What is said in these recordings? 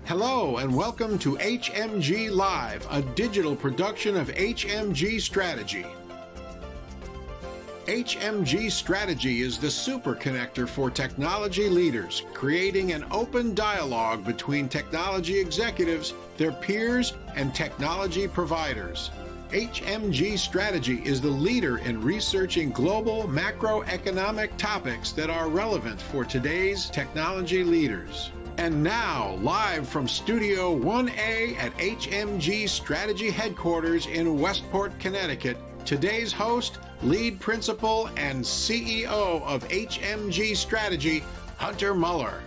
Hello and welcome to HMG Live, a digital production of HMG Strategy. HMG Strategy is the super connector for technology leaders, creating an open dialogue between technology executives, their peers, and technology providers. HMG Strategy is the leader in researching global macroeconomic topics that are relevant for today's technology leaders. And now, live from Studio 1A at HMG Strategy Headquarters in Westport, Connecticut, today's host, lead principal and CEO of HMG Strategy, Hunter Muller.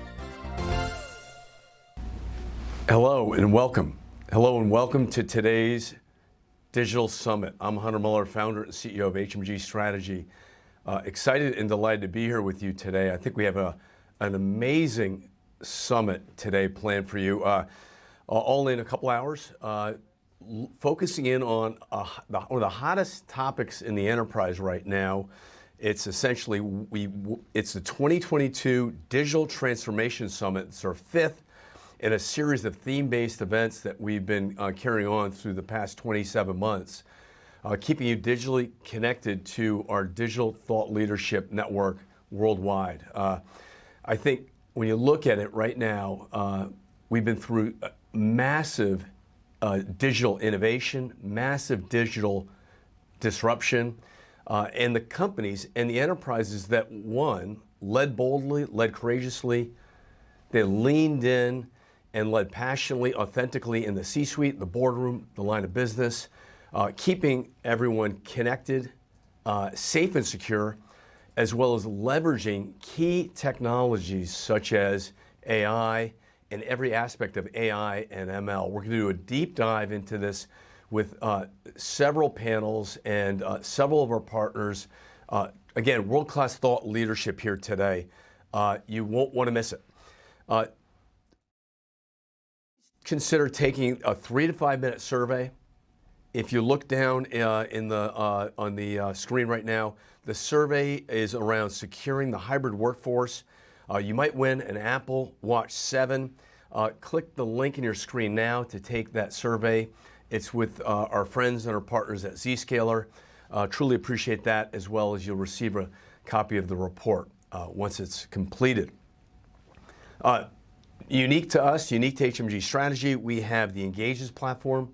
Hello and welcome. Hello and welcome to today's Digital Summit. I'm Hunter Muller, founder and CEO of HMG Strategy. Excited and delighted to be here with you today. I think we have an amazing summit today planned for you, all in a couple hours, focusing in on one of the hottest topics in the enterprise right now. It's essentially, it's the 2022 Digital Transformation Summit. It's our fifth in a series of theme-based events that we've been carrying on through the past 27 months, keeping you digitally connected to our digital thought leadership network worldwide. I think when you look at it right now, we've been through massive digital innovation, massive digital disruption, and the companies and the enterprises that won, led boldly, led courageously, they leaned in and led passionately, authentically in the C-suite, the boardroom, the line of business, keeping everyone connected, safe and secure, as well as leveraging key technologies such as AI and every aspect of AI and ML. We're going to do a deep dive into this with several panels and several of our partners. Again, world-class thought leadership here today. You won't want to miss it. Consider taking a 3 to 5 minute survey. If you look down on the screen right now, the survey is around securing the hybrid workforce. You might win an Apple Watch 7. Click the link in your screen now to take that survey. It's with our friends and our partners at Zscaler. Truly appreciate that, as well as you'll receive a copy of the report once it's completed. Unique to us, unique to HMG Strategy, we have the Engages platform,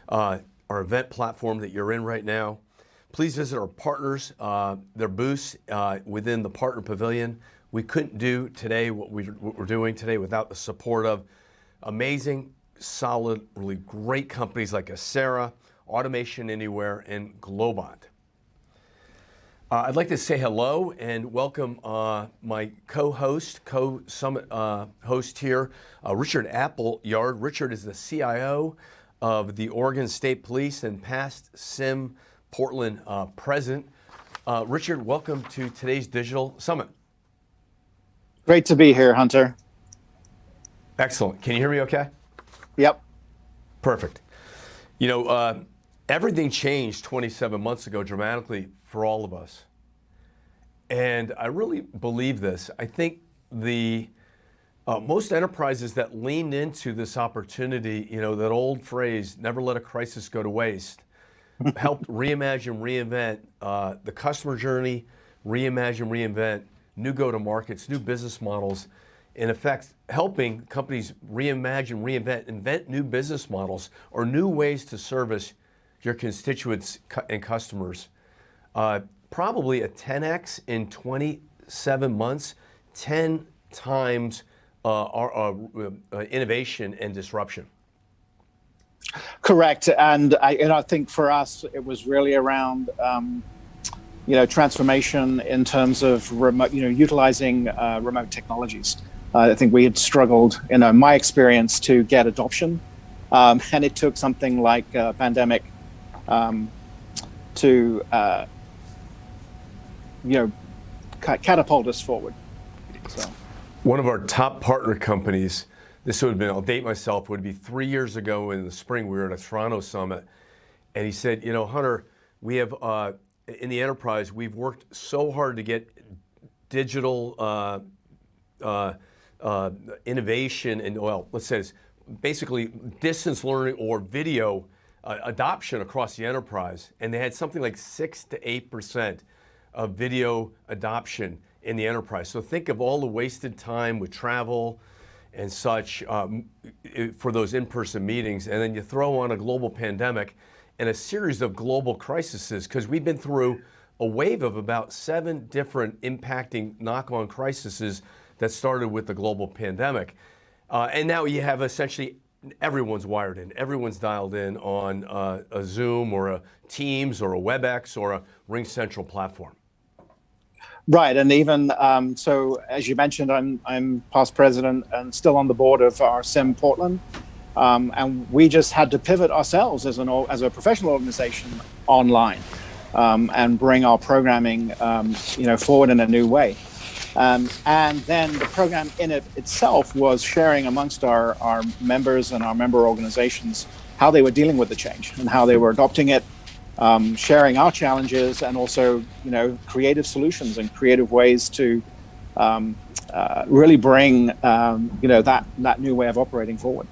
our event platform that you're in right now. Please visit our partners, their booths within the Partner Pavilion. We couldn't do today what we're doing today without the support of amazing, solid, really great companies like Acera, Automation Anywhere, and Globant. I'd like to say hello and welcome my co-host, co-summit host here, Richard Appleyard. Richard is the CIO of the Oregon State Police and past SIM Portland president. Richard, welcome to today's Digital Summit. Great to be here, Hunter. Excellent. Can you hear me okay? Yep. Perfect. You know, everything changed 27 months ago dramatically for all of us. And I really believe this. I think the most enterprises that leaned into this opportunity, you know, that old phrase, never let a crisis go to waste, helped reimagine, reinvent the customer journey, reimagine, reinvent new go-to-markets, new business models, in effect, helping companies reimagine, reinvent, invent new business models or new ways to service your constituents and customers. Probably a 10x in 27 months, 10 times our innovation and disruption. Correct, and I think for us it was really around transformation in terms of remote, utilizing remote technologies. I think we had struggled, in my experience, to get adoption, and it took something like a pandemic to catapult us forward. So, one of our top partner companies, this would have been, I'll date myself, would be 3 years ago in the spring. We were at a Toronto summit, and he said, Hunter, we have in the enterprise, we've worked so hard to get digital innovation and, well, let's say it's basically distance learning or video adoption across the enterprise, and they had something like 6 to 8% of video adoption in the enterprise. So think of all the wasted time with travel and such for those in-person meetings, and then you throw on a global pandemic and a series of global crises, because we've been through a wave of about 7 different impacting knock-on crises that started with the global pandemic. And now you have essentially everyone's wired in, everyone's dialed in on a Zoom or a Teams or a WebEx or a RingCentral platform. Right, and even so, as you mentioned, I'm past president and still on the board of our SIM Portland, and we just had to pivot ourselves as a professional organization online and bring our programming, forward in a new way. And then the program in itself was sharing amongst our members and our member organizations how they were dealing with the change and how they were adopting it. Sharing our challenges and also, creative solutions and creative ways to really bring, that new way of operating forward.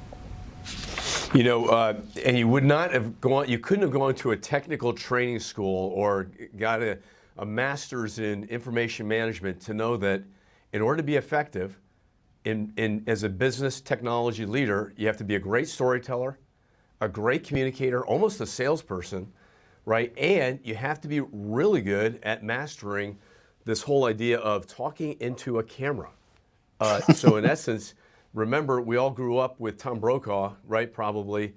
And you would not have you couldn't have gone to a technical training school or got a master's in information management to know that in order to be effective as a business technology leader, you have to be a great storyteller, a great communicator, almost a salesperson, right? And you have to be really good at mastering this whole idea of talking into a camera. So in essence, remember, we all grew up with Tom Brokaw, right? Probably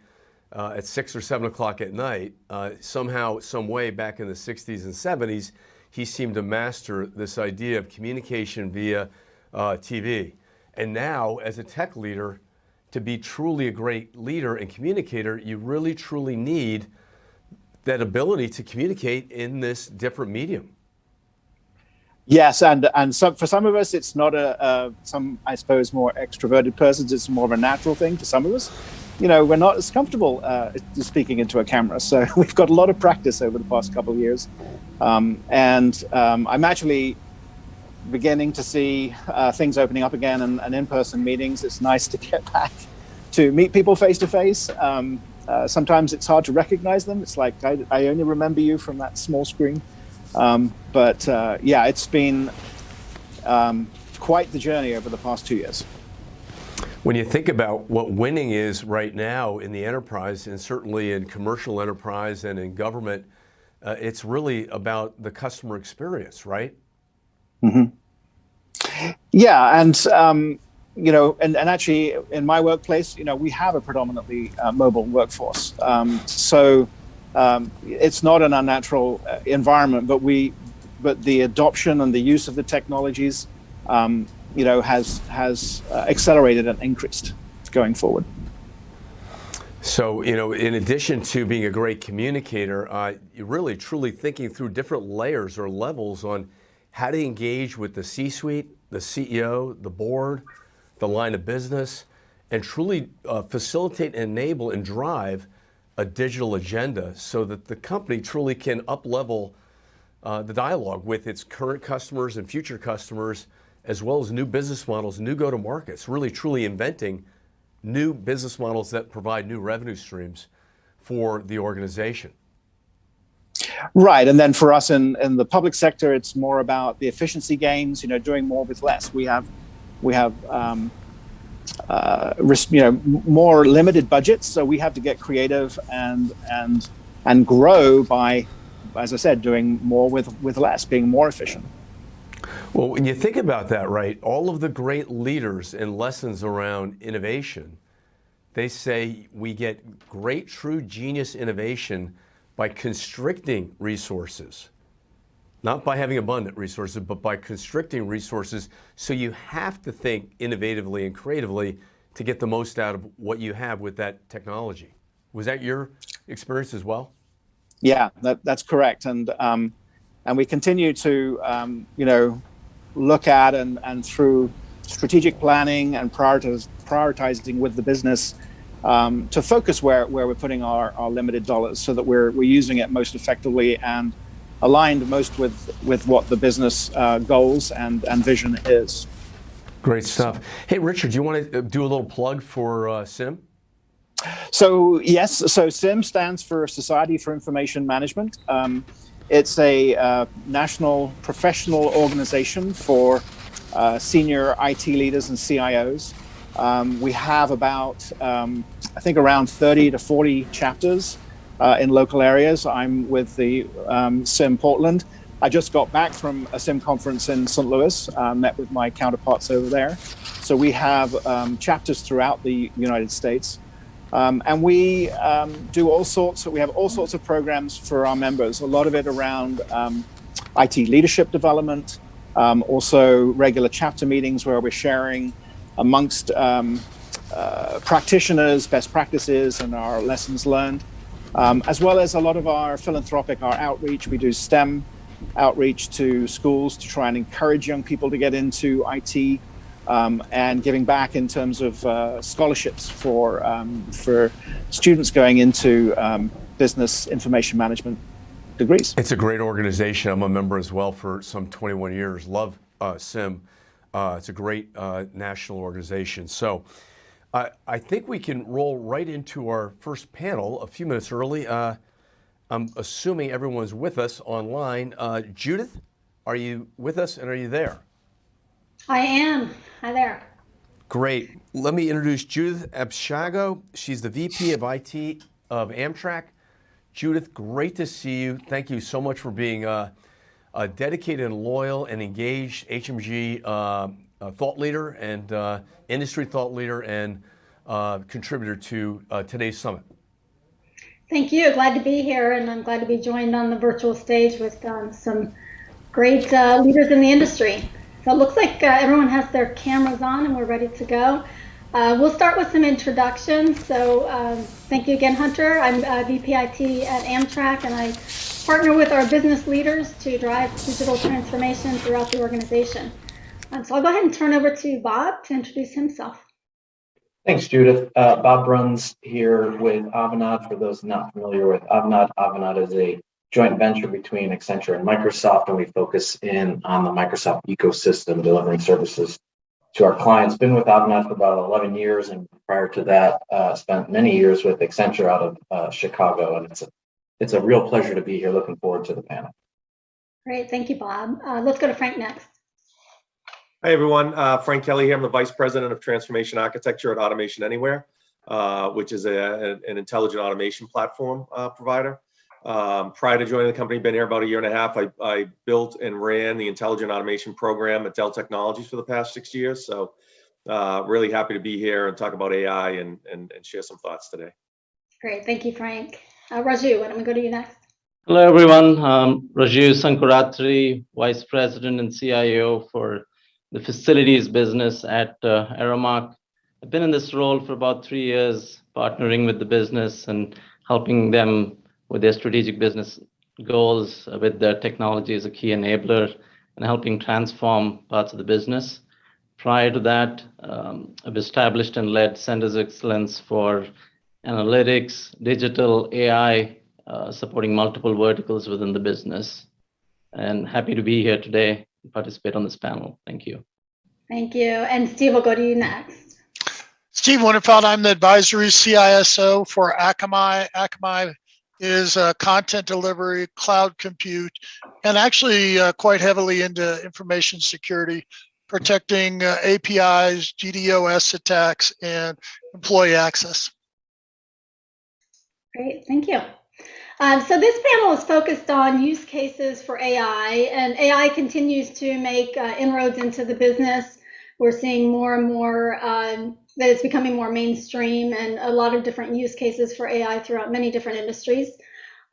at 6 or 7 o'clock at night. Somehow, some way back in the 60s and 70s, he seemed to master this idea of communication via TV. And now, as a tech leader, to be truly a great leader and communicator, you really, truly need that ability to communicate in this different medium. Yes, and for some of us, it's not some, I suppose, more extroverted persons. It's more of a natural thing for some of us. We're not as comfortable speaking into a camera, so we've got a lot of practice over the past couple of years. And I'm actually beginning to see things opening up again and in-person meetings. It's nice to get back to meet people face to face. Sometimes it's hard to recognize them. It's like, I only remember you from that small screen. But it's been quite the journey over the past 2 years. When you think about what winning is right now in the enterprise, and certainly in commercial enterprise and in government, it's really about the customer experience, right? Mm-hmm. Yeah, and and actually in my workplace, we have a predominantly mobile workforce. So it's not an unnatural environment, but the adoption and the use of the technologies, has accelerated and increased going forward. So, in addition to being a great communicator, you're really truly thinking through different layers or levels on how to engage with the C-suite, the CEO, the board, the line of business, and truly facilitate and enable and drive a digital agenda so that the company truly can up-level the dialogue with its current customers and future customers, as well as new business models, new go-to-markets, really truly inventing new business models that provide new revenue streams for the organization. Right, and then for us in the public sector, it's more about the efficiency gains, doing more with less. We have more limited budgets, so we have to get creative and grow by, as I said, doing more with less, being more efficient. Well, when you think about that, right, all of the great leaders and lessons around innovation, they say we get great, true genius innovation by constricting resources. Not by having abundant resources, but by constricting resources. So you have to think innovatively and creatively to get the most out of what you have with that technology. Was that your experience as well? Yeah, that's correct. And we continue to, look at and through strategic planning and prioritizing with the business to focus where we're putting our limited dollars so that we're using it most effectively and aligned most with what the business goals and vision is. Great stuff. Hey, Richard, do you want to do a little plug for SIM? So yes, so SIM stands for Society for Information Management. It's a national professional organization for senior IT leaders and CIOs. We have about, I think, around 30 to 40 chapters in local areas. I'm with the SIM Portland. I just got back from a SIM conference in St. Louis, met with my counterparts over there. So we have chapters throughout the United States. And we do all sorts. We have all sorts of programs for our members. A lot of it around IT leadership development. Also, regular chapter meetings where we're sharing amongst practitioners best practices and our lessons learned, as well as a lot of our philanthropic, our outreach. We do STEM outreach to schools to try and encourage young people to get into IT. And giving back in terms of scholarships for students going into business information management degrees. It's a great organization. I'm a member as well for some 21 years. Love SIM. It's a great national organization. So I think we can roll right into our first panel a few minutes early. I'm assuming everyone's with us online. Judith, are you with us and are you there? I am. Hi there. Great. Let me introduce Judith Abshago. She's the VP of IT of Amtrak. Judith, great to see you. Thank you so much for being a dedicated and loyal and engaged HMG thought leader and industry thought leader and contributor to today's summit. Thank you. Glad to be here, and I'm glad to be joined on the virtual stage with some great leaders in the industry. So it looks like everyone has their cameras on and we're ready to go. We'll start with some introductions. So thank you again, Hunter. I'm VP IT at Amtrak, and I partner with our business leaders to drive digital transformation throughout the organization. So I'll go ahead and turn over to Bob to introduce himself. Thanks, Judith. Bob Bruns here with Avanade. For those not familiar with Avanade, Avanade is a joint venture between Accenture and Microsoft, and we focus in on the Microsoft ecosystem, delivering services to our clients. Been with Avanade for about 11 years, and prior to that, spent many years with Accenture out of Chicago, and it's a real pleasure to be here. Looking forward to the panel. Great, thank you, Bob. Let's go to Frank next. Hi, everyone. Frank Kelly here. I'm the Vice President of Transformation Architecture at Automation Anywhere, which is an intelligent automation platform provider. Prior to joining the company, been here about a year and a half. I built and ran the intelligent automation program at Dell Technologies for the past 6 years. So really happy to be here and talk about AI and share some thoughts today. Great, thank you, Frank. Raju, why don't we go to you next? Hello, everyone. Raju Sankuratri, Vice President and CIO for the facilities business at Aramark. I've been in this role for about 3 years, partnering with the business and helping them with their strategic business goals, with their technology as a key enabler, and helping transform parts of the business. Prior to that, I've established and led centers of excellence for analytics, digital, AI, supporting multiple verticals within the business. And happy to be here today and participate on this panel. Thank you. Thank you. And Steve, we'll go to you next. Steve Winterfeld, I'm the advisory CISO for Akamai. Akamai is content delivery, cloud compute, and actually quite heavily into information security, protecting APIs, DDoS attacks, and employee access. Great, thank you. So this panel is focused on use cases for AI, and AI continues to make inroads into the business. We're seeing more and more that it's becoming more mainstream, and a lot of different use cases for AI throughout many different industries.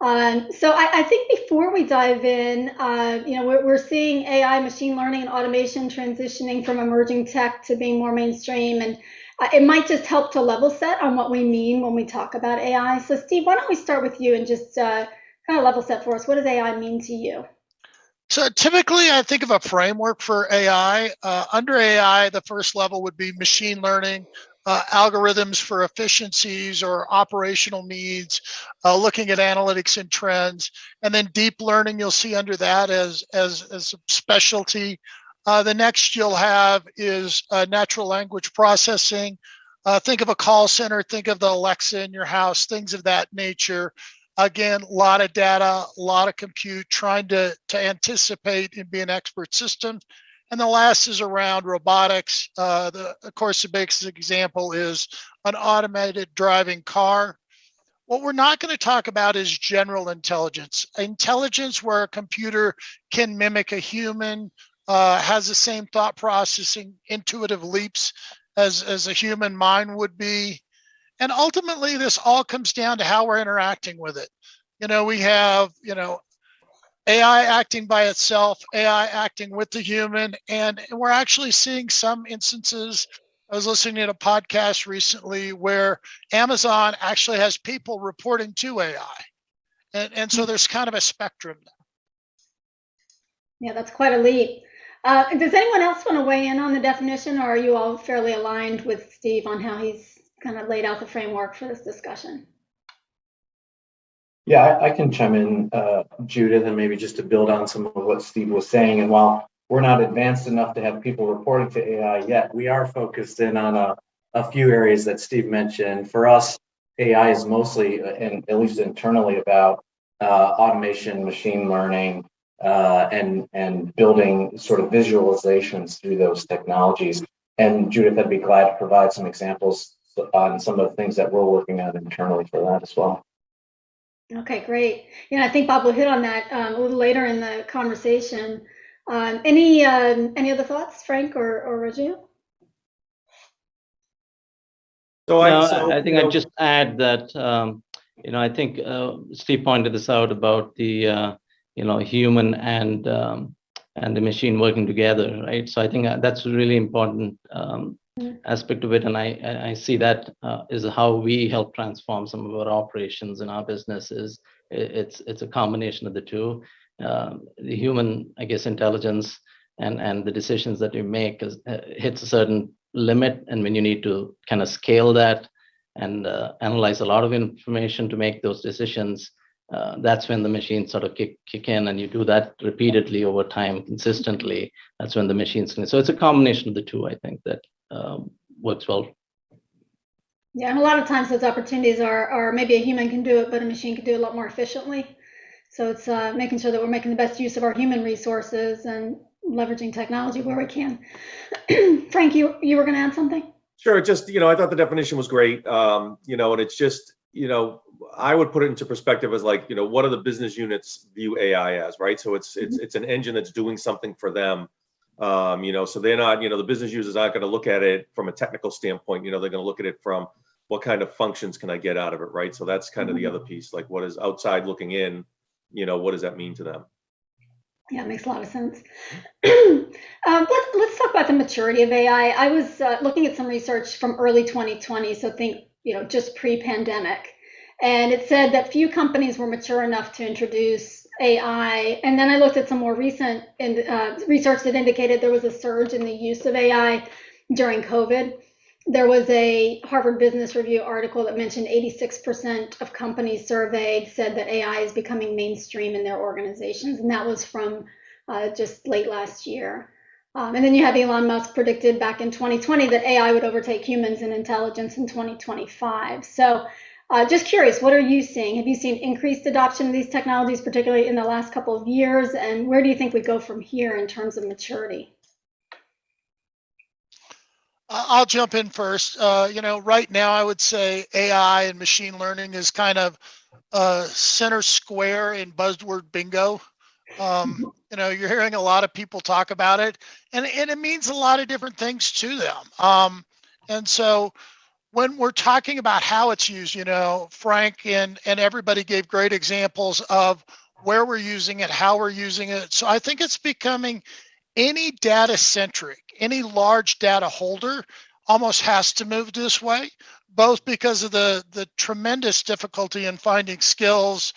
So I think before we dive in, we're seeing AI, machine learning, and automation transitioning from emerging tech to being more mainstream, and it might just help to level set on what we mean when we talk about AI. So Steve, why don't we start with you and just kind of level set for us. What does AI mean to you? So typically I think of a framework for AI. Under AI, the first level would be machine learning, algorithms for efficiencies or operational needs, looking at analytics and trends, and then deep learning you'll see under that as a specialty The next you'll have is natural language processing. Think of a call center, think of the Alexa in your house, things of that nature. Again, a lot of data, a lot of compute, trying to anticipate and be an expert system. And the last is around robotics. Of course, the biggest example is an automated driving car. What we're not going to talk about is general intelligence. Intelligence where a computer can mimic a human, has the same thought processing, intuitive leaps as a human mind would be. And ultimately, this all comes down to how we're interacting with it. We have, AI acting by itself, AI acting with the human, and we're actually seeing some instances. I was listening to a podcast recently where Amazon actually has people reporting to AI. And so there's kind of a spectrum there. Yeah, that's quite a leap. Does anyone else want to weigh in on the definition, or are you all fairly aligned with Steve on how he's kind of laid out the framework for this discussion? Yeah, I can chime in, Judith, and maybe just to build on some of what Steve was saying. And while we're not advanced enough to have people reporting to AI yet, we are focused in on a few areas that Steve mentioned. For us, AI is mostly, and at least internally, about automation, machine learning, and building sort of visualizations through those technologies. And Judith, I'd be glad to provide some examples on some of the things that we're working on internally for that as well. Okay, great. I think Bob will hit on that a little later in the conversation. Any other thoughts, Frank or Raju? I think I'd just add that, I think Steve pointed this out about the, human and the machine working together, right? So I think that's a really important aspect of it, and I see that is how we help transform some of our operations in our businesses. It's a combination of the two. The human, I guess, intelligence and the decisions that we make hits a certain limit, and when you need to kind of scale that and analyze a lot of information to make those decisions, that's when the machines sort of kick in, and you do that repeatedly over time, consistently. That's when the machines can. So it's a combination of the two, I think, that works well. Yeah, and a lot of times those opportunities are maybe a human can do it, but a machine can do it a lot more efficiently. So it's making sure that we're making the best use of our human resources and leveraging technology where we can. Frank, you were going to add something? Sure. Just, I thought the definition was great. And it's just, I would put it into perspective as like, what do the business units view AI as, right? So it's an engine that's doing something for them. So they're not, the business users aren't going to look at it from a technical standpoint. They're going to look at it from what kind of functions can I get out of it, right? So that's kind of the other piece. Like, what is outside looking in? What does that mean to them? Yeah, it makes a lot of sense. Let's talk about the maturity of AI. I was looking at some research from early 2020, so think, just pre-pandemic, and it said that few companies were mature enough to introduce AI. And then I looked at some more recent research that indicated there was a surge in the use of AI during COVID. There was a Harvard Business Review article that mentioned 86% of companies surveyed said that AI is becoming mainstream in their organizations, and that was from just late last year. And then you have Elon Musk predicted back in 2020 that AI would overtake humans in intelligence in 2025. So just curious, what are you seeing? Have you seen increased adoption of these technologies, particularly in the last couple of years? And where do you think we go from here in terms of maturity? I'll jump in first. Right now I would say AI and machine learning is kind of center square in buzzword bingo. You're hearing a lot of people talk about it, and it means a lot of different things to them. And so when we're talking about how it's used, Frank and everybody gave great examples of where we're using it, how we're using it. So I think it's becoming any data centric, any large data holder almost has to move this way, both because of the tremendous difficulty in finding skills,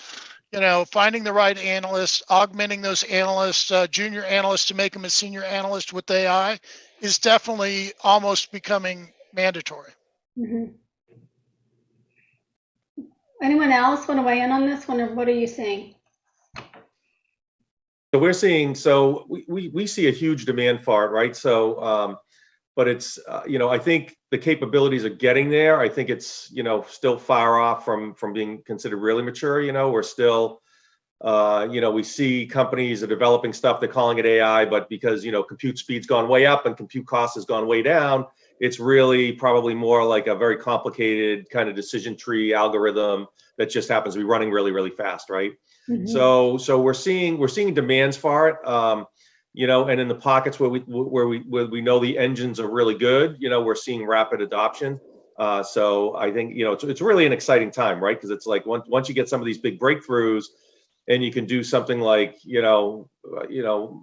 finding the right analysts, augmenting those analysts, junior analysts to make them a senior analyst with AI is definitely almost becoming mandatory. Mm-hmm. Anyone else want to weigh in on this one, or what are you seeing? So we're seeing, so we see a huge demand for it, right? So, but it's, I think the capabilities are getting there. I think it's, still far off from being considered really mature. We're still, we see companies are developing stuff, they're calling it AI, but because, compute speed's gone way up and compute cost has gone way down, it's really probably more like a very complicated kind of decision tree algorithm that just happens to be running really, really fast, right? Mm-hmm. So we're seeing demands for it, and in the pockets where we know the engines are really good, we're seeing rapid adoption. So I think, it's really an exciting time, right? Because it's like once you get some of these big breakthroughs, and you can do something like,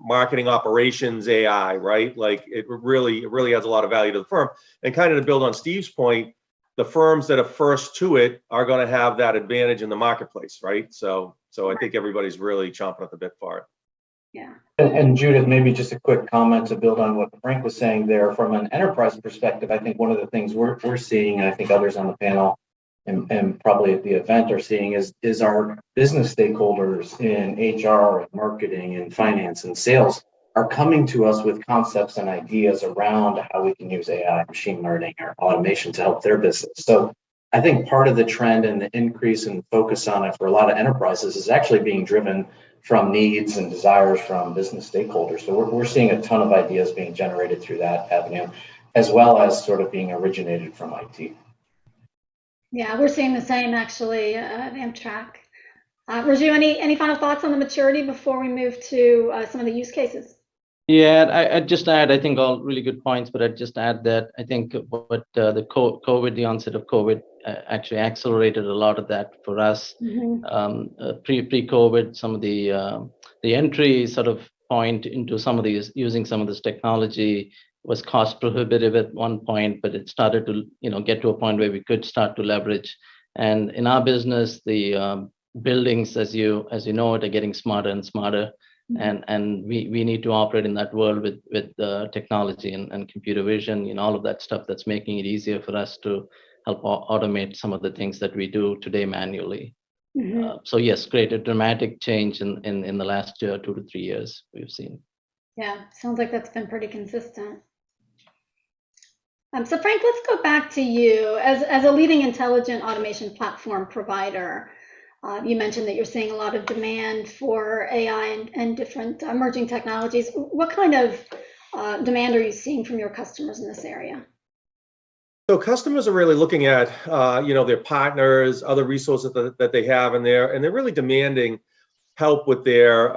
marketing operations AI, right? Like it really has a lot of value to the firm. And kind of to build on Steve's point, the firms that are first to it are going to have that advantage in the marketplace, right? So I think everybody's really chomping at the bit for it. Yeah. And Judith, maybe just a quick comment to build on what Frank was saying there. From an enterprise perspective, I think one of the things we're seeing, and I think others on the panel and probably at the event are seeing, is our business stakeholders in HR and marketing and finance and sales are coming to us with concepts and ideas around how we can use AI, machine learning, or automation to help their business. So I think part of the trend and the increase in focus on it for a lot of enterprises is actually being driven from needs and desires from business stakeholders. So we're seeing a ton of ideas being generated through that avenue, as well as sort of being originated from IT. Yeah, we're seeing the same actually at Amtrak. Raju, any final thoughts on the maturity before we move to some of the use cases? Yeah, I'd just add, I think all really good points, but I'd just add that I think what the onset of COVID actually accelerated a lot of that for us. Mm-hmm. Pre-COVID, some of the entry sort of point into some of these, using some of this technology was cost prohibitive at one point, but it started to get to a point where we could start to leverage. And in our business, the buildings, as you know it, are getting smarter and smarter. And we need to operate in that world with technology and computer vision, all of that stuff that's making it easier for us to help automate some of the things that we do today manually. Mm-hmm. So yes, great, a dramatic change in the last 2 to 3 years we've seen. Yeah, sounds like that's been pretty consistent. So Frank, let's go back to you as a leading intelligent automation platform provider. You mentioned that you're seeing a lot of demand for AI and different emerging technologies. What kind of demand are you seeing from your customers in this area? So customers are really looking at, their partners, other resources that they have in there, and they're really demanding help with their,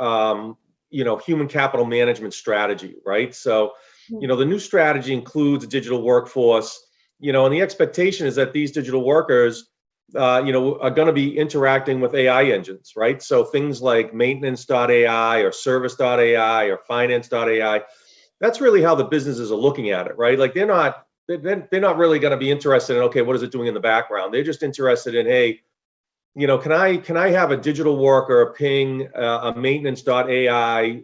human capital management strategy, right? So, the new strategy includes a digital workforce, and the expectation is that these digital workers are going to be interacting with AI engines, right? So things like maintenance.ai or service.ai or finance.ai, that's really how the businesses are looking at it, right? Like they're not really going to be interested in, okay, what is it doing in the background? They're just interested in, hey, can I have a digital worker ping a maintenance.ai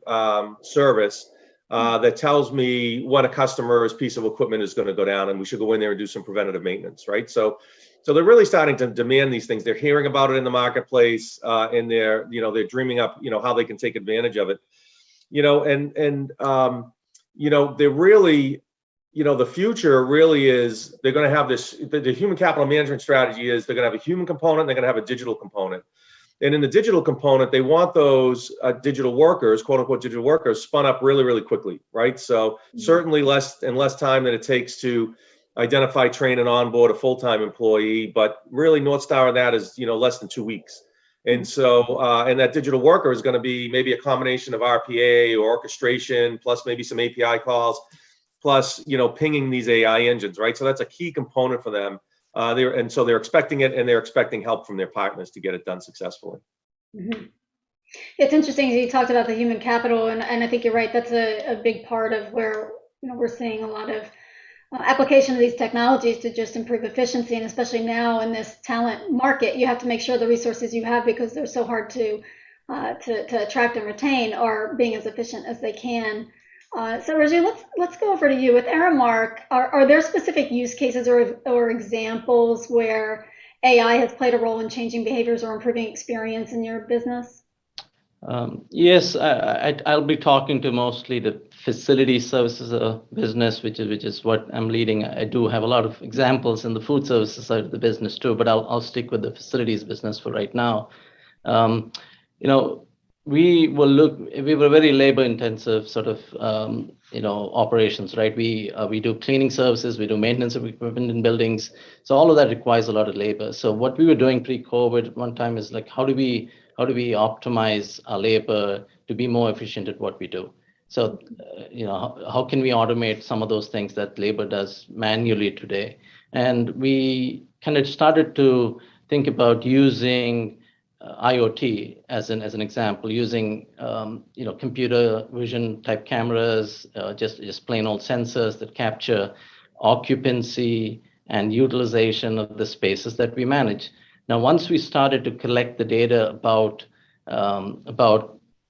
service that tells me when a customer's piece of equipment is going to go down and we should go in there and do some preventative maintenance, right? So they're really starting to demand these things. They're hearing about it in the marketplace, and they're dreaming up, how they can take advantage of it, they're really, the future really is they're going to have this, the human capital management strategy is they're going to have a human component, they're going to have a digital component. And in the digital component, they want those digital workers, quote unquote, digital workers spun up really, really quickly, right? So certainly less time than it takes to identify, train, and onboard a full-time employee, but really North Star on that is, less than 2 weeks. And so, and that digital worker is going to be maybe a combination of RPA or orchestration, plus maybe some API calls, plus, pinging these AI engines, right? So that's a key component for them. So they're expecting it, and they're expecting help from their partners to get it done successfully. Mm-hmm. It's interesting you talked about the human capital, and I think you're right. That's a big part of where we're seeing a lot of application of these technologies to just improve efficiency, and especially now in this talent market, you have to make sure the resources you have, because they're so hard to attract and retain, are being as efficient as they can. So Raju, let's go over to you with Aramark. Are there specific use cases or examples where AI has played a role in changing behaviors or improving experience in your business? Yes, I'll be talking to mostly the facility services business, which is what I'm leading. I do have a lot of examples in the food services side of the business too, but I'll stick with the facilities business for right now. Um, you know, we were very labor intensive sort of operations, right? We do cleaning services, we do maintenance of equipment in buildings, so all of that requires a lot of labor. So what we were doing pre-COVID one time is like, how do we optimize our labor to be more efficient at what we do? So, how can we automate some of those things that labor does manually today? And we kind of started to think about using IoT as an example, using computer vision type cameras, just plain old sensors that capture occupancy and utilization of the spaces that we manage. Now, once we started to collect the data about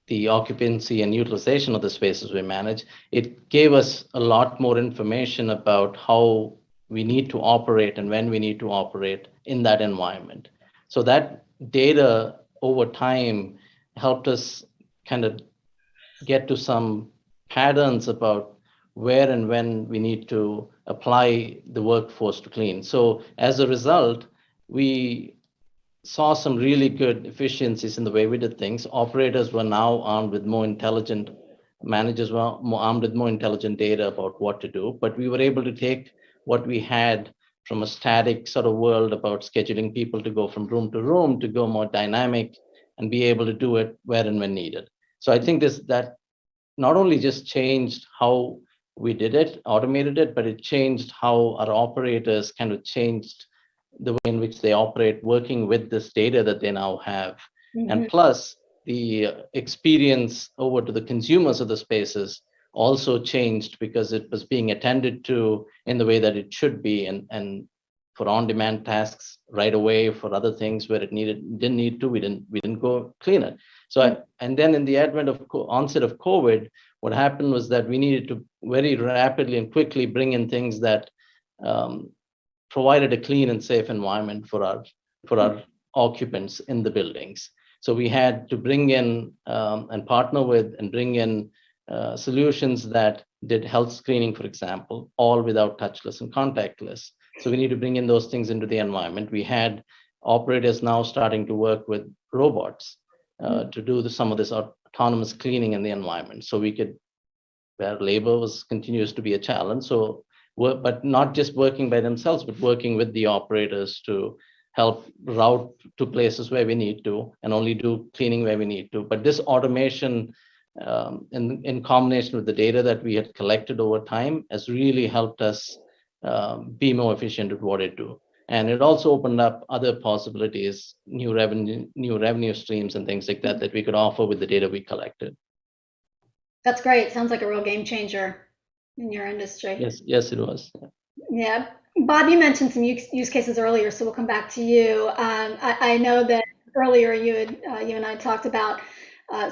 the occupancy and utilization of the spaces we manage, it gave us a lot more information about how we need to operate and when we need to operate in that environment. So that data over time helped us kind of get to some patterns about where and when we need to apply the workforce to clean. So as a result, we saw some really good efficiencies in the way we did things. Operators were now armed with more intelligent, managers were more armed with more intelligent data about what to do, but we were able to take what we had from a static sort of world about scheduling people to go from room to room to go more dynamic and be able to do it where and when needed. So I think that not only just changed how we did it, automated it, but it changed how our operators kind of changed the way in which they operate, working with this data that they now have. Mm-hmm. And plus, the experience over to the consumers of the spaces also changed because it was being attended to in the way that it should be, and for on-demand tasks right away, for other things where it didn't need to, we didn't go clean it. So and then in the advent of onset of COVID, what happened was that we needed to very rapidly and quickly bring in things that provided a clean and safe environment for our occupants in the buildings. So we had to bring in and partner with and bring in solutions that did health screening, for example, all without touchless and contactless. So we need to bring in those things into the environment. We had operators now starting to work with robots to do some of this autonomous cleaning in the environment. So we could, where labor continues to be a challenge. So, but not just working by themselves, but working with the operators to help route to places where we need to and only do cleaning where we need to. But this automation in combination with the data that we had collected over time has really helped us be more efficient at what it do. And it also opened up other possibilities, new revenue streams and things like that we could offer with the data we collected. That's great. Sounds like a real game changer in your industry. Yes, it was. Yeah. Bob, you mentioned some use cases earlier, so we'll come back to you. I know that earlier you and I talked about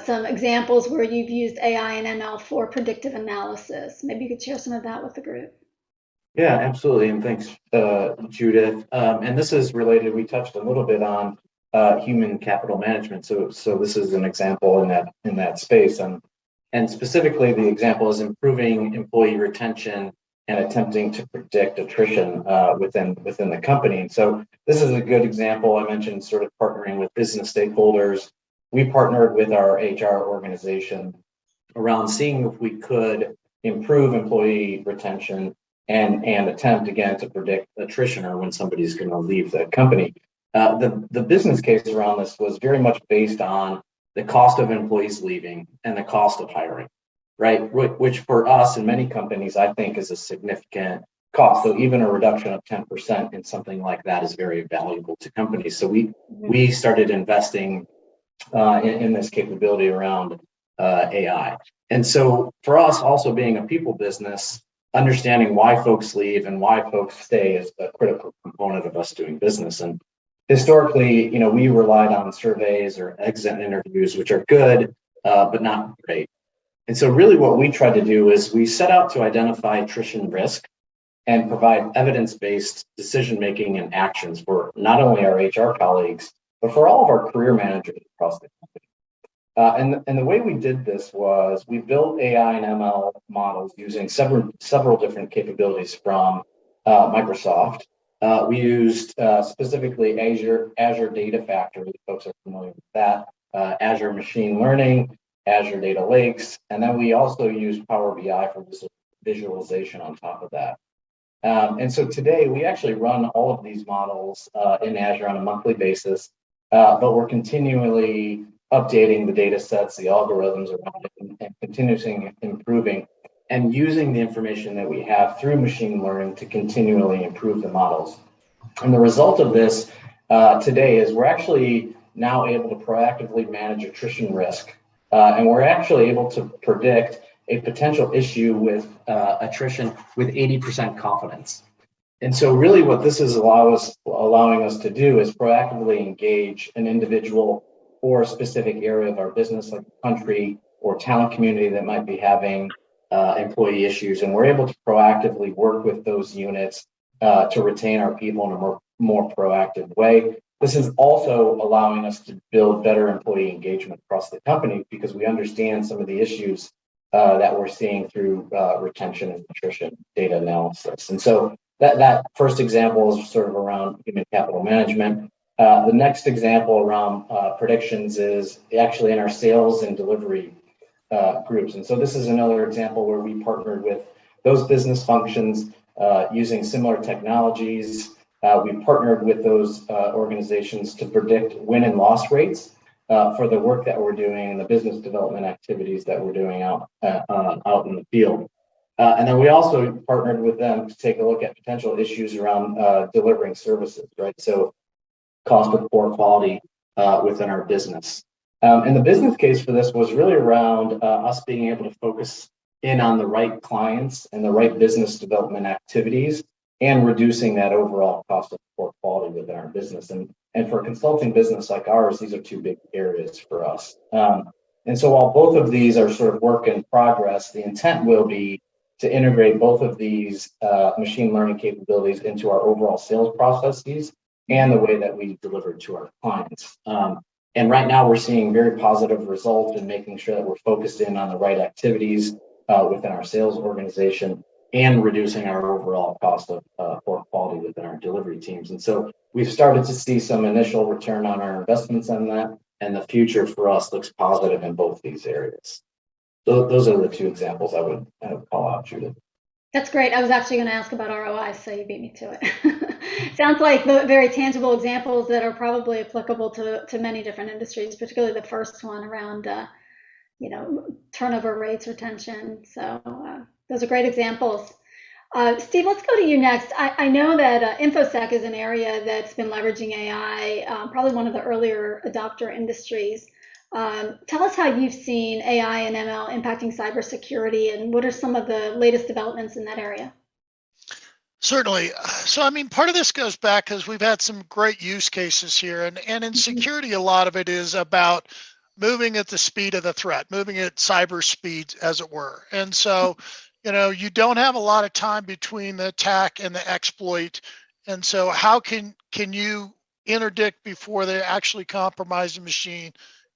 some examples where you've used AI and ML for predictive analysis. Maybe you could share some of that with the group. Yeah, absolutely. And thanks, Judith. And this is related, we touched a little bit on human capital management. So this is an example in that space. And specifically, the example is improving employee retention and attempting to predict attrition within the company. And so this is a good example. I mentioned sort of partnering with business stakeholders. We partnered with our HR organization around seeing if we could improve employee retention and attempt again to predict attrition or when somebody's going to leave the company. The business case around this was very much based on the cost of employees leaving and the cost of hiring, right? Which for us in many companies, I think is a significant cost. So even a reduction of 10% in something like that is very valuable to companies. So we started investing in this capability around AI. And so for us, also being a people business, understanding why folks leave and why folks stay is a critical component of us doing business. And historically, we relied on surveys or exit interviews, which are good, but not great. And so really what we tried to do is we set out to identify attrition risk and provide evidence-based decision-making and actions for not only our HR colleagues, but for all of our career managers across the company. And the way we did this was we built AI and ML models using several different capabilities from Microsoft. We used specifically Azure Data Factory. Folks are familiar with that. Azure Machine Learning, Azure Data Lakes, and then we also used Power BI for visualization on top of that. And so today we actually run all of these models in Azure on a monthly basis, but we're continually updating the data sets, the algorithms around it, and continuously improving and using the information that we have through machine learning to continually improve the models. And the result of this today is we're actually now able to proactively manage attrition risk. And we're actually able to predict a potential issue with attrition with 80% confidence. And so really what this is allowing us to do is proactively engage an individual or a specific area of our business, like the country or talent community that might be having employee issues. And we're able to proactively work with those units to retain our people in a more proactive way. This is also allowing us to build better employee engagement across the company because we understand some of the issues that we're seeing through retention and attrition data analysis. And so that first example is sort of around human capital management. The next example around predictions is actually in our sales and delivery groups. And so this is another example where we partnered with those business functions using similar technologies. We partnered with those organizations to predict win and loss rates for the work that we're doing and the business development activities that we're doing out in the field. And then we also partnered with them to take a look at potential issues around delivering services, right? So cost of poor quality within our business. And the business case for this was really around us being able to focus in on the right clients and the right business development activities and reducing that overall cost of poor quality within our business. And for a consulting business like ours, these are two big areas for us. And so while both of these are sort of work in progress, the intent will be to integrate both of these machine learning capabilities into our overall sales processes and the way that we deliver to our clients. And right now we're seeing very positive results in making sure that we're focused in on the right activities within our sales organization and reducing our overall cost of poor quality within our delivery teams. And so we've started to see some initial return on our investments on that, and the future for us looks positive in both these areas. So those are the two examples I would call out, Judith. That's great. I was actually going to ask about ROI, so you beat me to it. Sounds like very tangible examples that are probably applicable to many different industries, particularly the first one around, turnover rates, retention. So those are great examples. Steve, let's go to you next. I know that InfoSec is an area that's been leveraging AI, probably one of the earlier adopter industries. Tell us how you've seen AI and ML impacting cybersecurity, and what are some of the latest developments in that area? Certainly. So, I mean, part of this goes back because we've had some great use cases here. And in security, a lot of it is about moving at the speed of the threat, moving at cyber speed, as it were. And so, you don't have a lot of time between the attack and the exploit. And so how can you interdict before they actually compromise the machine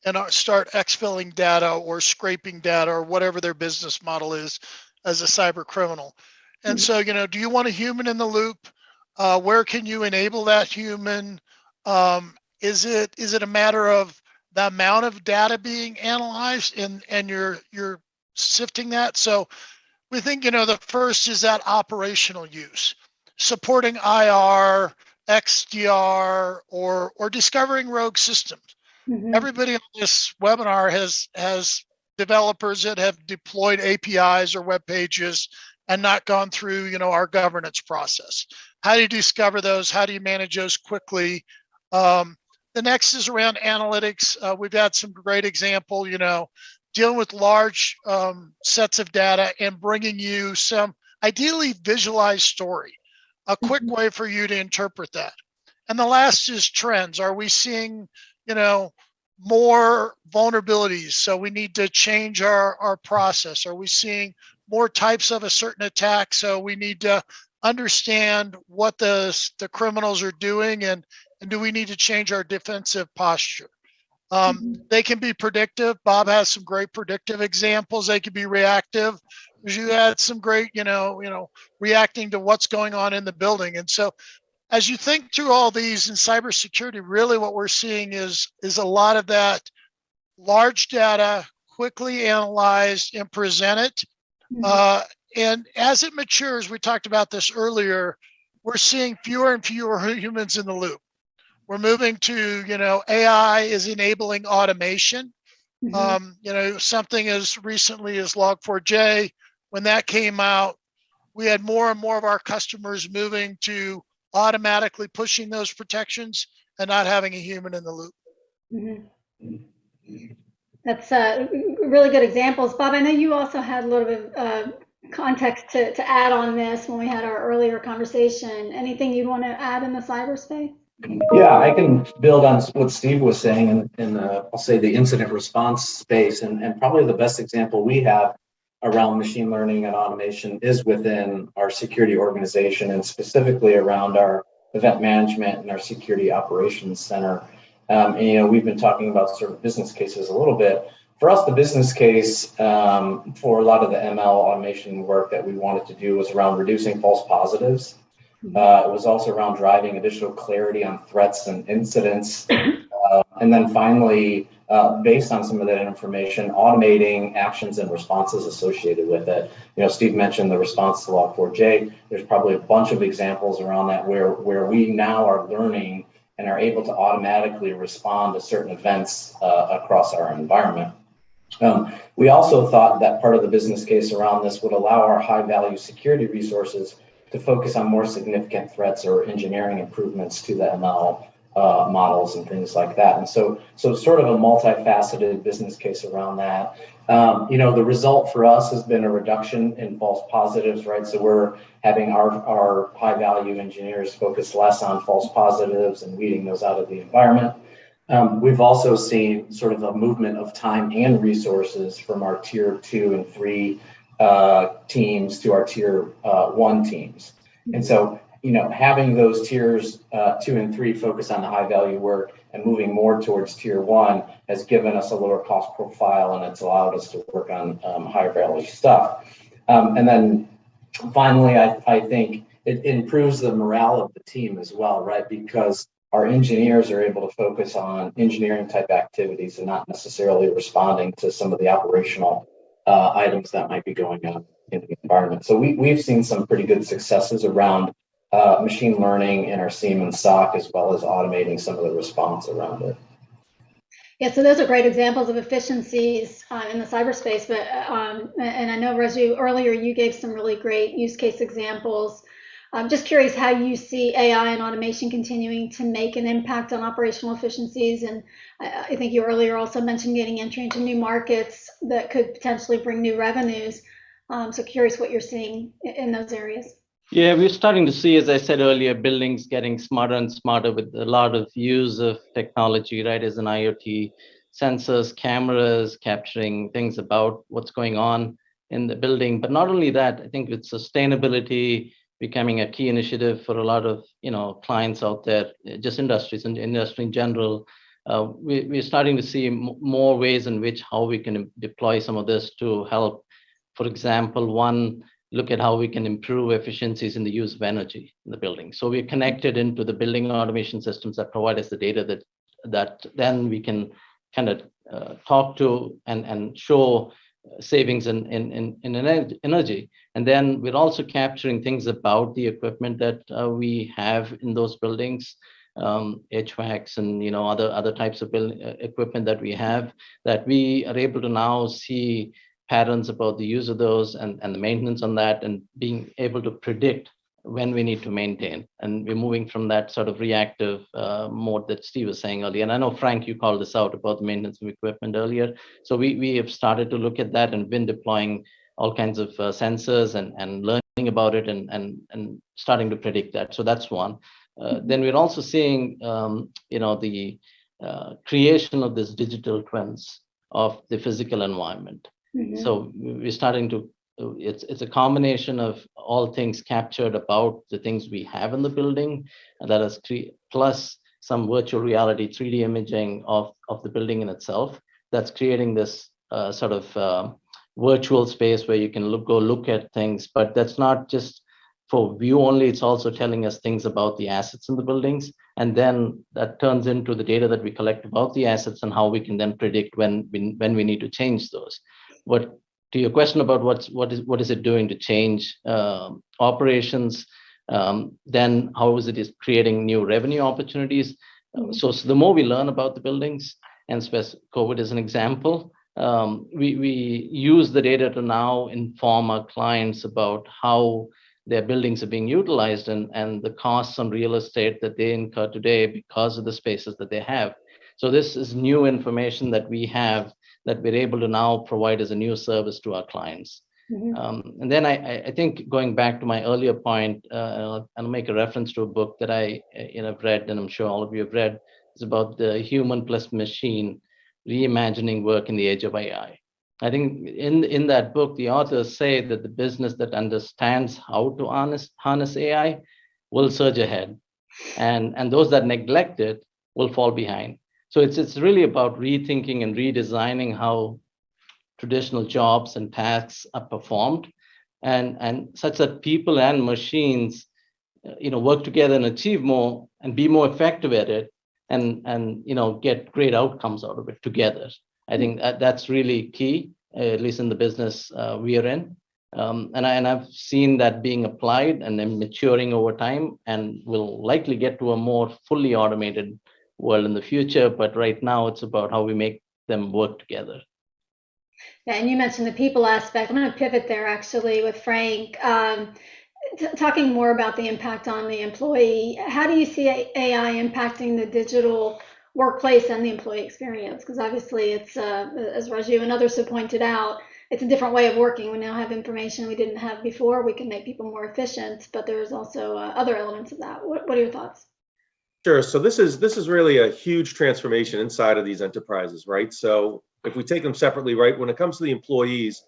and start exfilling data or scraping data or whatever their business model is as a cyber criminal? And so, do you want a human in the loop? Where can you enable that human? Is it a matter of the amount of data being analyzed and you're sifting that? So we think, the first is that operational use, supporting IR, XDR, or discovering rogue systems. Mm-hmm. Everybody on this webinar has developers that have deployed APIs or web pages and not gone through, our governance process. How do you discover those? How do you manage those quickly? The next is around analytics. We've had some great example, dealing with large sets of data and bringing you some ideally visualized story, a quick way for you to interpret that. And the last is trends. Are we seeing, more vulnerabilities? So we need to change our process. Are we seeing more types of a certain attack? So we need to understand what the criminals are doing, and do we need to change our defensive posture? They can be predictive. Bob has some great predictive examples. They can be reactive. You had some great, reacting to what's going on in the building. And so as you think through all these in cybersecurity, really what we're seeing is a lot of that large data quickly analyzed and presented. And as it matures, we talked about this earlier, we're seeing fewer and fewer humans in the loop. We're moving to, AI is enabling automation. Something as recently as Log4j, when that came out, we had more and more of our customers moving to automatically pushing those protections and not having a human in the loop. That's really good examples. Bob, I know you also had a little bit of context to add on this when we had our earlier conversation. Anything you'd want to add in the cyberspace? Yeah, I can build on what Steve was saying in I'll say the incident response space, and probably the best example we have around machine learning and automation is within our security organization, and specifically around our event management and our security operations center. And we've been talking about sort of business cases a little bit. For us, the business case for a lot of the ML automation work that we wanted to do was around reducing false positives. It was also around driving additional clarity on threats and incidents. And then finally, based on some of that information, automating actions and responses associated with it. Steve mentioned the response to Log4j. There's probably a bunch of examples around that where we now are learning and are able to automatically respond to certain events across our environment. We also thought that part of the business case around this would allow our high-value security resources to focus on more significant threats or engineering improvements to the ML models and things like that. And so sort of a multifaceted business case around that. The result for us has been a reduction in false positives, right? So we're having our high-value engineers focus less on false positives and weeding those out of the environment. We've also seen sort of a movement of time and resources from our tier 2 and 3 teams to our tier 1 teams. And so, having those tiers 2 and 3 focus on the high value work and moving more towards tier 1 has given us a lower cost profile, and it's allowed us to work on higher value stuff. And then finally, I think it improves the morale of the team as well, right? Because our engineers are able to focus on engineering type activities and not necessarily responding to some of the operational items that might be going on in the environment. So we've seen some pretty good successes around machine learning in our SIEM and SOC, as well as automating some of the response around it. Yeah, so those are great examples of efficiencies in the cyberspace. But and I know, Raju, earlier you gave some really great use case examples. I'm just curious how you see AI and automation continuing to make an impact on operational efficiencies. And I think you earlier also mentioned getting entry into new markets that could potentially bring new revenues. So curious what you're seeing in those areas. Yeah, we're starting to see, as I said earlier, buildings getting smarter and smarter with a lot of use of technology, right? As an IoT, sensors, cameras, capturing things about what's going on in the building. But not only that, I think with sustainability becoming a key initiative for a lot of clients out there, just industries and industry in general, we're starting to see more ways in which how we can deploy some of this to help. For example, one, look at how we can improve efficiencies in the use of energy in the building. So we're connected into the building automation systems that provide us the data that then we can kind of talk to and show savings in energy. And then we're also capturing things about the equipment that we have in those buildings, HVACs and other types of equipment that we have, that we are able to now see patterns about the use of those and the maintenance on that, and being able to predict when we need to maintain. And we're moving from that sort of reactive mode that Steve was saying earlier. And I know, Frank, you called this out about the maintenance of equipment earlier. So we have started to look at that and been deploying all kinds of sensors and learning about it and starting to predict that. So that's one. Then we're also seeing, the creation of this digital twins of the physical environment. Mm-hmm. So we're starting to, it's a combination of all things captured about the things we have in the building, and that is plus some virtual reality 3D imaging of the building in itself. That's creating this sort of virtual space where you can go look at things, but that's not just for view only, it's also telling us things about the assets in the buildings. And then that turns into the data that we collect about the assets and how we can then predict when we need to change those. But to your question about what is it doing to change operations, then how is it creating new revenue opportunities? So the more we learn about the buildings, and COVID is an example, we use the data to now inform our clients about how their buildings are being utilized and the costs on real estate that they incur today because of the spaces that they have. So this is new information that we have that we're able to now provide as a new service to our clients. And then I think going back to my earlier point, I'll make a reference to a book that I've read, and I'm sure all of you have read. It's about the human plus machine reimagining work in the age of AI. I think in that book, the authors say that the business that understands how to harness AI will surge ahead, and those that neglect it will fall behind. So it's really about rethinking and redesigning how traditional jobs and tasks are performed, and such that people and machines, work together and achieve more and be more effective at it, and get great outcomes out of it together. I think that's really key, at least in the business we are in. And I've seen that being applied and then maturing over time, and we'll likely get to a more fully automated world in the future. But right now, it's about how we make them work together. Yeah, and you mentioned the people aspect. I'm going to pivot there actually with Frank. Talking more about the impact on the employee. How do you see AI impacting the digital workplace and the employee experience? Because obviously it's, as Raju and others have pointed out, it's a different way of working. We now have information we didn't have before. We can make people more efficient, but there's also other elements of that. What are your thoughts? Sure. So this is really a huge transformation inside of these enterprises, right? So if we take them separately, right, when it comes to the employees,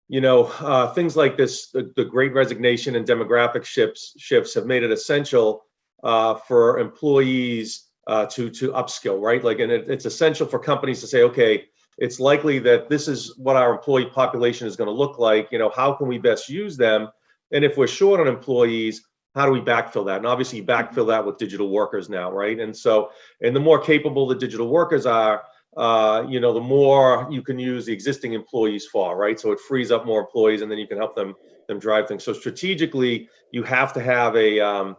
things like this, the Great Resignation and demographic shifts have made it essential for employees to upskill, right? And it's essential for companies to say, okay, it's likely that this is what our employee population is going to look like. How can we best use them? And if we're short on employees, how do we backfill that? And obviously, you backfill that with digital workers now, right? And the more capable the digital workers are, the more you can use the existing employees for, right? So it frees up more employees, and then you can help them drive things. So strategically, you have to have a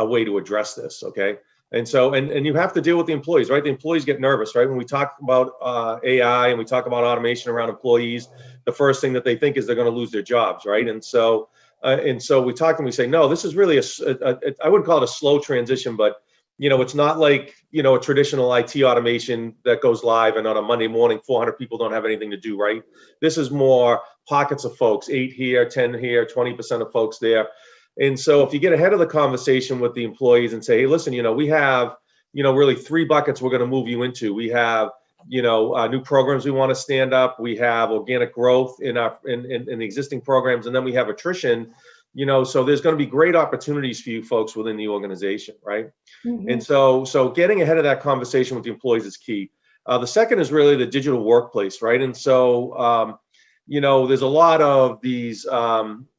way to address this, okay? And so, and you have to deal with the employees, right? The employees get nervous, right? When we talk about AI and we talk about automation around employees, the first thing that they think is they're going to lose their jobs, right? And so we talk and we say, no, this is really I wouldn't call it a slow transition, but it's not like, a traditional IT automation that goes live and on a Monday morning, 400 people don't have anything to do, right? This is more pockets of folks, 8 here, 10 here, 20% of folks there. And so if you get ahead of the conversation with the employees and say, hey, listen, we have, really 3 buckets we're going to move you into. We have, new programs we want to stand up. We have organic growth in the existing programs, and then we have attrition. So there's going to be great opportunities for you folks within the organization, right? Mm-hmm. And so getting ahead of that conversation with the employees is key. The second is really the digital workplace, right? And so, there's a lot of these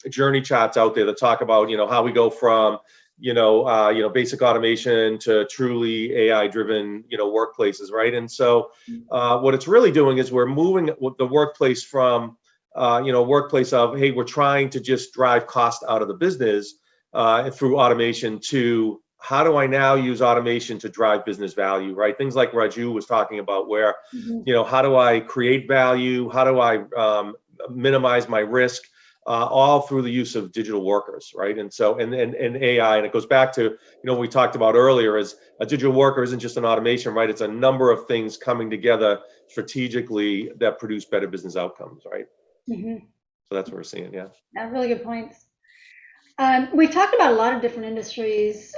journey charts out there that talk about, how we go from, basic automation to truly AI-driven, workplaces, right? And so what it's really doing is we're moving the workplace from workplace of, hey, we're trying to just drive cost out of the business through automation to how do I now use automation to drive business value, right? Things like Raju was talking about where, how do I create value? How do I minimize my risk? All through the use of digital workers, right? And so, and AI, and it goes back to, what we talked about earlier is a digital worker isn't just an automation, right? It's a number of things coming together strategically that produce better business outcomes, right? Mm-hmm. So that's what we're seeing, yeah. Yeah, really good points. We've talked about a lot of different industries,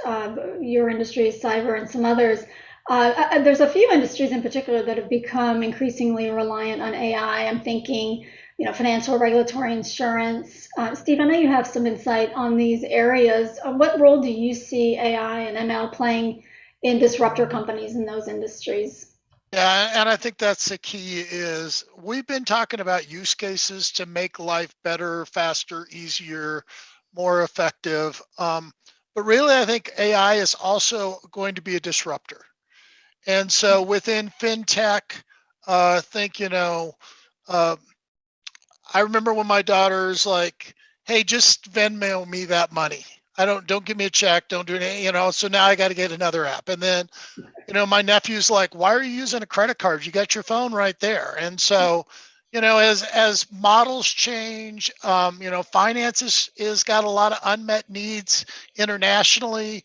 your industry, cyber, and some others. There's a few industries in particular that have become increasingly reliant on AI. I'm thinking, financial, regulatory, insurance. Steve, I know you have some insight on these areas. What role do you see AI and ML playing in disruptor companies in those industries. Yeah, and I think that's the key is we've been talking about use cases to make life better, faster, easier, more effective. But really, I think AI is also going to be a disruptor. And so within fintech, think, I remember when my daughter's like, hey, just Venmo me that money. Don't give me a check, don't do anything, so now I got to get another app. And then, my nephew's like, why are you using a credit card? You got your phone right there. And so, as models change, finance is got a lot of unmet needs internationally.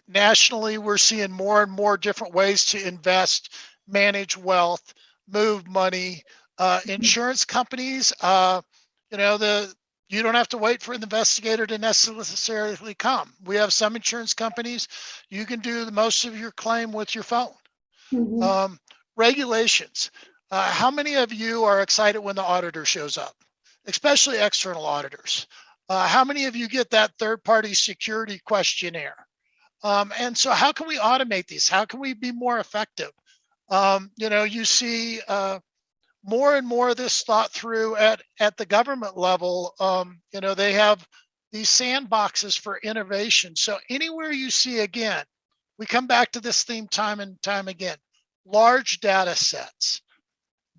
Nationally, we're seeing more and more different ways to invest, manage wealth, move money. Insurance companies, you don't have to wait for an investigator to necessarily come. We have some insurance companies, you can do most of your claim with your phone. Mhm. Regulations. How many of you are excited when the auditor shows up, especially external auditors? How many of you get that third-party security questionnaire? And so how can we automate these? How can we be more effective? You see more and more of this thought through at the government level. They have these sandboxes for innovation. So anywhere you see, again, we come back to this theme time and time again, large data sets,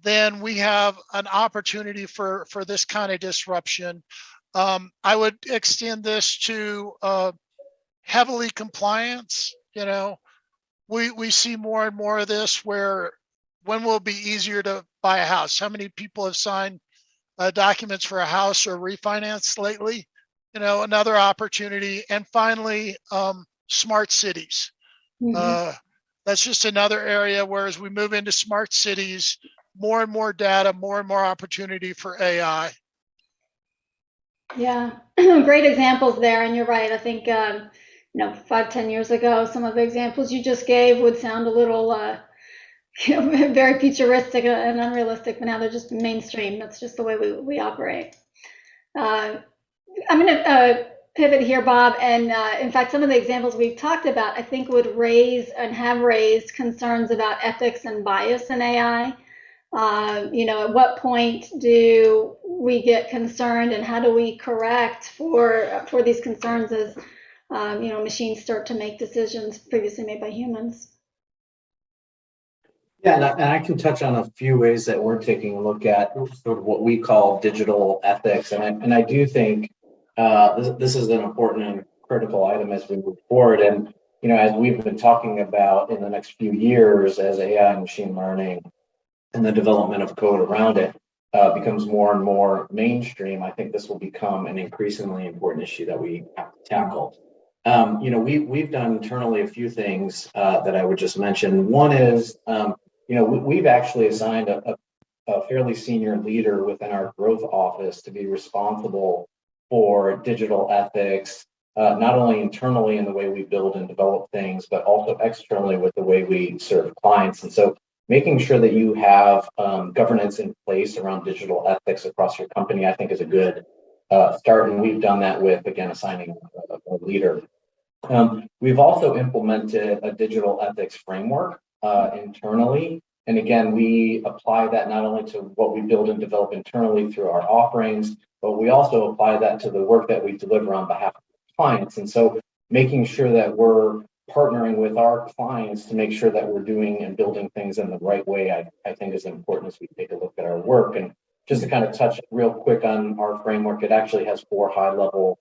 then we have an opportunity for this kind of disruption. I would extend this to heavily compliance. We see more and more of this where when will it be easier to buy a house? How many people have signed documents for a house or refinance lately? Another opportunity. And finally, smart cities. That's just another area where as we move into smart cities, more and more data, more and more opportunity for AI. Yeah, great examples there. And you're right. I think, 5-10 years ago, some of the examples you just gave would sound a little very futuristic and unrealistic, but now they're just mainstream. That's just the way we operate. I'm going to pivot here, Bob, and in fact, some of the examples we've talked about, I think, would raise and have raised concerns about ethics and bias in AI. At what point do we get concerned, and how do we correct for these concerns as machines start to make decisions previously made by humans? Yeah, and I can touch on a few ways that we're taking a look at sort of what we call digital ethics, and I do think this is an important and critical item as we move forward. And as we've been talking about in the next few years, as AI and machine learning and the development of code around it becomes more and more mainstream, I think this will become an increasingly important issue that we have to tackle. We've done internally a few things that I would just mention. One is, we've actually assigned a fairly senior leader within our growth office to be responsible for digital ethics, not only internally in the way we build and develop things, but also externally with the way we serve clients. And so making sure that you have governance in place around digital ethics across your company, I think, is a good start. And we've done that with, again, assigning a leader. We've also implemented a digital ethics framework internally. And again, we apply that not only to what we build and develop internally through our offerings, but we also apply that to the work that we deliver on behalf of clients. And so making sure that we're partnering with our clients to make sure that we're doing and building things in the right way, I think is important as we take a look at our work. And just to kind of touch real quick on our framework, it actually has 4 high-level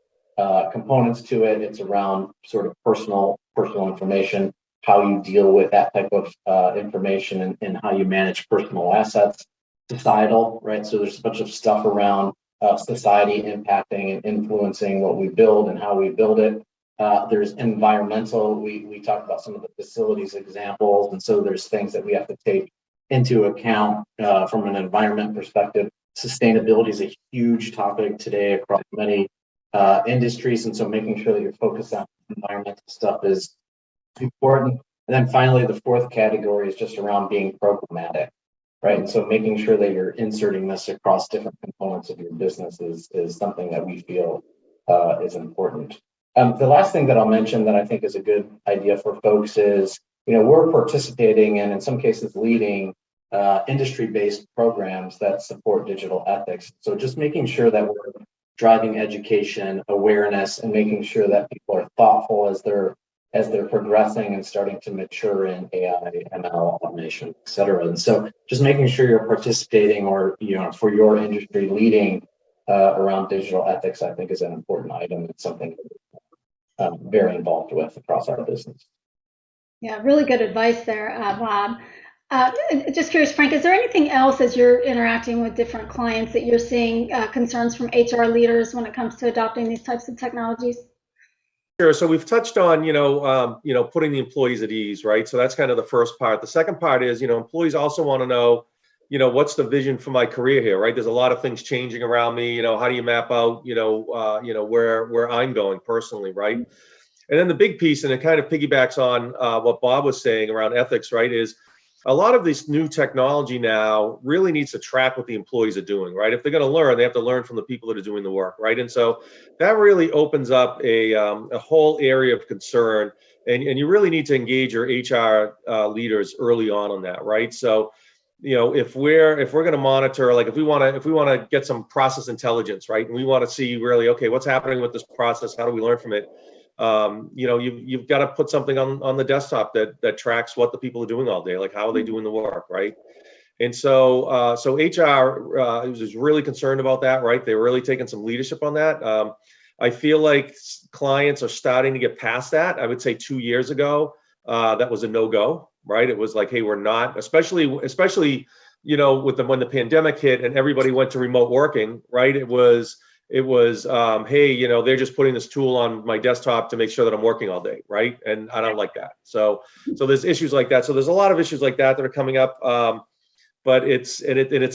components to it. It's around sort of personal information, how you deal with that type of information, and how you manage personal assets. Societal, right? So there's a bunch of stuff around society impacting and influencing what we build and how we build it. There's environmental. We talked about some of the facilities examples, and so there's things that we have to take into account from an environment perspective. Sustainability is a huge topic today across many industries, and so making sure that you're focused on environmental stuff is important. And then finally, the 4th category is just around being programmatic, right? And so making sure that you're inserting this across different components of your business is something that we feel is important. The last thing that I'll mention that I think is a good idea for folks is, we're participating and in some cases leading industry-based programs that support digital ethics. So just making sure that we're driving education, awareness, and making sure that people are thoughtful as they're progressing and starting to mature in AI, ML, automation, et cetera. And so just making sure you're participating or, for your industry leading around digital ethics, I think is an important item. It's something I'm very involved with across our business. Yeah, really good advice there, Bob. Just curious, Frank, is there anything else as you're interacting with different clients that you're seeing concerns from HR leaders when it comes to adopting these types of technologies? Sure. So we've touched on, putting the employees at ease, right? So that's kind of the first part. The second part is, employees also want to know, what's the vision for my career here, right? There's a lot of things changing around me. How do you map out, where I'm going personally, right? And then the big piece, and it kind of piggybacks on what Bob was saying around ethics, right, is a lot of this new technology now really needs to track what the employees are doing, right? If they're going to learn, they have to learn from the people that are doing the work, right? And so that really opens up a whole area of concern, and you really need to engage your HR leaders early on that, right? So, if we're going to monitor, like if we want to get some process intelligence, right, and we want to see really, okay, what's happening with this process? How do we learn from it? You've got to put something on the desktop that tracks what the people are doing all day, like how are they doing the work, right? And so HR was really concerned about that, right? They were really taking some leadership on that. I feel like clients are starting to get past that. I would say 2 years ago, that was a no-go, right? It was like, hey, we're not, especially when the pandemic hit and everybody went to remote working, right? It was hey, they're just putting this tool on my desktop to make sure that I'm working all day, right? And I don't like that. So there's issues like that. So there's a lot of issues like that are coming up. But it's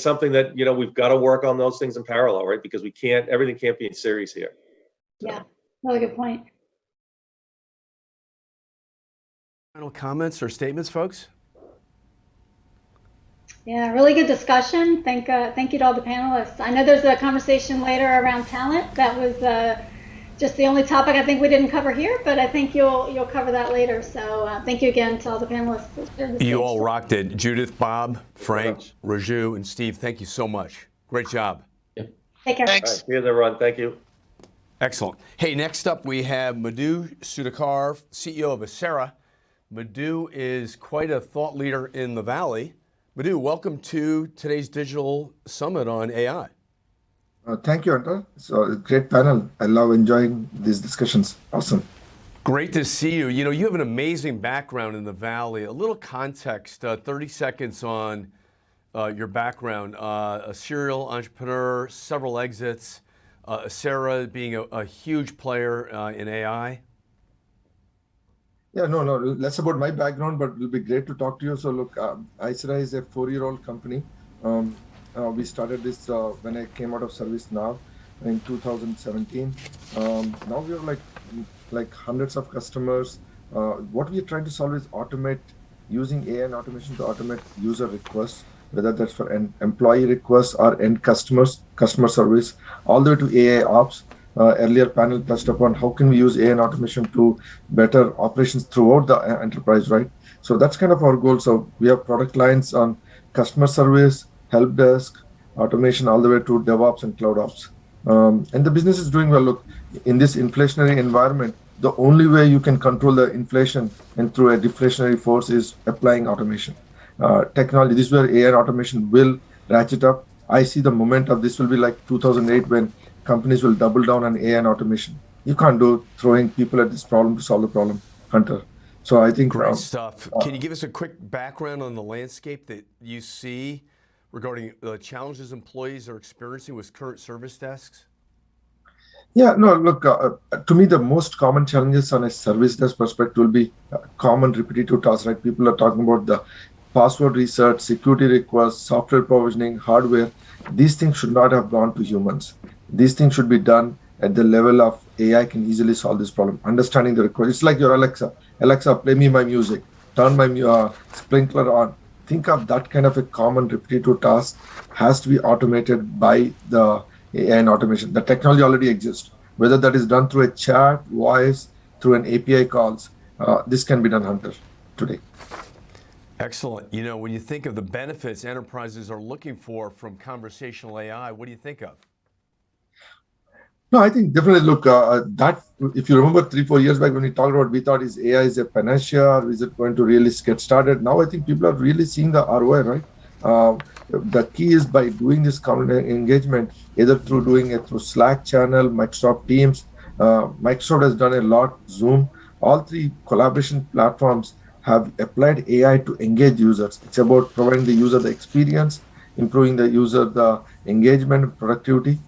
something that, we've got to work on those things in parallel, right? Because everything can't be in series here. So. Yeah, really good point. Final comments or statements, folks? Yeah, really good discussion. Thank you to all the panelists. I know there's a conversation later around talent. That was just the only topic I think we didn't cover here, but I think you'll cover that later. So thank you again to all the panelists. You all rocked it. Judith, Bob, Frank, Raju, and Steve, thank you so much. Great job. Take care. Thanks. All right, here's everyone. Thank you. Excellent. Hey, next up we have Madhu Sudhakar, CEO of Acera. Madhu is quite a thought leader in the Valley. Madhu, welcome to today's Digital Summit on AI. Thank you, Hunter. So a great panel. I love enjoying these discussions. Awesome. Great to see you. You have an amazing background in the Valley. A little context, 30 seconds on your background. A serial entrepreneur, several exits, Acera being a huge player in AI. Yeah, no, less about my background, but it'll be great to talk to you. So look, Acera is a 4-year-old company. We started this when I came out of service now in 2017. Now we have like hundreds of customers. What we are trying to solve is using AI and automation to automate user requests, whether that's for an employee requests or end customer service, all the way to AI ops. Earlier panel touched upon how can we use AI and automation to better operations throughout the enterprise, right? So that's kind of our goal. So we have product lines on customer service, help desk, automation, all the way to DevOps and cloud ops. And the business is doing well. Look, in this inflationary environment, the only way you can control the inflation and through a deflationary force is applying automation. Technology, this is where AI and automation will ratchet up. I see the moment of this will be like 2008 when companies will double down on AI and automation. You can't do throwing people at this problem to solve the problem, Hunter. So I think great stuff. Can you give us a quick background on the landscape that you see regarding the challenges employees are experiencing with current service desks? Yeah, no, look, to me, the most common challenges on a service desk perspective will be common repetitive tasks, right? People are talking about the password reset, security requests, software provisioning, hardware. These things should not have gone to humans. These things should be done at the level of AI can easily solve this problem. Understanding the request. It's like your Alexa. Alexa, play me my music. Turn my sprinkler on. Think of that kind of a common repetitive task has to be automated by the AI and automation. The technology already exists. whether that is done through a chat, voice, through an API calls. This can be done, Hunter, today. Excellent. You know, when you think of the benefits enterprises are looking for from conversational AI, what do you think of? No, I think definitely look, that if you remember 3-4 years back when we talked about, we thought is AI is a panacea, or is it going to really get started? Now I think people are really seeing the ROI, right? The key is by doing this engagement, either through doing it through Slack channel, Microsoft Teams. Microsoft has done a lot, Zoom. All three collaboration platforms have applied AI to engage users. It's about providing the user the experience, improving the user the engagement, productivity.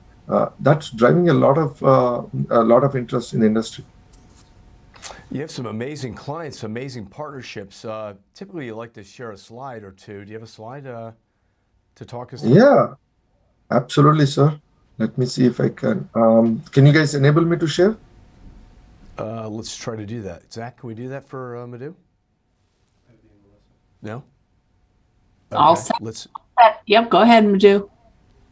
That's driving a lot of interest in the industry. You have some amazing clients, amazing partnerships. Typically, you like to share a slide or two. Do you have a slide to talk us through? Yeah, absolutely, sir. Let me see if I can. Can you guys enable me to share? Let's try to do that. Zach, can we do that for Madhu? No? All Okay, set. Yep, go ahead, Madhu.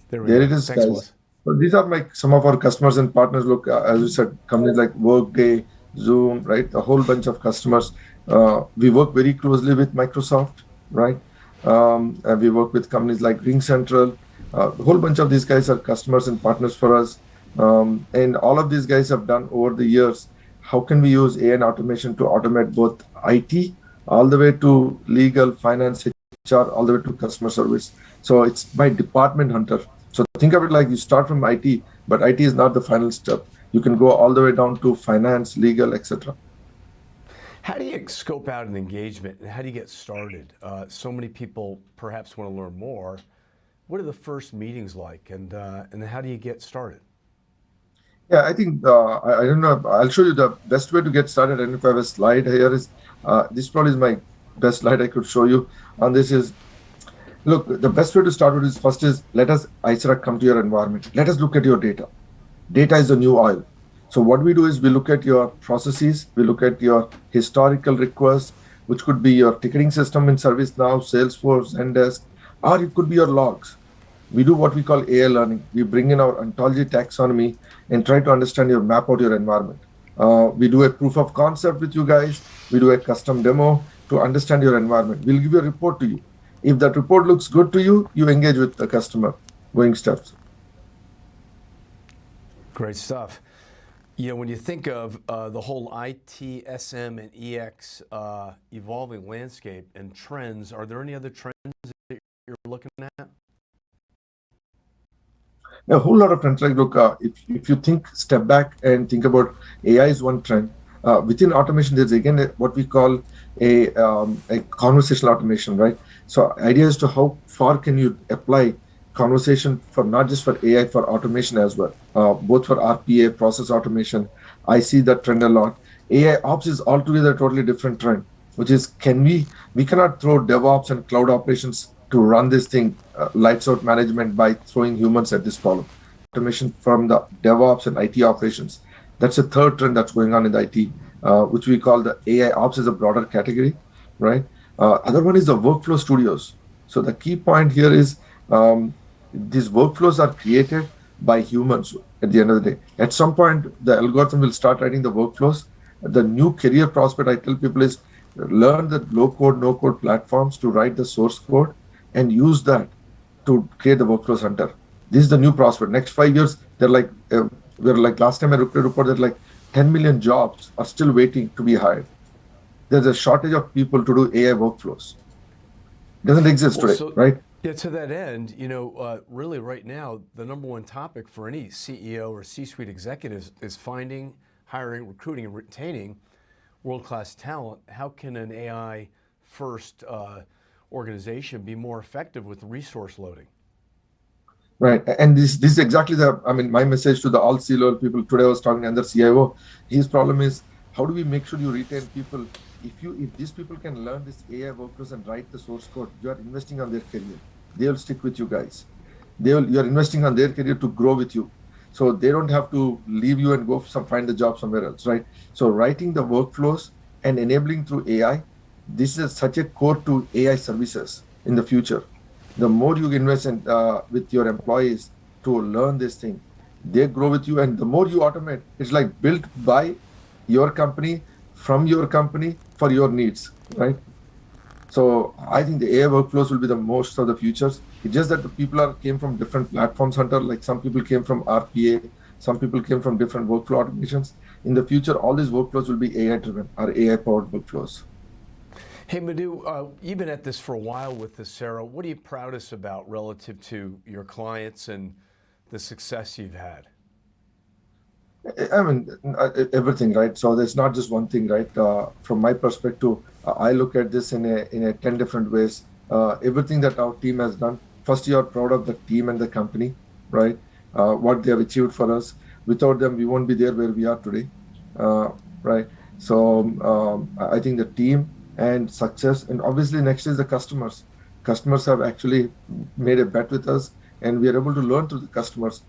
There we There go. it is, Thanks, guys. Melissa. So these are some of our customers and partners. Look, as you said, companies like Workday, Zoom, right? A whole bunch of customers. We work very closely with Microsoft, right? And we work with companies like RingCentral. A whole bunch of these guys are customers and partners for us. And all of these guys have done over the years. How can we use AI and automation to automate both IT all the way to legal, finance, HR, all the way to customer service? So it's by department, Hunter. So think of it like you start from IT, but IT is not the final step. You can go all the way down to finance, legal, etc. How do you scope out an engagement and how do you get started? So many people perhaps want to learn more. What are the first meetings like and how do you get started? Yeah, I think, I don't know, I'll show you the best way to get started. And if I have a slide here is, this probably is my best slide I could show you. And this is, look, the best way to start with is first is let us, ISRA, come to your environment. Let us look at your data. Data is the new oil. So what we do is we look at your processes, we look at your historical requests, which could be your ticketing system in ServiceNow, Salesforce, Zendesk, or it could be your logs. We do what we call AI learning. We bring in our ontology taxonomy and try to understand your map out your environment. We do a proof of concept with you guys. We do a custom demo to understand your environment. We'll give you a report to you. If that report looks good to you, you engage with the customer, going steps. Great stuff. You know, when you think of the whole IT, SM, and EX evolving landscape and trends, are there any other trends that you're looking at? A whole lot of trends. Like, look, if you think, step back and think about AI is one trend. Within automation, there's again what we call a conversational automation, right? So idea is to how far can you apply conversation for not just for AI, for automation as well, both for RPA, process automation. I see that trend a lot. AI ops is altogether a totally different trend, which is we cannot throw DevOps and cloud operations to run this thing, lights out management by throwing humans at this problem. Automation from the DevOps and IT operations. That's a third trend that's going on in the IT, which we call the AI ops as a broader category, right? Other one is the workflow studios. So the key point here is these workflows are created by humans at the end of the day. At some point, the algorithm will start writing the workflows. The new career prospect I tell people is learn the low-code, no-code platforms to write the source code and use that to create the workflows, Hunter. This is the new prospect. Next 5 years, they're like, last time I looked at a report that like 10 million jobs are still waiting to be hired. There's a shortage of people to do AI workflows. Doesn't exist today, right? Yeah, to that end, you know, really right now, the number one topic for any CEO or C-suite executives is finding, hiring, recruiting, and retaining world-class talent. How can an AI-first organization be more effective with resource loading? Right, and this is exactly my message to the all C-level people. Today I was talking to another CIO. His problem is, how do we make sure you retain people? If these people can learn this AI workflows and write the source code, you are investing on their career. They'll stick with you guys. You are investing on their career to grow with you. So they don't have to leave you and go find the job somewhere else, right? So writing the workflows and enabling through AI, this is such a core to AI services in the future. The more you invest in, with your employees to learn this thing, they grow with you. And the more you automate, it's like built by your company, from your company, for your needs, right? So I think the AI workflows will be the most of the futures. It's just that the people came from different platforms, Hunter. Like some people came from RPA, some people came from different workflow automations. In the future, all these workflows will be AI driven or AI powered workflows. Hey, Madhu, you've been at this for a while with this, Sarah. What are you proudest about relative to your clients and the success you've had? I mean, everything, right? So there's not just one thing, right? From my perspective, I look at this in a 10 different ways. Everything that our team has done, first you are proud of the team and the company, right? What they have achieved for us. Without them, we won't be there where we are today, right? So I think the team and success, and obviously next is the customers. Customers have actually made a bet with us, and we are able to learn through the customers.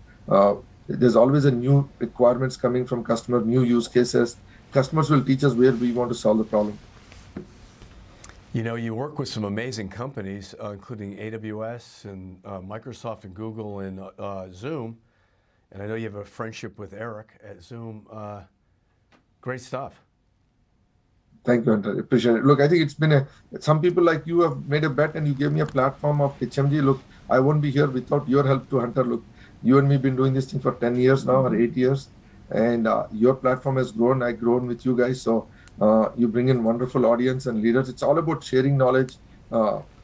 There's always a new requirements coming from customers, new use cases. Customers will teach us where we want to solve the problem. You know, you work with some amazing companies, including AWS and Microsoft and Google and Zoom. And I know you have a friendship with Eric at Zoom. Great stuff. Thank you, Hunter. Appreciate it. Look, I think it's been some people like you have made a bet and you gave me a platform of HMG. Look, I won't be here without your help too, Hunter. Look, you and me been doing this thing for 10 years now or 8 years. And your platform has grown. I've grown with you guys. So you bring in wonderful audience and leaders. It's all about sharing knowledge,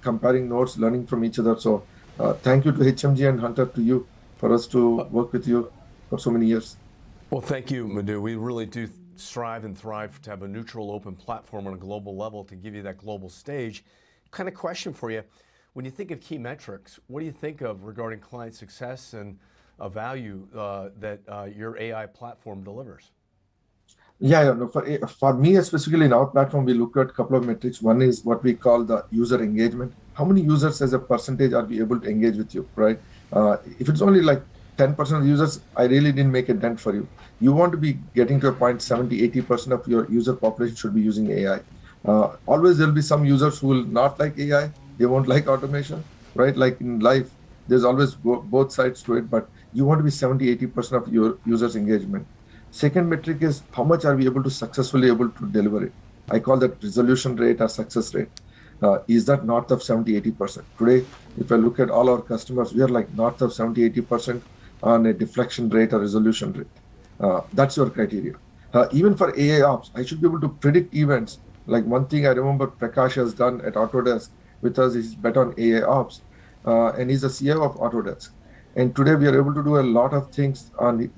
comparing notes, learning from each other. So thank you to HMG and Hunter, to you, for us to work with you for so many years. Well, thank you, Madhu. We really do strive and thrive to have a neutral, open platform on a global level to give you that global stage. Kind of question for you. When you think of key metrics, what do you think of regarding client success and value that your AI platform delivers? Yeah, no, for me specifically in our platform, we look at a couple of metrics. One is what we call the user engagement. How many users as a percentage are we able to engage with you, right? If it's only like 10% of users, I really didn't make a dent for you. You want to be getting to a point 70, 80% of your user population should be using AI. Always there'll be some users who will not like AI. They won't like automation, right? Like in life, there's always both sides to it, but you want to be 70, 80% of your users' engagement. Second metric is how much are we able to successfully able to deliver it. I call that resolution rate or success rate. Is that north of 70, 80%? Today, if I look at all our customers, we are like north of 70, 80% on a deflection rate or resolution rate. That's your criteria. Even for AI ops, I should be able to predict events. Like one thing I remember Prakash has done at Autodesk with us is bet on AI ops, and he's the CIO of Autodesk. And today we are able to do a lot of things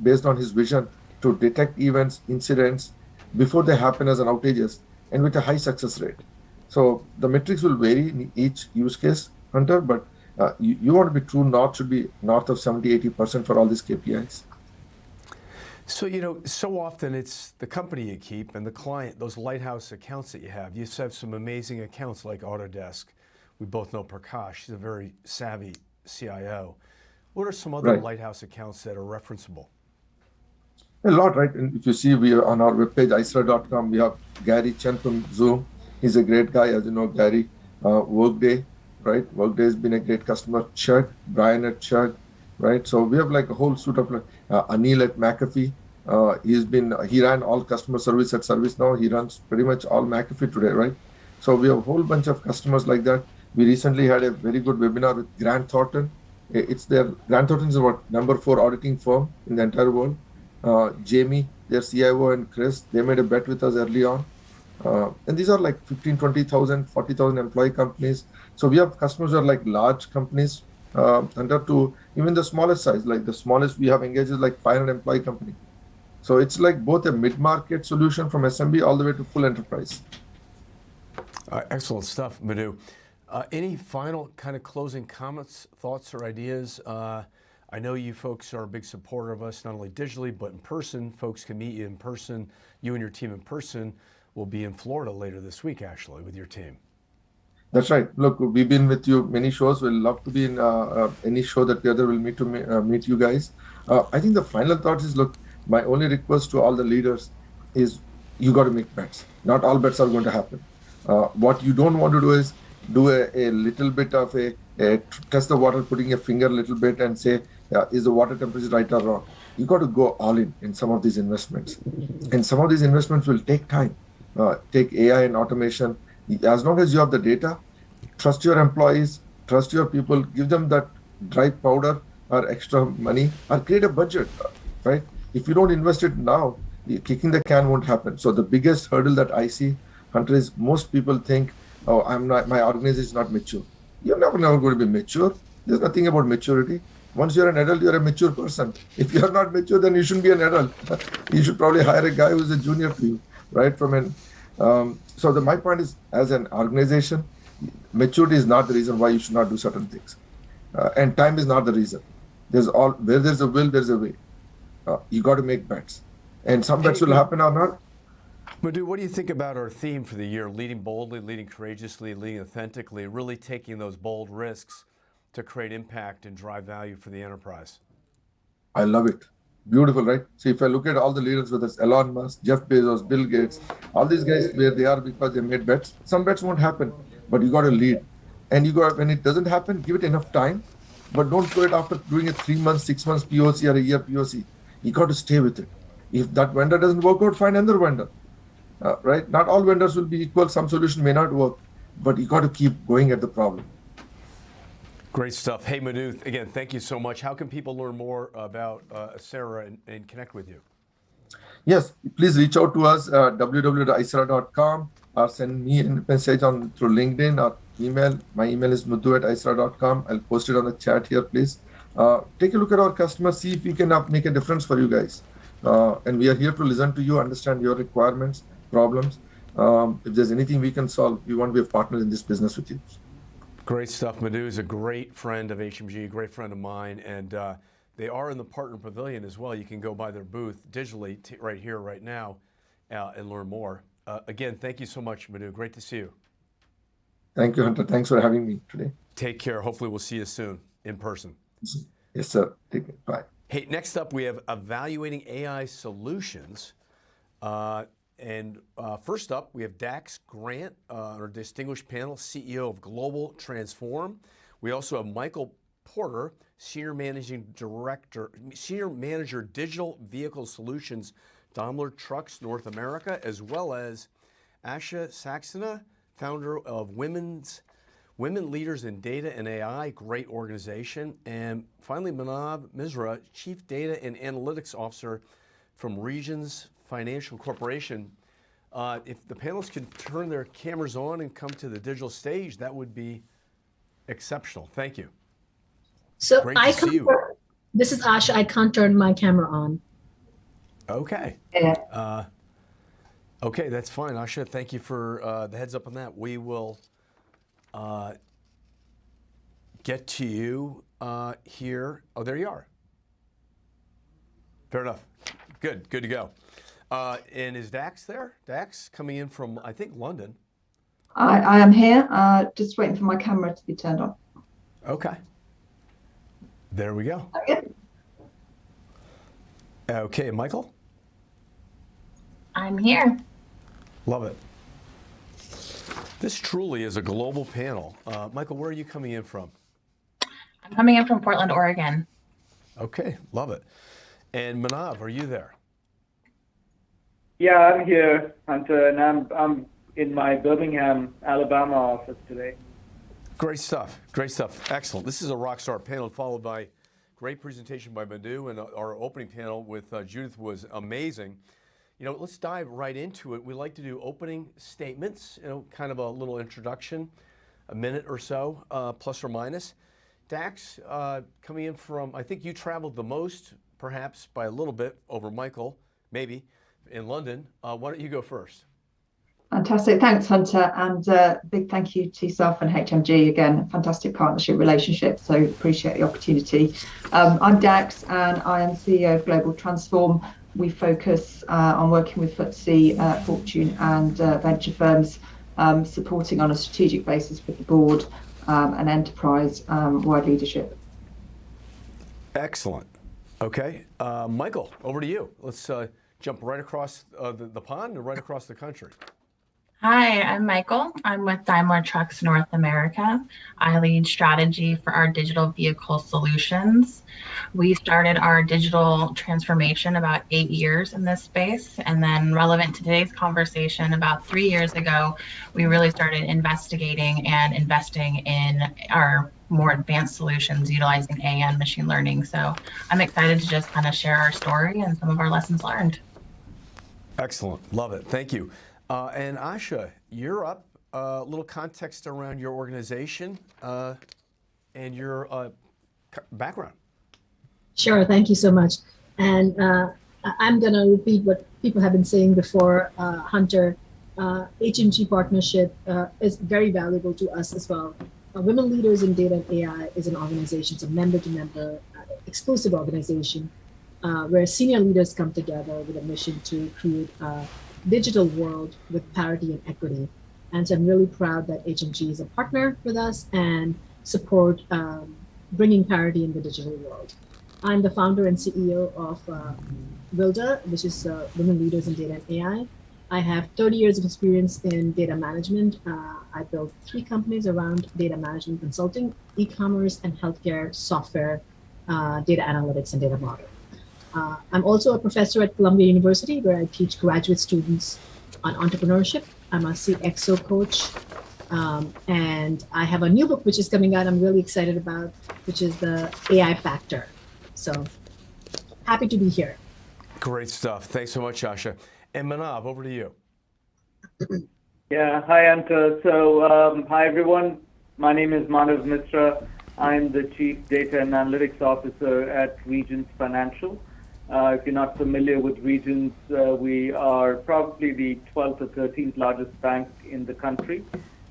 based on his vision to detect events, incidents before they happen as an outages, and with a high success rate. So the metrics will vary in each use case, Hunter, but you want to be true north should be north of 70, 80% for all these KPIs. So, you know, so often it's the company you keep and the client, those lighthouse accounts that you have. You have some amazing accounts like Autodesk. We both know Prakash. He's a very savvy CIO. What are some other lighthouse accounts that are referenceable? A lot, right? And if you see, we are on our webpage, isra.com, we have Gary Chen from Zoom. He's a great guy, as you know, Gary. Workday, right? Workday has been a great customer. Chugg, Brian at Chugg, right? So we have like a whole suite of Anil at McAfee. He ran all customer service at ServiceNow. He runs pretty much all McAfee today, right? So we have a whole bunch of customers like that. We recently had a very good webinar with Grant Thornton. Grant Thornton is about number 4 auditing firm in the entire world. Jamie, their CIO, and Chris, they made a bet with us early on. And these are like 15, 20,000, 40,000 employee companies. So we have customers that are like large companies, and up to even the smallest size, like the smallest we have engaged is like 500 employee company. So it's like both a mid-market solution from SMB all the way to full enterprise. Excellent stuff, Madhu. Any final kind of closing comments, thoughts, or ideas? I know you folks are a big supporter of us, not only digitally, but in person. Folks can meet you in person. You and your team in person will be in Florida later this week, actually, with your team. That's right. Look, we've been with you many shows. We'll love to be in any show that the other will meet you guys. I think the final thought is, look, my only request to all the leaders is you got to make bets. Not all bets are going to happen. What you don't want to do is do a little bit of a test the water, putting a finger a little bit and say, is the water temperature right or wrong? You got to go all in some of these investments. And some of these investments will take time. Take AI and automation. As long as you have the data, trust your employees, trust your people, give them that dry powder or extra money, or create a budget, right? If you don't invest it now, kicking the can won't happen. So the biggest hurdle that I see, Hunter, is most people think, oh, my organization is not mature. You're never going to be mature. There's nothing about maturity. Once you're an adult, you're a mature person. If you're not mature, then you shouldn't be an adult. You should probably hire a guy who's a junior to you, right? My point is, as an organization, maturity is not the reason why you should not do certain things, and time is not the reason. Where there's a will, there's a way. You got to make bets, and some bets will happen or not. Madhu, what do you think about our theme for the year? Leading boldly, leading courageously, leading authentically, really taking those bold risks to create impact and drive value for the enterprise. I love it. Beautiful, right? So if I look at all the leaders, whether it's Elon Musk, Jeff Bezos, Bill Gates, all these guys, where they are because they made bets. Some bets won't happen, but you got to lead. And when it doesn't happen, give it enough time, but don't do it after doing a 3 months, 6 months POC or a year POC. You got to stay with it. If that vendor doesn't work out, find another vendor, right? Not all vendors will be equal. Some solution may not work, but you got to keep going at the problem. Great stuff. Hey, Madhu, again, thank you so much. How can people learn more about Icera and connect with you? Yes, please reach out to us at www.icera.com or send me a message through LinkedIn or email. My email is madhu@icera.com. I'll post it on the chat here, please. Take a look at our customers, see if we can make a difference for you guys. And we are here to listen to you, understand your requirements, problems. If there's anything we can solve, we want to be a partner in this business with you. Great stuff. Madhu is a great friend of HMG, a great friend of mine, and they are in the Partner Pavilion as well. You can go by their booth digitally right here, right now, and learn more. Again, thank you so much, Madhu. Great to see you. Thank you, Hunter. Thanks for having me today. Take care. Hopefully we'll see you soon in person. Yes, sir. Take care. Bye. Hey, next up we have evaluating AI solutions. First up, we have Dax Grant, our distinguished panel, CEO of Global Transform. We also have Michael Porter, Senior Manager Digital Vehicle Solutions, Daimler Trucks North America, as well as Asha Saxena, founder of Women Leaders in Data and AI, great organization. And finally, Manav Misra, Chief Data and Analytics Officer from Regions Financial Corporation. If the panelists could turn their cameras on and come to the digital stage, that would be exceptional. Thank you. So Great to see you. This is Asha. I can't turn my camera on. Okay. Yeah. Okay, that's fine. Asha, thank you for the heads up on that. We will get to you here. Oh, there you are. Fair enough. Good to go. And is Dax there? Dax coming in from, I think, London. I am here, just waiting for my camera to be turned on. Okay. There we go. Okay. Okay, Michael? I'm here. Love it. This truly is a global panel. Michael, where are you coming in from? I'm coming in from Portland, Oregon. Okay, love it. And Manav, are you there? Yeah, I'm here, Hunter, and I'm in my Birmingham, Alabama office today. Great stuff. Great stuff. Excellent. This is a rock star panel followed by great presentation by Madhu, and our opening panel with Judith was amazing. You know, let's dive right into it. We like to do opening statements, kind of a little introduction, a minute or so, plus or minus. Dax, coming in from, I think you traveled the most, perhaps by a little bit over Michael, maybe, in London. Why don't you go first? Fantastic. Thanks, Hunter. And big thank you to yourself and HMG. Again, fantastic partnership relationship. So appreciate the opportunity. I'm Dax and I am CEO of Global Transform. We focus on working with FTSE, Fortune and venture firms, supporting on a strategic basis with the board and enterprise-wide leadership. Excellent. Okay. Michael, over to you. Let's jump right across the pond and right across the country. Hi, I'm Michael. I'm with Daimler Trucks North America. I lead strategy for our digital vehicle solutions. We started our digital transformation about 8 years in this space. And then relevant to today's conversation, about 3 years ago, we really started investigating and investing in our more advanced solutions utilizing AI and machine learning. So I'm excited to just kind of share our story and some of our lessons learned. Excellent. Love it. Thank you. And Asha, you're up. A little context around your organization and your background. Sure, thank you so much. And I'm going to repeat what people have been saying before, Hunter. HMG partnership is very valuable to us as well. Women Leaders in Data and AI is an organization, it's a member-to-member exclusive organization where senior leaders come together with a mission to create a digital world with parity and equity. And so I'm really proud that HMG is a partner with us and support bringing parity in the digital world. I'm the founder and CEO of WILDA, which is Women Leaders in Data and AI. I have 30 years of experience in data management. I built 3 companies around data management consulting, e-commerce, and healthcare software, data analytics, and data modeling. I'm also a professor at Columbia University, where I teach graduate students on entrepreneurship. I'm a CXO coach. And I have a new book which is coming out I'm really excited about, which is the AI Factor. So happy to be here. Great stuff. Thanks so much, Asha. And Manav, over to you. Yeah, hi, Anta. So, hi, everyone. My name is Manav Mishra. I'm the Chief Data and Analytics Officer at Regions Financial. If you're not familiar with Regions, we are probably the 12th or 13th largest bank in the country,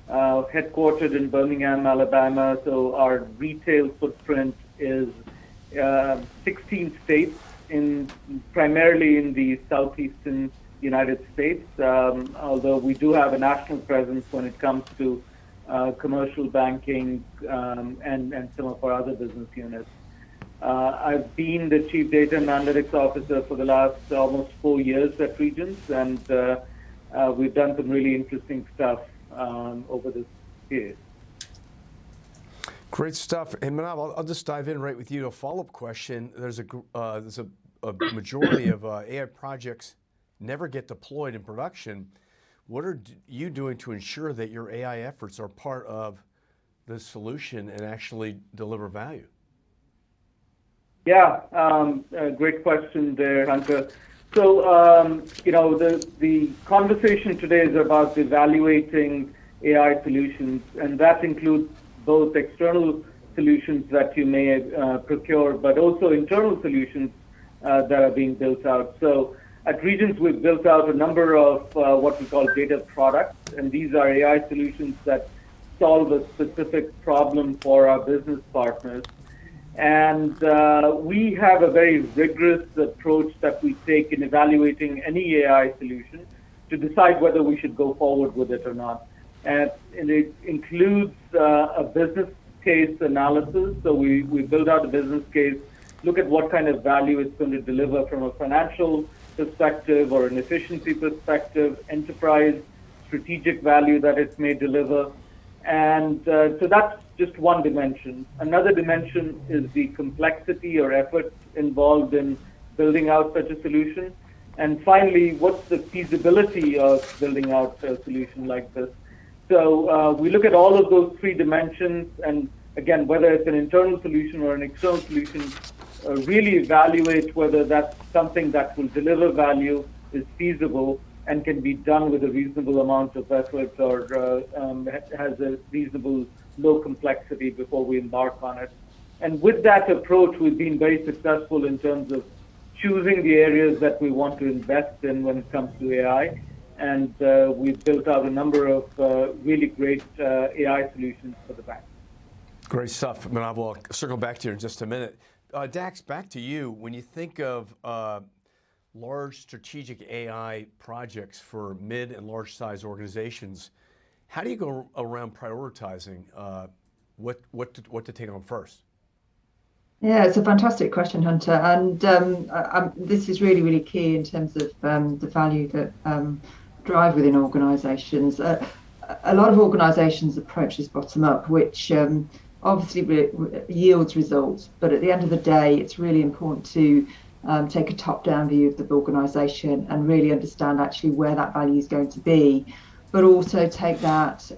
headquartered in Birmingham, Alabama. So our retail footprint is 16 states, primarily in the southeastern United States, although we do have a national presence when it comes to commercial banking and some of our other business units. I've been the Chief Data and Analytics Officer for the last almost 4 years at Regions, and we've done some really interesting stuff over this period. Great stuff. And Manav, I'll just dive in right with you. A follow-up question. There's a majority of AI projects never get deployed in production. What are you doing to ensure that your AI efforts are part of the solution and actually deliver value? Yeah, great question there, Hunter. So, the conversation today is about evaluating AI solutions, and that includes both external solutions that you may procure, but also internal solutions that are being built out. So at Regions, we've built out a number of what we call data products, and these are AI solutions that solve a specific problem for our business partners. And we have a very rigorous approach that we take in evaluating any AI solution to decide whether we should go forward with it or not. And it includes a business case analysis. So we build out a business case, look at what kind of value it's going to deliver from a financial perspective or an efficiency perspective, enterprise strategic value that it may deliver. And so that's just one dimension. Another dimension is the complexity or effort involved in building out such a solution. And finally, what's the feasibility of building out a solution like this? So we look at all of those 3 dimensions, and again, whether it's an internal solution or an external solution, really evaluate whether that's something that will deliver value, is feasible, and can be done with a reasonable amount of effort, or has a reasonable low complexity before we embark on it. And with that approach, we've been very successful in terms of choosing the areas that we want to invest in when it comes to AI. And we've built out a number of really great AI solutions for the bank. Great stuff. Manav, we'll circle back to you in just a minute. Dax, back to you. When you think of large strategic AI projects for mid and large size organizations, how do you go around prioritizing what to take on first? Yeah, it's a fantastic question, Hunter. And this is really, really key in terms of the value that drive within organizations. A lot of organizations approach this bottom up, which obviously yields results, but at the end of the day, it's really important to take a top-down view of the organization and really understand actually where that value is going to be, but also take that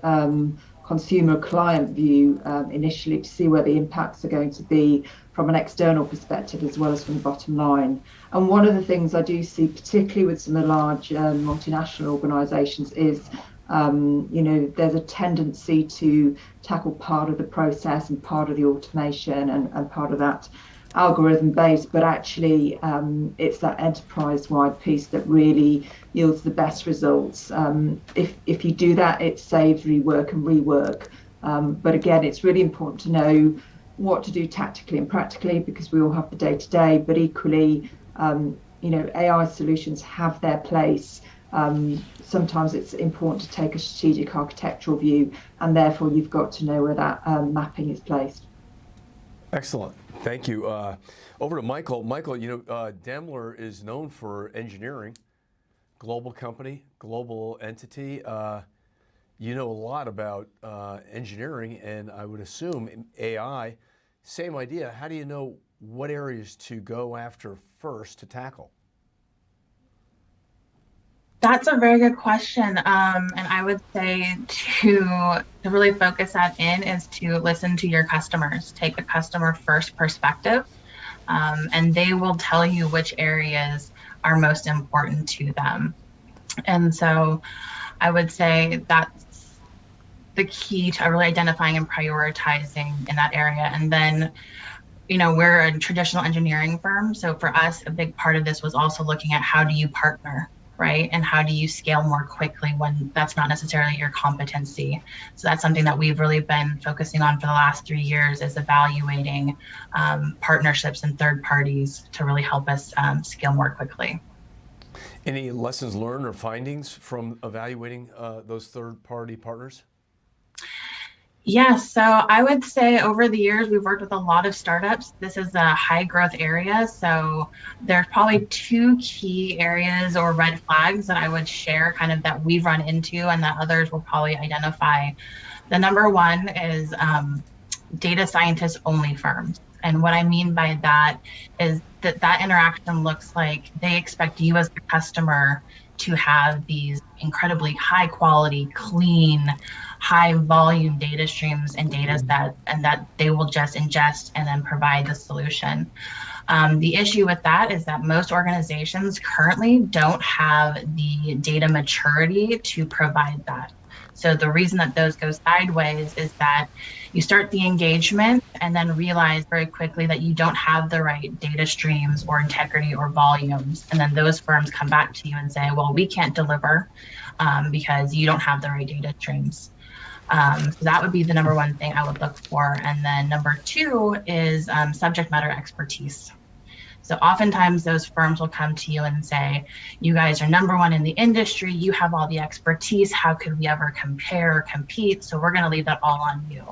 consumer client view initially to see where the impacts are going to be from an external perspective as well as from the bottom line. And one of the things I do see, particularly with some of the large multinational organizations, is there's a tendency to tackle part of the process and part of the automation and part of that algorithm base, but actually it's that enterprise-wide piece that really yields the best results. If you do that, it saves rework and rework. But again, it's really important to know what to do tactically and practically, because we all have the day-to-day, but equally, AI solutions have their place. Sometimes it's important to take a strategic architectural view, and therefore you've got to know where that mapping is placed. Excellent. Thank you. Over to Michael. Michael, Daimler is known for engineering, global company, global entity. You know a lot about engineering, and I would assume AI, same idea. How do you know what areas to go after first to tackle? That's a very good question. And I would say to really focus that in is to listen to your customers, take a customer first perspective, and they will tell you which areas are most important to them. And so I would say that's the key to really identifying and prioritizing in that area. And then, we're a traditional engineering firm. So for us, a big part of this was also looking at how do you partner, right? And how do you scale more quickly when that's not necessarily your competency? So that's something that we've really been focusing on for the last 3 years, is evaluating partnerships and third parties to really help us scale more quickly. Any lessons learned or findings from evaluating those third-party partners? Yes, so I would say over the years, we've worked with a lot of startups. This is a high growth area. So there's probably 2 key areas or red flags that I would share kind of that we've run into and that others will probably identify. The number one is data scientist only firms. And what I mean by that is that interaction looks like they expect you as the customer to have these incredibly high quality, clean, high volume data streams and data sets, and that they will just ingest and then provide the solution. The issue with that is that most organizations currently don't have the data maturity to provide that. So the reason that those go sideways is that you start the engagement and then realize very quickly that you don't have the right data streams or integrity or volumes. And then those firms come back to you and say, well, we can't deliver because you don't have the right data streams. So that would be the number one thing I would look for. And then number 2 is subject matter expertise. So oftentimes those firms will come to you and say, you guys are number 1 in the industry. You have all the expertise. How could we ever compare or compete? So we're going to leave that all on you.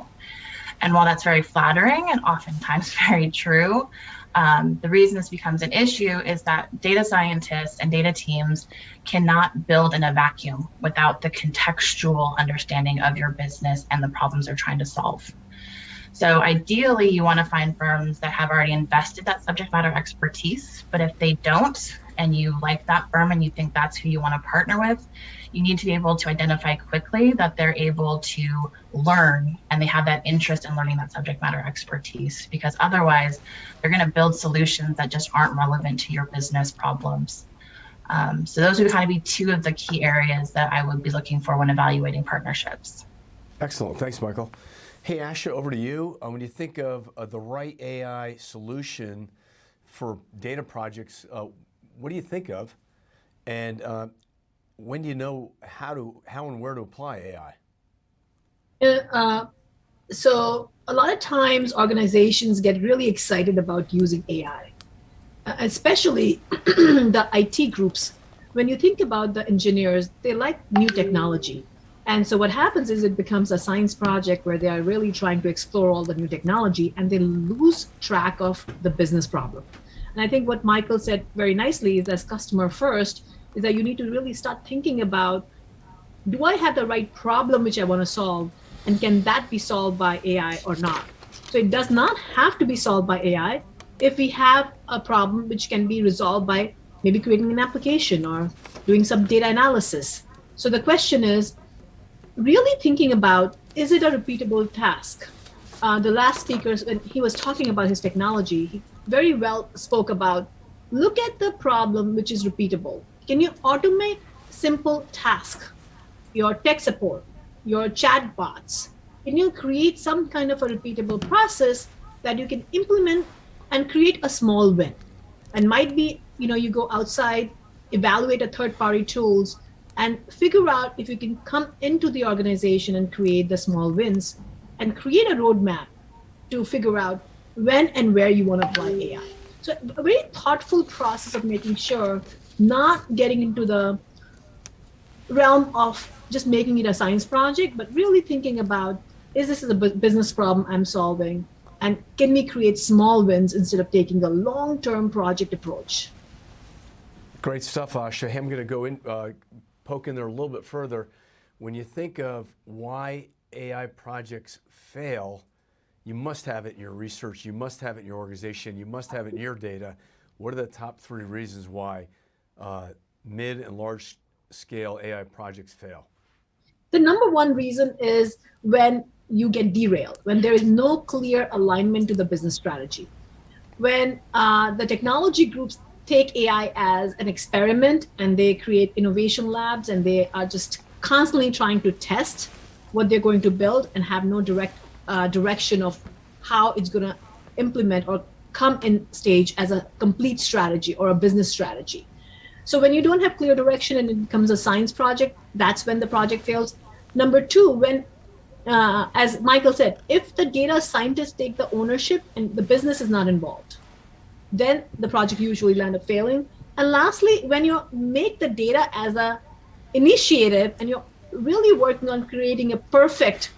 And while that's very flattering and oftentimes very true, the reason this becomes an issue is that data scientists and data teams cannot build in a vacuum without the contextual understanding of your business and the problems they're trying to solve. So ideally, you want to find firms that have already invested that subject matter expertise. But if they don't, and you like that firm and you think that's who you want to partner with, you need to be able to identify quickly that they're able to learn and they have that interest in learning that subject matter expertise, because otherwise they're going to build solutions that just aren't relevant to your business problems. So those would kind of be 2 of the key areas that I would be looking for when evaluating partnerships. Excellent. Thanks, Michael. Hey, Asha, over to you. When you think of the right AI solution for data projects, what do you think of? And when do you know how and where to apply AI? So a lot of times organizations get really excited about using AI, especially the IT groups. When you think about the engineers, they like new technology. And so what happens is it becomes a science project where they are really trying to explore all the new technology and they lose track of the business problem. And I think what Michael said very nicely is, as customer first, is that you need to really start thinking about, do I have the right problem which I want to solve? And can that be solved by AI or not? So it does not have to be solved by AI if we have a problem which can be resolved by maybe creating an application or doing some data analysis. So the question is really thinking about, is it a repeatable task? The last speaker, when he was talking about his technology, he very well spoke about, look at the problem which is repeatable. Can you automate simple tasks? Your tech support, your chat bots, can you create some kind of a repeatable process that you can implement and create a small win? And might be, you go outside, evaluate a third-party tools, and figure out if you can come into the organization and create the small wins and create a roadmap to figure out when and where you want to apply AI. So a very thoughtful process of making sure not getting into the realm of just making it a science project, but really thinking about, is this a business problem I'm solving? And can we create small wins instead of taking a long-term project approach? Great stuff, Asha. Hey, I'm going to go in, poke in there a little bit further. When you think of why AI projects fail, you must have it in your research, you must have it in your organization, you must have it in your data. What are the top 3 reasons why mid and large scale AI projects fail? The number one reason is when you get derailed, when there is no clear alignment to the business strategy. When the technology groups take AI as an experiment and they create innovation labs and they are just constantly trying to test what they're going to build and have no direct direction of how it's going to implement or come in stage as a complete strategy or a business strategy. So when you don't have clear direction and it becomes a science project, that's when the project fails. Number 2, when, as Michael said, if the data scientists take the ownership and the business is not involved, then the project usually ends up failing. And lastly, when you make the data as a initiative and you're really working on creating a perfect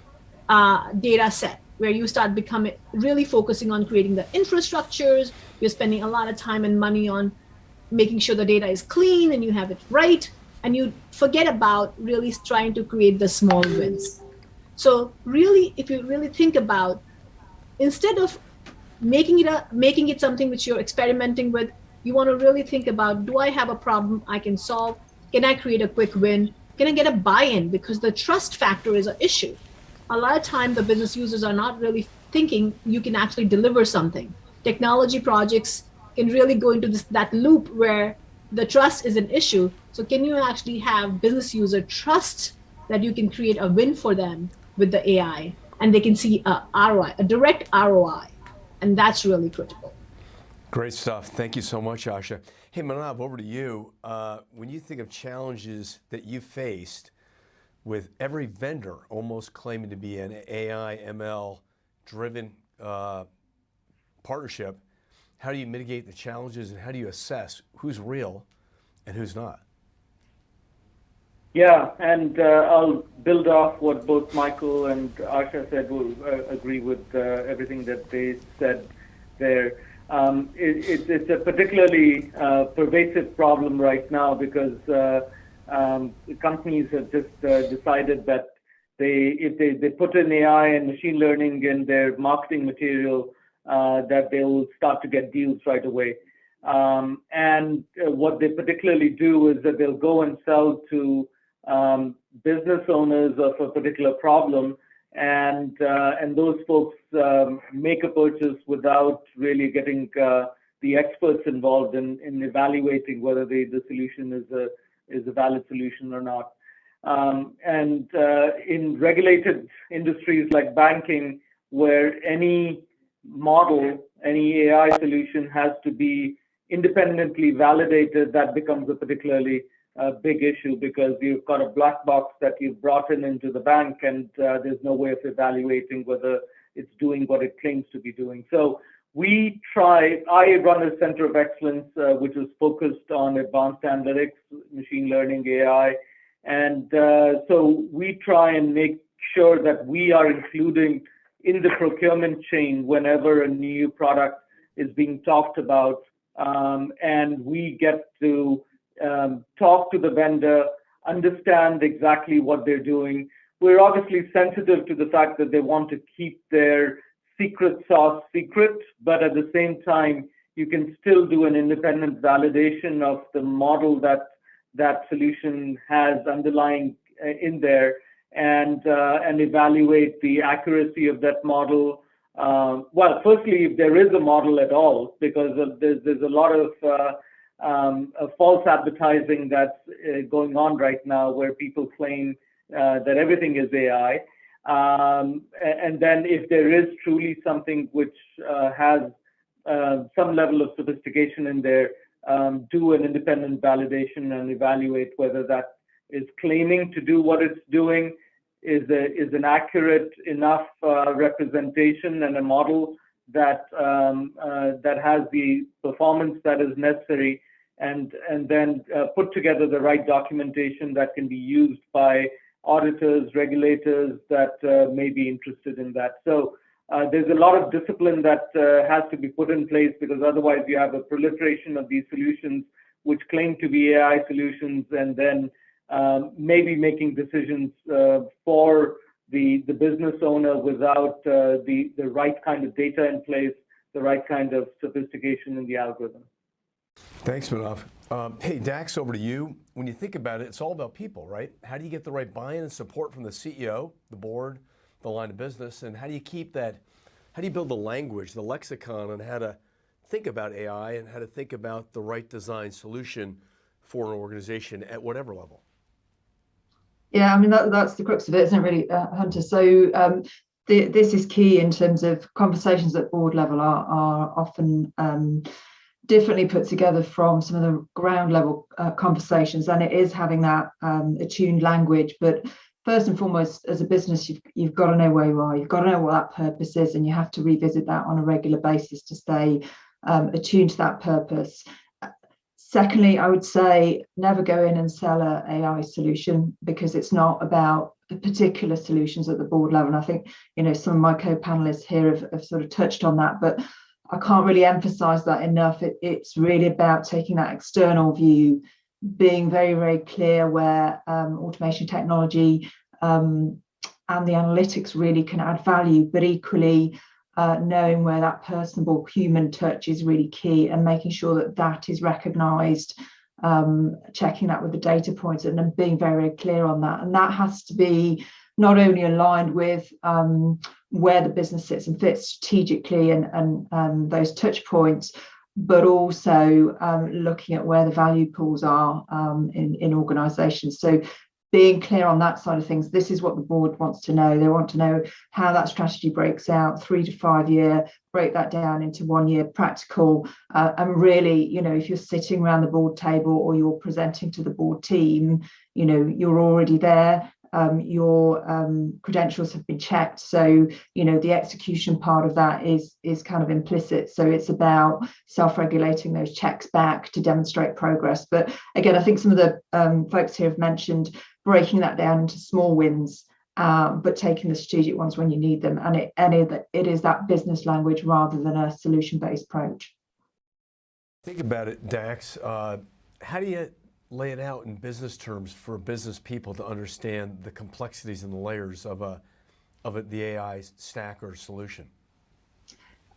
data set, where you start becoming really focusing on creating the infrastructures, you're spending a lot of time and money on making sure the data is clean and you have it right, and you forget about really trying to create the small wins. So really, if you really think about, instead of making it something which you're experimenting with, you want to really think about, do I have a problem I can solve? Can I create a quick win? Can I get a buy-in? Because the trust factor is an issue. A lot of time the business users are not really thinking you can actually deliver something. Technology projects can really go into that loop where the trust is an issue. So can you actually have business user trust that you can create a win for them with the AI, and they can see a ROI, a direct ROI, and that's really critical. Great stuff. Thank you so much, Asha. Hey, Manav, over to you. When you think of challenges that you faced with every vendor almost claiming to be an AI, ML driven partnership, how do you mitigate the challenges and how do you assess who's real and who's not? Yeah, and I'll build off what both Michael and Asha said. We'll agree with everything that they said there. It's a particularly pervasive problem right now because companies have just decided that if they put in AI and machine learning in their marketing material, that they'll start to get deals right away. And what they particularly do is that they'll go and sell to business owners of a particular problem, and those folks make a purchase without really getting the experts involved in evaluating whether the solution is a valid solution or not. And in regulated industries like banking, where any model, any AI solution has to be independently validated, that becomes a particularly big issue because you've got a black box that you've brought into the bank, and there's no way of evaluating whether it's doing what it claims to be doing. So I run a center of excellence which is focused on advanced analytics, machine learning, AI, and so we try and make sure that we are including in the procurement chain whenever a new product is being talked about, and we get to talk to the vendor, understand exactly what they're doing. We're obviously sensitive to the fact that they want to keep their secret sauce secret, but at the same time, you can still do an independent validation of the model that that solution has underlying in there, and evaluate the accuracy of that model. Well, firstly, if there is a model at all, because there's a lot of false advertising that's going on right now, where people claim that everything is AI. And then if there is truly something which has some level of sophistication in there, do an independent validation and evaluate whether that is claiming to do what it's doing is an accurate enough representation and a model that that has the performance that is necessary, and then put together the right documentation that can be used by auditors, regulators that may be interested in that. So there's a lot of discipline that has to be put in place, because otherwise you have a proliferation of these solutions which claim to be AI solutions, and then maybe making decisions for the business owner without the right kind of data in place, the right kind of sophistication in the algorithm. Thanks, Manav. Hey, Dax, over to you. When you think about it, it's all about people, right? How do you get the right buy-in and support from the CEO, the board, the line of business, and how do you keep that, how do you build the language, the lexicon on how to think about AI and how to think about the right design solution for an organization at whatever level? Yeah, I mean, that's the crux of it, isn't it, really, Hunter? So this is key in terms of conversations at board level are often differently put together from some of the ground level conversations, and it is having that attuned language. But first and foremost, as a business, you've got to know where you are, you've got to know what that purpose is, and you have to revisit that on a regular basis to stay attuned to that purpose. Secondly, I would say never go in and sell an AI solution, because it's not about the particular solutions at the board level. And I think, you know, some of my co-panelists here have sort of touched on that, but I can't really emphasize that enough. It's really about taking that external view, being very, very clear where automation technology and the analytics really can add value, but equally knowing where that personable human touch is really key, and making sure that that is recognized, checking that with the data points, and then being very, very clear on that. And that has to be not only aligned with where the business sits and fits strategically and those touch points, but also looking at where the value pools are in organizations. So being clear on that side of things, this is what the board wants to know. They want to know how that strategy breaks out, 3 to 5 year, break that down into 1 year practical. And really, you know, if you're sitting around the board table or you're presenting to the board team, you know, you're already there. Your credentials have been checked. So, you know, the execution part of that is kind of implicit. So it's about self-regulating those checks back to demonstrate progress. But again, I think some of the folks here have mentioned breaking that down into small wins, but taking the strategic ones when you need them. And it is that business language rather than a solution-based approach. Think about it, Dax. How do you lay it out in business terms for business people to understand the complexities and the layers of the AI stack or solution?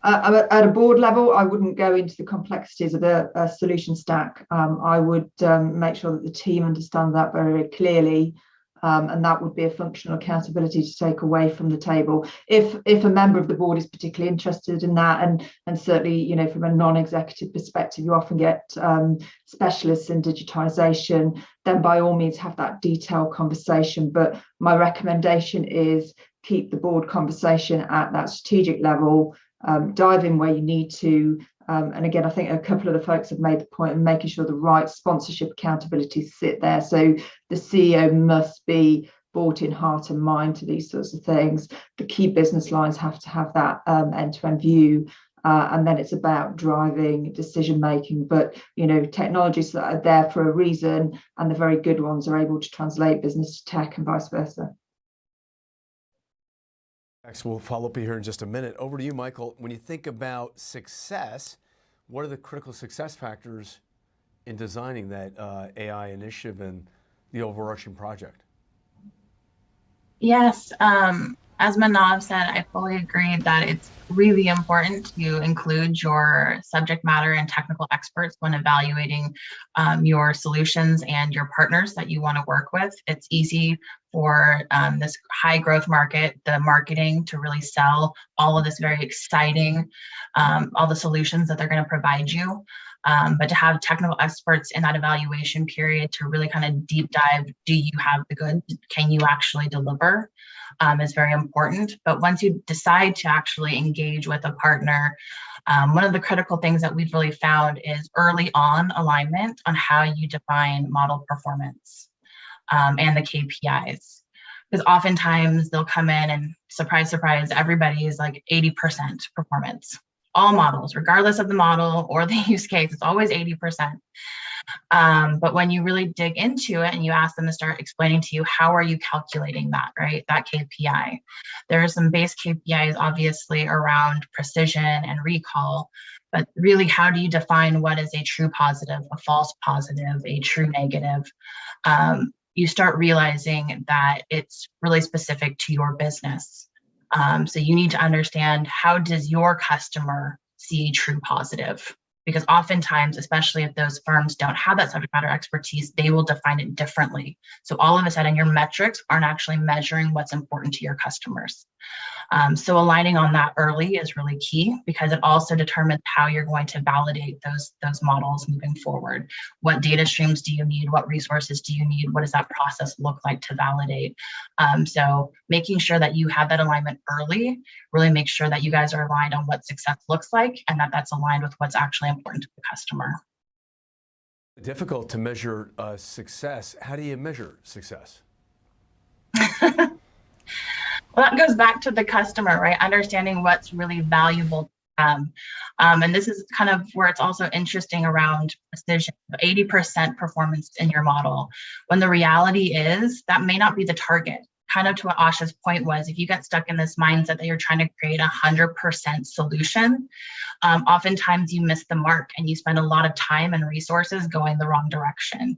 At a board level, I wouldn't go into the complexities of a solution stack. I would make sure that the team understand that very, very clearly, and that would be a functional accountability to take away from the table. If a member of the board is particularly interested in that, and certainly, you know, from a non-executive perspective, you often get specialists in digitization, then by all means have that detailed conversation. But my recommendation is keep the board conversation at that strategic level. Dive in where you need to. And again, I think a couple of the folks have made the point of making sure the right sponsorship accountabilities sit there. So the CEO must be bought in heart and mind to these sorts of things. The key business lines have to have that end-to-end view. And then it's about driving decision making. But, you know, technologies that are there for a reason, and the very good ones are able to translate business to tech and vice versa. We'll follow up here in just a minute. Over to you, Michael. When you think about success, what are the critical success factors in designing that AI initiative and the overarching project? Yes, as Manav said, I fully agree that it's really important to include your subject matter and technical experts when evaluating your solutions and your partners that you want to work with. It's easy for this high growth market, the marketing to really sell all of this very exciting, all the solutions that they're going to provide you. But to have technical experts in that evaluation period to really kind of deep dive, do you have the goods? Can you actually deliver? Is very important. But once you decide to actually engage with a partner, one of the critical things that we've really found is early on alignment on how you define model performance and the KPIs. Because oftentimes they'll come in and surprise, surprise, everybody is like 80% performance. All models, regardless of the model or the use case, it's always 80%. But when you really dig into it and you ask them to start explaining to you, how are you calculating that, right? That KPI. There are some base KPIs, obviously, around precision and recall, but really, how do you define what is a true positive, a false positive, a true negative? You start realizing that it's really specific to your business. So you need to understand, how does your customer see true positive? Because oftentimes, especially if those firms don't have that subject matter expertise, they will define it differently. So all of a sudden, your metrics aren't actually measuring what's important to your customers. So aligning on that early is really key, because it also determines how you're going to validate those models moving forward. What data streams do you need? What resources do you need? What does that process look like to validate? So making sure that you have that alignment early really makes sure that you guys are aligned on what success looks like, and that that's aligned with what's actually important to the customer. Difficult to measure success. How do you measure success? Well, that goes back to the customer, right? Understanding what's really valuable to them. And this is kind of where it's also interesting around precision, 80% performance in your model, when the reality is that may not be the target. Kind of to what Asha's point was, if you get stuck in this mindset that you're trying to create 100% solution, oftentimes you miss the mark and you spend a lot of time and resources going the wrong direction.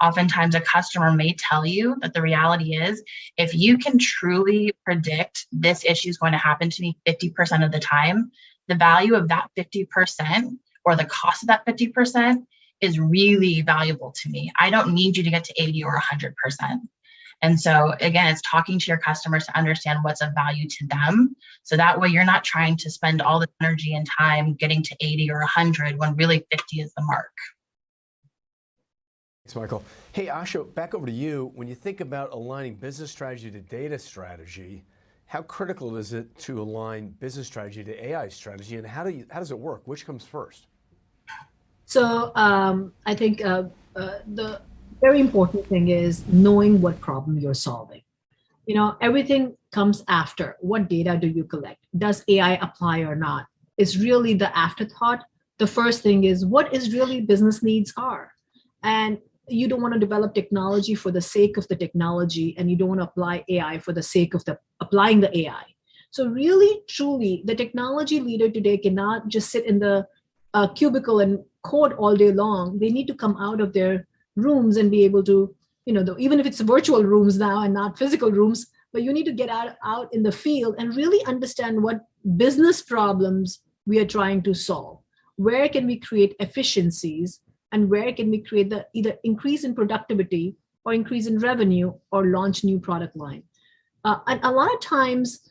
Oftentimes a customer may tell you that the reality is, if you can truly predict this issue is going to happen to me 50% of the time, the value of that 50% or the cost of that 50% is really valuable to me. I don't need you to get to 80 or 100%. And so again, it's talking to your customers to understand what's of value to them. So that way you're not trying to spend all the energy and time getting to 80 or 100 when really 50 is the mark. Thanks, Michael. Hey, Asha, back over to you. When you think about aligning business strategy to data strategy, how critical is it to align business strategy to AI strategy, and how does it work? Which comes first? So I think the very important thing is knowing what problem you're solving. You know, everything comes after. What data do you collect? Does AI apply or not? It's really the afterthought. The first thing is, what is really business needs are. And you don't want to develop technology for the sake of the technology, and you don't want to apply AI for the sake of applying the AI. So really, truly, the technology leader today cannot just sit in the cubicle and code all day long. They need to come out of their rooms and be able to, you know, even if it's virtual rooms now and not physical rooms, but you need to get out in the field and really understand what business problems we are trying to solve. Where can we create efficiencies, and where can we create the either increase in productivity or increase in revenue or launch new product line. And a lot of times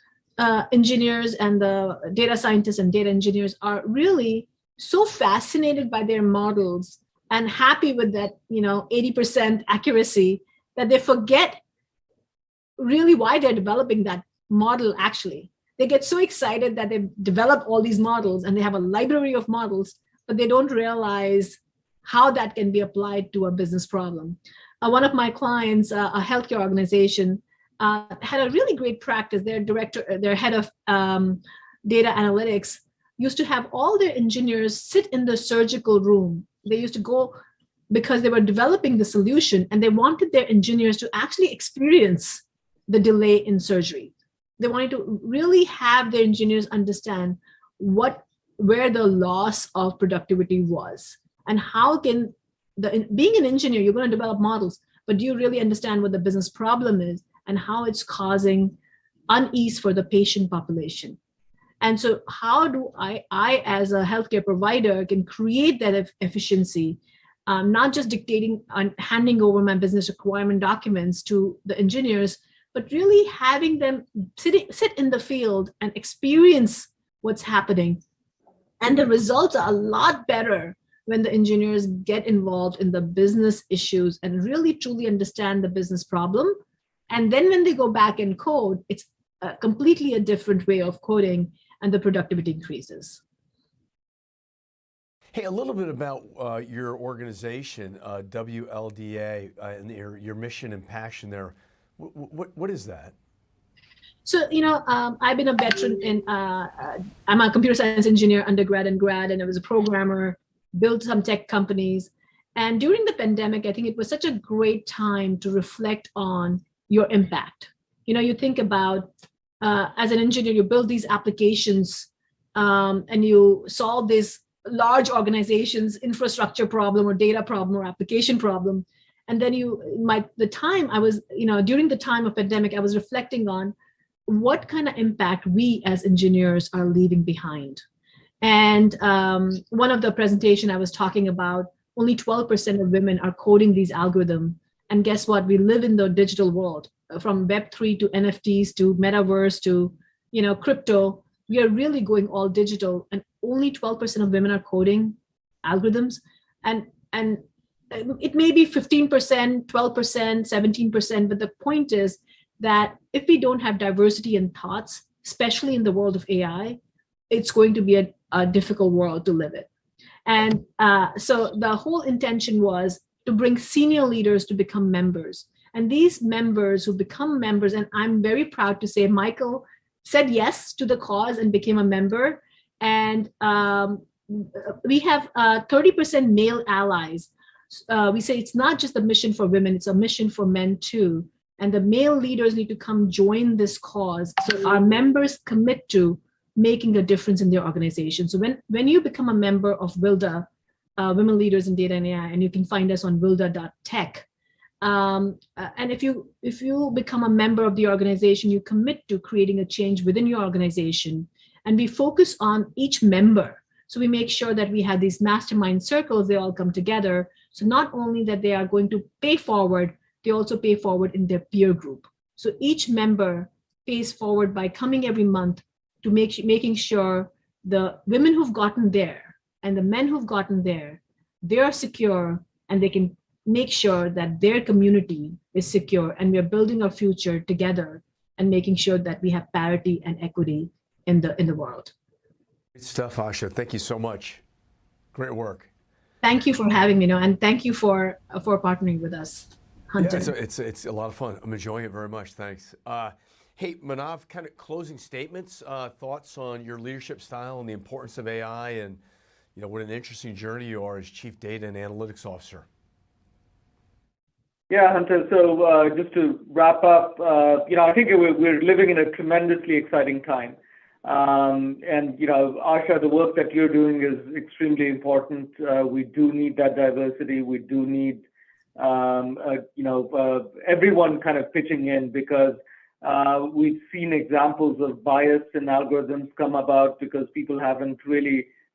engineers and the data scientists and data engineers are really so fascinated by their models and happy with that, 80% accuracy, that they forget really why they're developing that model. Actually, they get so excited that they develop all these models and they have a library of models, but they don't realize how that can be applied to a business problem. One of my clients, a healthcare organization, had a really great practice. Their head of data analytics used to have all their engineers sit in the surgical room. They used to go, because they were developing the solution and they wanted their engineers to actually experience the delay in surgery. They wanted to really have their engineers understand where the loss of productivity was, and how can being an engineer, you're going to develop models, but do you really understand what the business problem is and how it's causing unease for the patient population? And so how do I as a healthcare provider can create that efficiency, not just dictating and handing over my business requirement documents to the engineers, but really having them sit in the field and experience what's happening. And the results are a lot better when the engineers get involved in the business issues and really truly understand the business problem. And then when they go back and code, it's completely a different way of coding, and the productivity increases. Hey, a little bit about your organization, WLDA, and your mission and passion there. What is that? So, I've been a veteran in, I'm a computer science engineer, undergrad and grad, and I was a programmer, built some tech companies. And during the pandemic, I think it was such a great time to reflect on your impact. You think about, as an engineer, you build these applications and you solve this large organization's infrastructure problem or data problem or application problem. And then during the time of pandemic, I was reflecting on what kind of impact we as engineers are leaving behind. And one of the presentation I was talking about, only 12% of women are coding these algorithms. And guess what? We live in the digital world, from Web3 to NFTs to metaverse to crypto. We are really going all digital, and only 12% of women are coding algorithms. And it may be 15%, 12%, 17%, but the point is that if we don't have diversity in thoughts, especially in the world of AI, it's going to be a difficult world to live in. And so the whole intention was to bring senior leaders to become members. And these members who become members, and I'm very proud to say Michael said yes to the cause and became a member. And we have 30% male allies. We say it's not just a mission for women, it's a mission for men too. And the male leaders need to come join this cause. So our members commit to making a difference in their organization. So when you become a member of WILDA, Women Leaders in Data and AI, and you can find us on wilda.tech. And if you become a member of the organization, you commit to creating a change within your organization. And we focus on each member. So we make sure that we have these mastermind circles, they all come together. So not only that they are going to pay forward, they also pay forward in their peer group. So each member pays forward by coming every month to making sure the women who've gotten there and the men who've gotten there, they are secure and they can make sure that their community is secure, and we're building our future together and making sure that we have parity and equity in the world. Great stuff, Asha. Thank you so much. Great work. Thank you for having me, and thank you for partnering with us, Hunter. Yeah, it's a lot of fun. I'm enjoying it very much. Thanks. Hey, Manav, kind of closing statements, thoughts on your leadership style and the importance of AI, and what an interesting journey you are as Chief Data and Analytics Officer. Yeah, Hunter. So just to wrap up, I think we're living in a tremendously exciting time. And Asha, the work that you're doing is extremely important. We do need that diversity. We do need, everyone kind of pitching in, because we've seen examples of bias in algorithms come about because people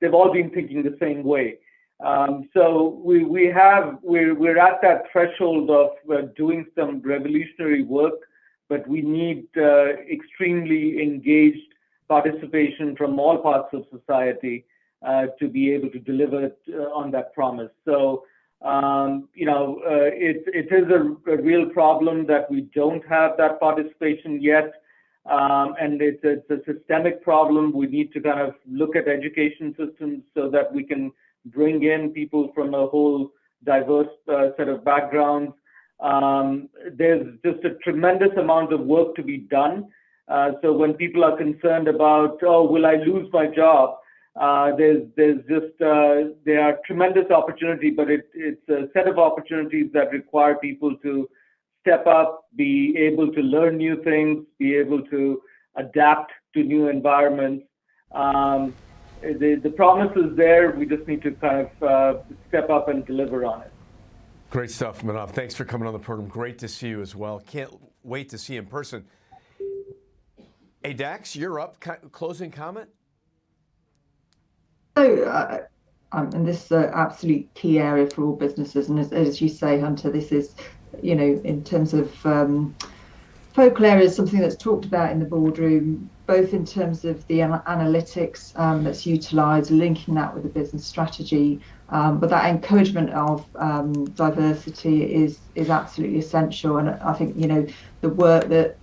they've all been thinking the same way. So we're at that threshold of doing some revolutionary work, but we need extremely engaged participation from all parts of society to be able to deliver on that promise. So it is a real problem that we don't have that participation yet. And it's a systemic problem. We need to kind of look at education systems so that we can bring in people from a whole diverse set of backgrounds. There's just a tremendous amount of work to be done. So when people are concerned about, will I lose my job? There are tremendous opportunities, but it's a set of opportunities that require people to step up, be able to learn new things, be able to adapt to new environments. The promise is there. We just need to kind of step up and deliver on it. Great stuff, Manav. Thanks for coming on the program. Great to see you as well. Can't wait to see you in person. Hey, Dax, you're up. Closing comment? So, and this is an absolute key area for all businesses. And as you say, Hunter, this is, in terms of focal areas, something that's talked about in the boardroom, both in terms of the analytics that's utilised, linking that with the business strategy, but that encouragement of diversity is absolutely essential. And I think the work that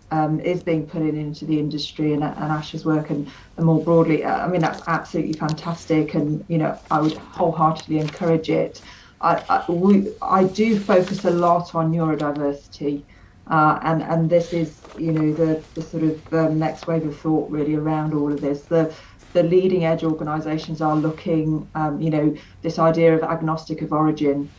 is being put into the industry and Ash's work and more broadly, that's absolutely fantastic. And I would wholeheartedly encourage it. I do focus a lot on neurodiversity. And this is, the sort of next wave of thought really around all of this. The leading edge organisations are looking, this idea of agnostic of origin.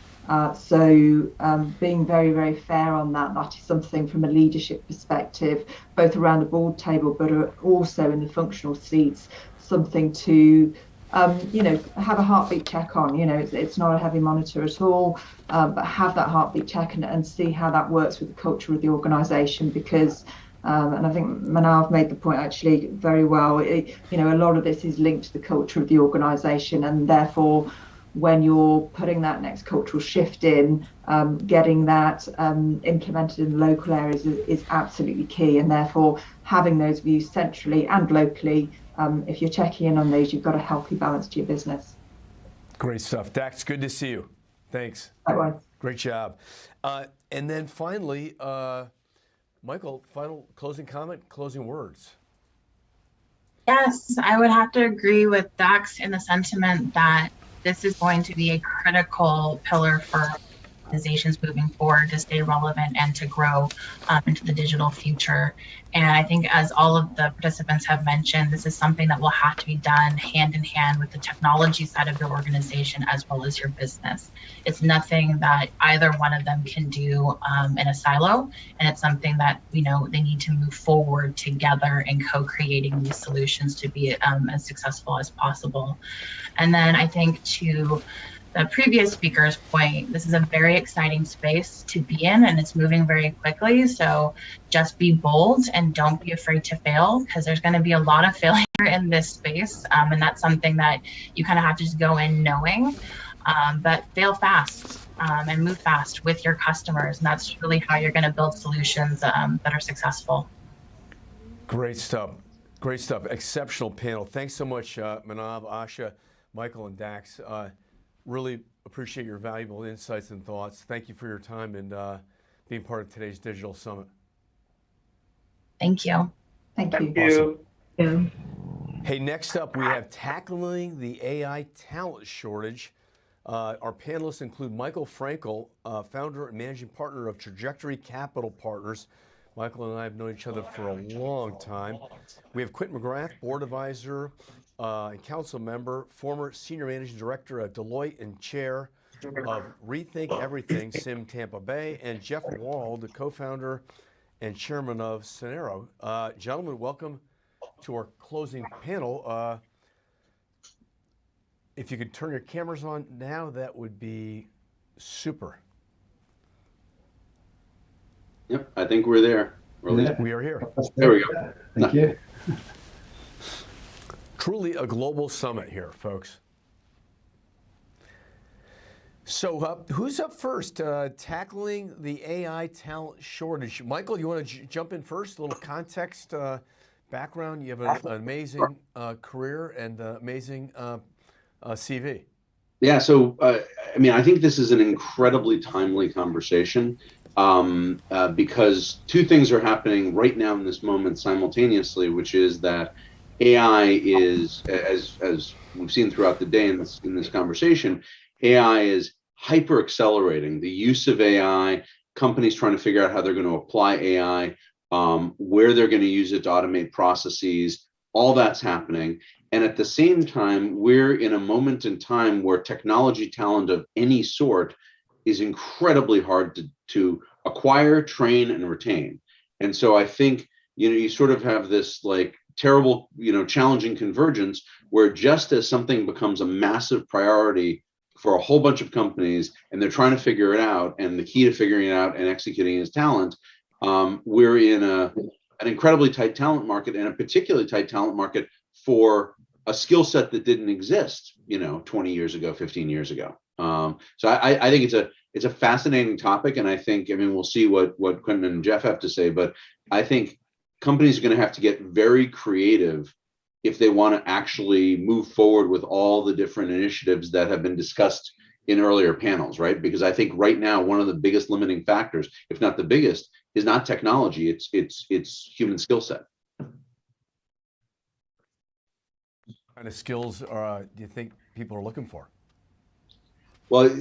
So being very, very fair on that is something from a leadership perspective, both around the board table, but also in the functional seats, something to have a heartbeat check on. It's not a heavy monitor at all, but have that heartbeat check and see how that works with the culture of the organisation. Because, and I think Manav made the point actually very well. A lot of this is linked to the culture of the organisation, and therefore, when you're putting that next cultural shift in, getting that implemented in the local areas is absolutely key. And therefore, having those views centrally and locally. If you're checking in on these, you've got a healthy balance to your business. Great stuff. Dax, good to see you. Thanks. Likewise. Great job. And then finally, Michael, final closing comment, closing words. Yes, I would have to agree with Dax in the sentiment that this is going to be a critical pillar for organizations moving forward to stay relevant and to grow into the digital future. And I think, as all of the participants have mentioned, this is something that will have to be done hand in hand with the technology side of your organization as well as your business. It's nothing that either one of them can do in a silo, and it's something that they need to move forward together in co-creating these solutions to be as successful as possible. And then I think to the previous speaker's point, this is a very exciting space to be in, and it's moving very quickly. So just be bold and don't be afraid to fail, because there's going to be a lot of failure in this space. And that's something that you kind of have to just go in knowing, but fail fast and move fast with your customers. And that's really how you're going to build solutions that are successful. Great stuff. Great stuff. Exceptional panel. Thanks so much, Manav, Asha, Michael, and Dax. Really appreciate your valuable insights and thoughts. Thank you for your time and being part of today's Digital Summit. Thank you. Thank you. Awesome. Yeah. Hey, next up, we have tackling the AI talent shortage. Our panelists include Michael Frankel, founder and managing partner of Trajectory Capital Partners. Michael and I have known each other for a long time. We have Quint McGrath, board advisor and council member, former senior managing director at Deloitte and chair of Rethink Everything Sim Tampa Bay, and Jeff Wall, the co-founder and chairman of Scenero. Gentlemen, welcome to our closing panel. If you could turn your cameras on now, that would be super. Yep, I think we're there. We are here. There we go. Thank you. Truly a global summit here, folks. So who's up first? Tackling the AI talent shortage. Michael, you want to jump in first? A little context, background. You have an amazing career and amazing CV. Yeah, so I think this is an incredibly timely conversation because two things are happening right now in this moment simultaneously, which is that AI is, as we've seen throughout the day in this conversation, AI is hyper accelerating the use of AI, companies trying to figure out how they're going to apply AI, where they're going to use it to automate processes, all that's happening. And at the same time, we're in a moment in time where technology talent of any sort is incredibly hard to acquire, train, and retain. And so I think, you sort of have this terrible, challenging convergence where just as something becomes a massive priority for a whole bunch of companies, and they're trying to figure it out. And the key to figuring it out and executing is talent. We're in an incredibly tight talent market, and a particularly tight talent market for a skill set that didn't exist, 20 years ago, 15 years ago. So I think it's a fascinating topic, and I think, we'll see what Quentin and Jeff have to say, but I think companies are going to have to get very creative if they want to actually move forward with all the different initiatives that have been discussed in earlier panels, right? Because I think right now, one of the biggest limiting factors, if not the biggest, is not technology, it's human skill set. What kind of skills do you think people are looking for? Well,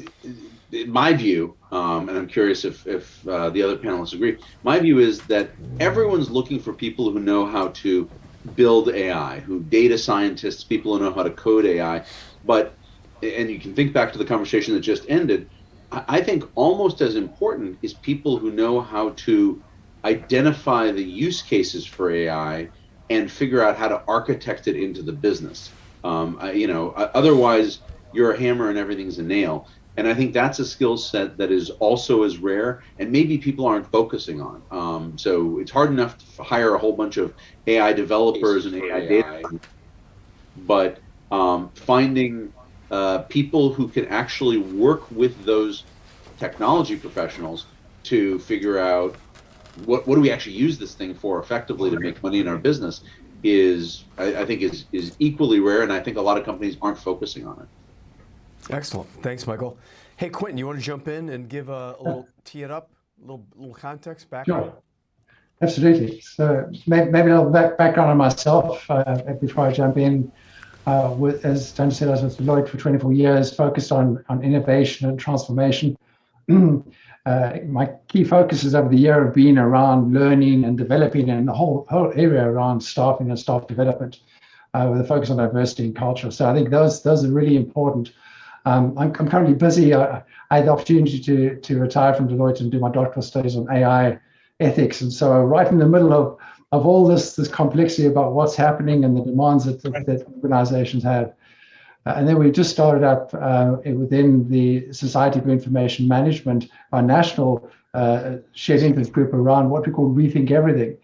in my view, and I'm curious if the other panelists agree, my view is that everyone's looking for people who know how to build AI, data scientists, people who know how to code AI. But, and you can think back to the conversation that just ended, I think almost as important is people who know how to identify the use cases for AI and figure out how to architect it into the business. Otherwise, you're a hammer and everything's a nail. And I think that's a skill set that is also as rare, and maybe people aren't focusing on. So it's hard enough to hire a whole bunch of AI developers and AI data, but finding people who can actually work with those technology professionals to figure out what do we actually use this thing for effectively to make money in our business is, I think, is equally rare, and I think a lot of companies aren't focusing on it. Excellent. Thanks, Michael. Hey, Quentin, you want to jump in and give a little tee it up, a little context, background? Sure. Absolutely. So maybe a little background on myself before I jump in. As Tony said, I was with Deloitte for 24 years, focused on innovation and transformation. My key focuses over the year have been around learning and developing, and the whole area around staffing and staff development, with a focus on diversity and culture. So I think those are really important. I'm currently busy. I had the opportunity to retire from Deloitte and do my doctoral studies on AI ethics. And so right in the middle of all this complexity about what's happening and the demands that organizations have. And then we just started up within the Society for Information Management, our national shared interest group around what we call Rethink Everything,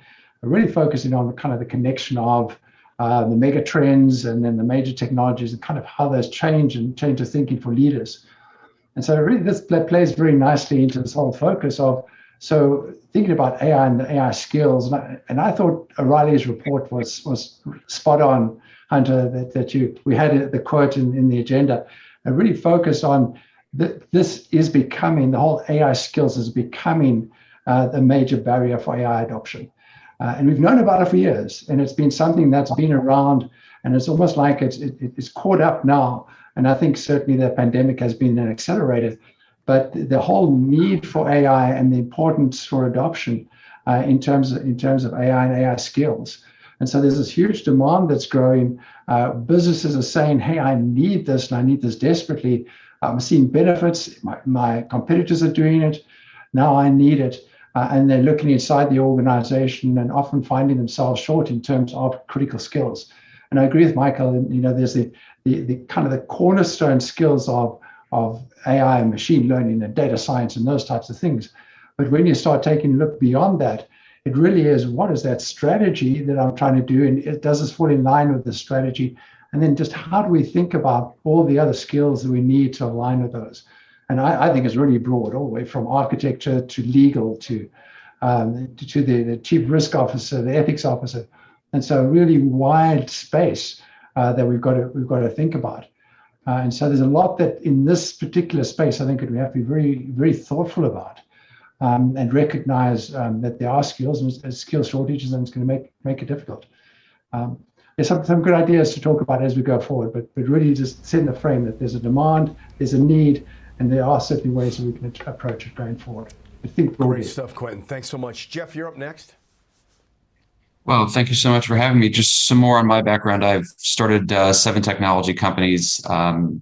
really focusing on the connection of the mega trends and then the major technologies and kind of how those change the thinking for leaders. And so really this plays very nicely into this whole focus of, so thinking about AI and the AI skills, and I thought O'Reilly's report was spot on, Hunter, that we had the quote in the agenda, and really focused on this is becoming, the whole AI skills is becoming the major barrier for AI adoption. And we've known about it for years, and it's been something that's been around, and it's almost like it's caught up now. And I think certainly the pandemic has been an accelerator, but the whole need for AI and the importance for adoption in terms of AI and AI skills. And so there's this huge demand that's growing. Businesses are saying, hey, I need this, and I need this desperately. I'm seeing benefits. My competitors are doing it. Now I need it. And they're looking inside the organization and often finding themselves short in terms of critical skills. And I agree with Michael. There's the kind of the cornerstone skills of AI and machine learning and data science and those types of things. But when you start taking a look beyond that, it really is, what is that strategy that I'm trying to do? And does this fall in line with the strategy? And then just how do we think about all the other skills that we need to align with those? And I think it's really broad, all the way from architecture to legal to the chief risk officer, the ethics officer. And so really wide space that we've got to think about. And so there's a lot that in this particular space, I think that we have to be very, very thoughtful about and recognize that there are skills and skill shortages, and it's going to make it difficult. There's some good ideas to talk about as we go forward, but really just set in the frame that there's a demand, there's a need, and there are certainly ways that we can approach it going forward. I think great stuff, Quentin. Thanks so much. Jeff, you're up next. Well, thank you so much for having me. Just some more on my background. I've started 7 technology companies,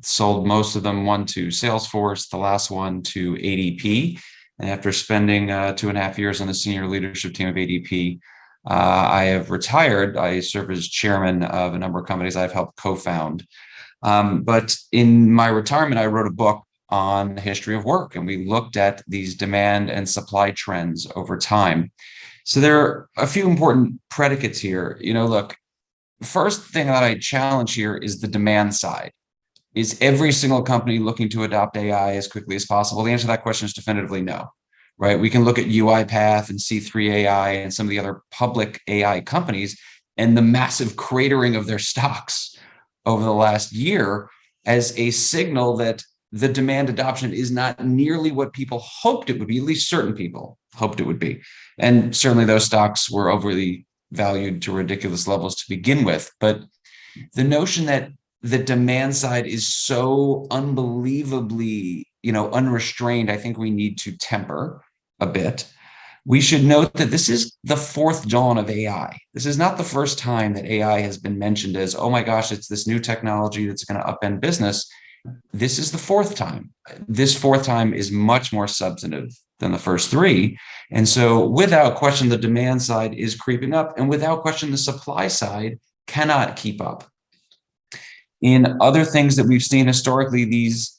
sold most of them, one to Salesforce, the last one to ADP. And after spending 2.5 years on the senior leadership team of ADP, I have retired. I serve as chairman of a number of companies I've helped co-found. But in my retirement, I wrote a book on the history of work, and we looked at these demand and supply trends over time. So there are a few important predicates here. Look, first thing that I challenge here is the demand side. Is every single company looking to adopt AI as quickly as possible? The answer to that question is definitively no, right? We can look at UiPath and C3 AI and some of the other public AI companies and the massive cratering of their stocks over the last year as a signal that the demand adoption is not nearly what people hoped it would be, at least certain people hoped it would be. And certainly those stocks were overly valued to ridiculous levels to begin with. But the notion that the demand side is so unbelievably, unrestrained, I think we need to temper a bit. We should note that this is the fourth dawn of AI. This is not the first time that AI has been mentioned as, oh my gosh, it's this new technology that's going to upend business. This is the fourth time. This fourth time is much more substantive than the first three. And so without question, the demand side is creeping up, and without question, the supply side cannot keep up. In other things that we've seen historically, these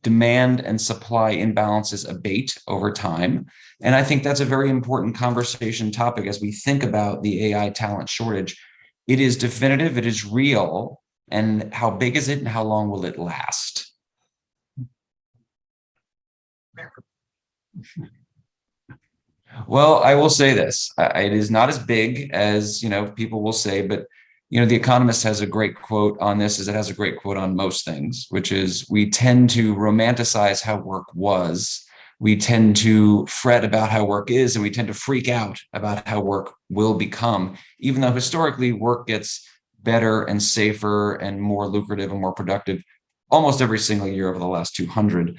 demand and supply imbalances abate over time. And I think that's a very important conversation topic as we think about the AI talent shortage. It is definitive, it is real, and how big is it and how long will it last? Well, I will say this, it is not as big as, people will say, but The Economist has a great quote on this, as it has a great quote on most things, which is, we tend to romanticize how work was. We tend to fret about how work is, and we tend to freak out about how work will become, even though historically work gets better and safer and more lucrative and more productive almost every single year over the last 200.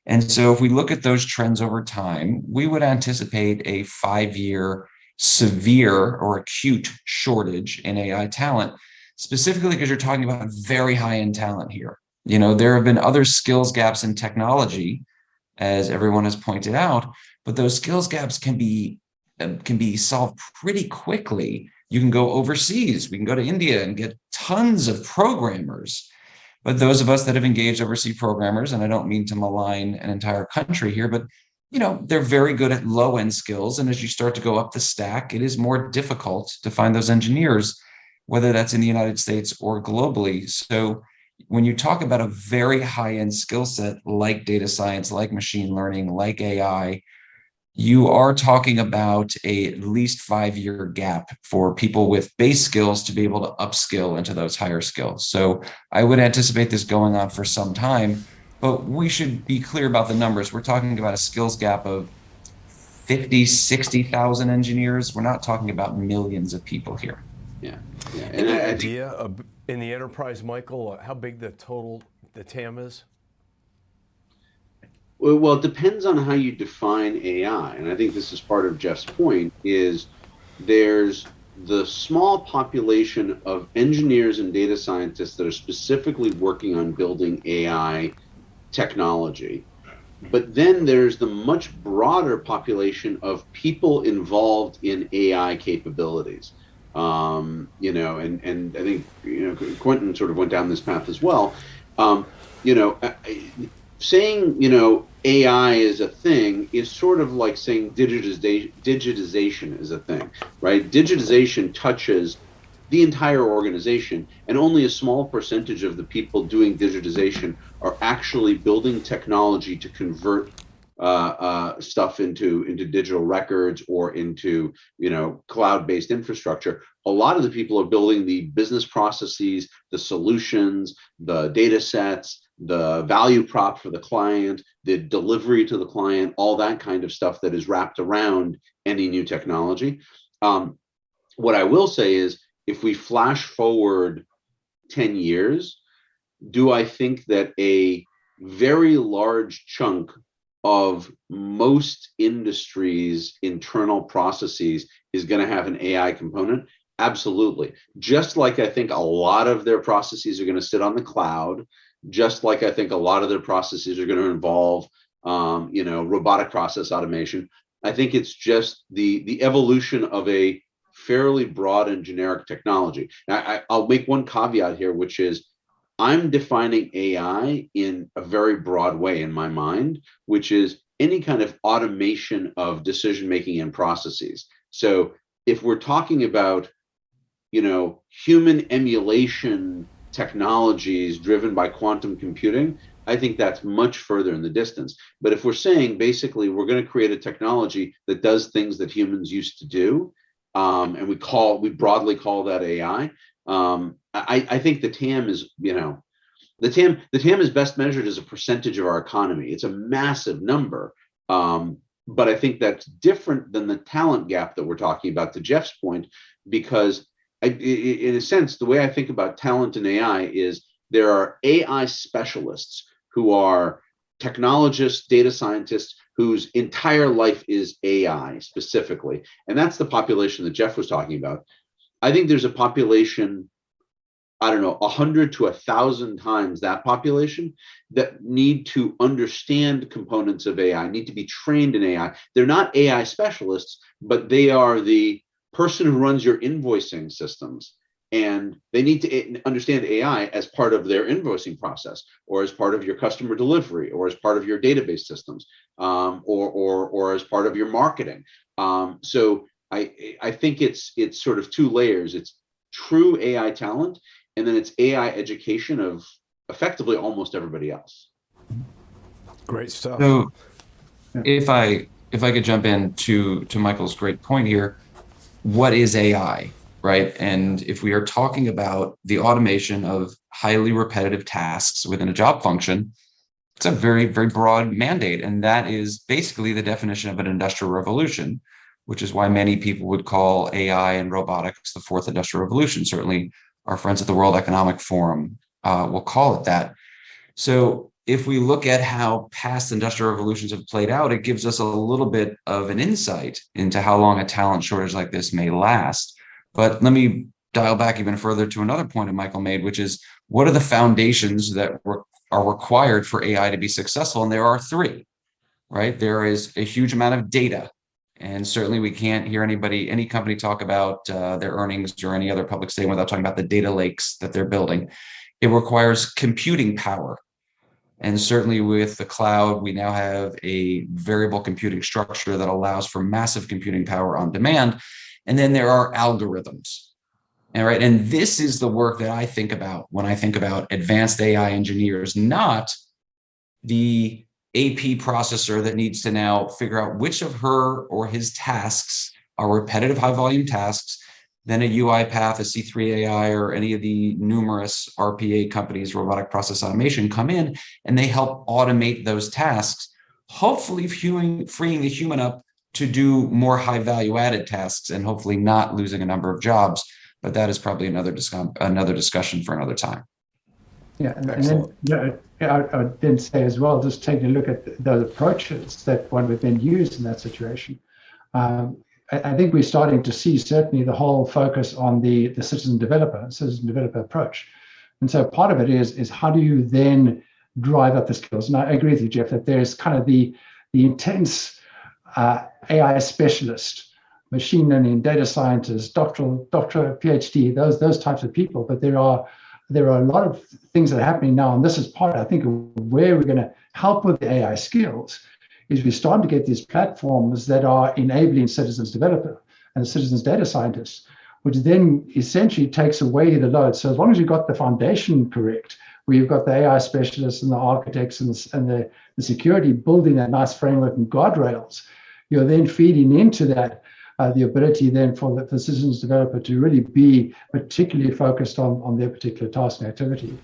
And so if we look at those trends over time, we would anticipate a 5-year severe or acute shortage in AI talent, specifically because you're talking about very high-end talent here. There have been other skills gaps in technology, as everyone has pointed out, but those skills gaps can be solved pretty quickly. You can go overseas. We can go to India and get tons of programmers. But those of us that have engaged overseas programmers, and I don't mean to malign an entire country here, but they're very good at low-end skills. And as you start to go up the stack, it is more difficult to find those engineers, whether that's in the United States or globally. So when you talk about a very high-end skill set like data science, like machine learning, like AI, you are talking about at least 5-year gap for people with base skills to be able to upskill into those higher skills. So I would anticipate this going on for some time, but we should be clear about the numbers. We're talking about a skills gap of 50, 60,000 engineers. We're not talking about millions of people here. Yeah. And an idea of, in the enterprise, Michael, how big the TAM is? Well, it depends on how you define AI. And I think this is part of Jeff's point, is there's the small population of engineers and data scientists that are specifically working on building AI technology. But then there's the much broader population of people involved in AI capabilities. And I think, Quentin sort of went down this path as well. Saying, AI is a thing is sort of like saying digitization is a thing, right? Digitization touches the entire organization, and only a small percentage of the people doing digitization are actually building technology to convert stuff into digital records or into cloud-based infrastructure. A lot of the people are building the business processes, the solutions, the data sets, the value prop for the client, the delivery to the client, all that kind of stuff that is wrapped around any new technology. What I will say is, if we flash forward 10 years, do I think that a very large chunk of most industries' internal processes is going to have an AI component? Absolutely. Just like I think a lot of their processes are going to sit on the cloud, just like I think a lot of their processes are going to involve, robotic process automation. I think it's just the evolution of a fairly broad and generic technology. Now, I'll make one caveat here, which is I'm defining AI in a very broad way in my mind, which is any kind of automation of decision making and processes. So if we're talking about, human emulation technologies driven by quantum computing, I think that's much further in the distance. But if we're saying basically we're going to create a technology that does things that humans used to do, and we broadly call that AI, I think the TAM is, the TAM is best measured as a percentage of our economy. It's a massive number. But I think that's different than the talent gap that we're talking about, to Jeff's point, because in a sense, the way I think about talent in AI is there are AI specialists who are technologists, data scientists, whose entire life is AI specifically. And that's the population that Jeff was talking about. I think there's a population, I don't know, 100 to 1,000 times that population that need to understand components of AI, need to be trained in AI. They're not AI specialists, but they are the person who runs your invoicing systems. And they need to understand AI as part of their invoicing process, or as part of your customer delivery, or as part of your database systems, or as part of your marketing. So I think it's sort of two layers. It's true AI talent, and then it's AI education of effectively almost everybody else. Great stuff. So if I could jump in to Michael's great point here, what is AI, right? And if we are talking about the automation of highly repetitive tasks within a job function, it's a very, very broad mandate. And that is basically the definition of an industrial revolution, which is why many people would call AI and robotics the fourth industrial revolution. Certainly our friends at the World Economic Forum will call it that. So if we look at how past industrial revolutions have played out, it gives us a little bit of an insight into how long a talent shortage like this may last. But let me dial back even further to another point that Michael made, which is what are the foundations that are required for AI to be successful? And there are three, right? There is a huge amount of data. And certainly we can't hear any company talk about their earnings or any other public statement without talking about the data lakes that they're building. It requires computing power. And certainly with the cloud, we now have a variable computing structure that allows for massive computing power on demand. And then there are algorithms. All right. And this is the work that I think about when I think about advanced AI engineers, not the AP processor that needs to now figure out which of her or his tasks are repetitive high volume tasks. Then a UiPath, a C3 AI, or any of the numerous RPA companies, robotic process automation, come in and they help automate those tasks, hopefully freeing the human up to do more high value added tasks and hopefully not losing a number of jobs. But that is probably another discussion for another time. Yeah, and then I would then say as well, just taking a look at the approaches that one would then use in that situation. I think we're starting to see certainly the whole focus on the citizen developer approach. And so part of it is how do you then drive up the skills? And I agree with you, Jeff, that there's kind of the intense AI specialist, machine learning, data scientist, doctoral PhD, those types of people. But there are a lot of things that are happening now, and this is part, I think, of where we're going to help with the AI skills. Is we're starting to get these platforms that are enabling citizens developer and citizens data scientists, which then essentially takes away the load. So as long as you've got the foundation correct, where you've got the AI specialists and the architects and the security building that nice framework and guardrails, you're then feeding into that the ability then for the citizens developer to really be particularly focused on their particular task and activity.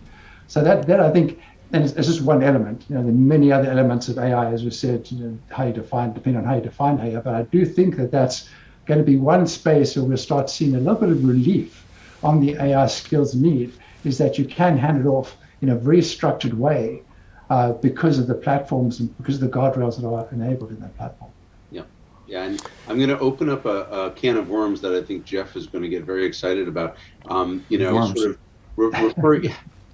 So that I think, and it's just one element. There are many other elements of AI, as we said, how you define, depending on how you define AI. But I do think that that's going to be one space where we'll start seeing a little bit of relief on the AI skills need, is that you can hand it off in a very structured way because of the platforms and because of the guardrails that are enabled in that platform. Yeah, and I'm going to open up a can of worms that I think Jeff is going to get very excited about. Sort of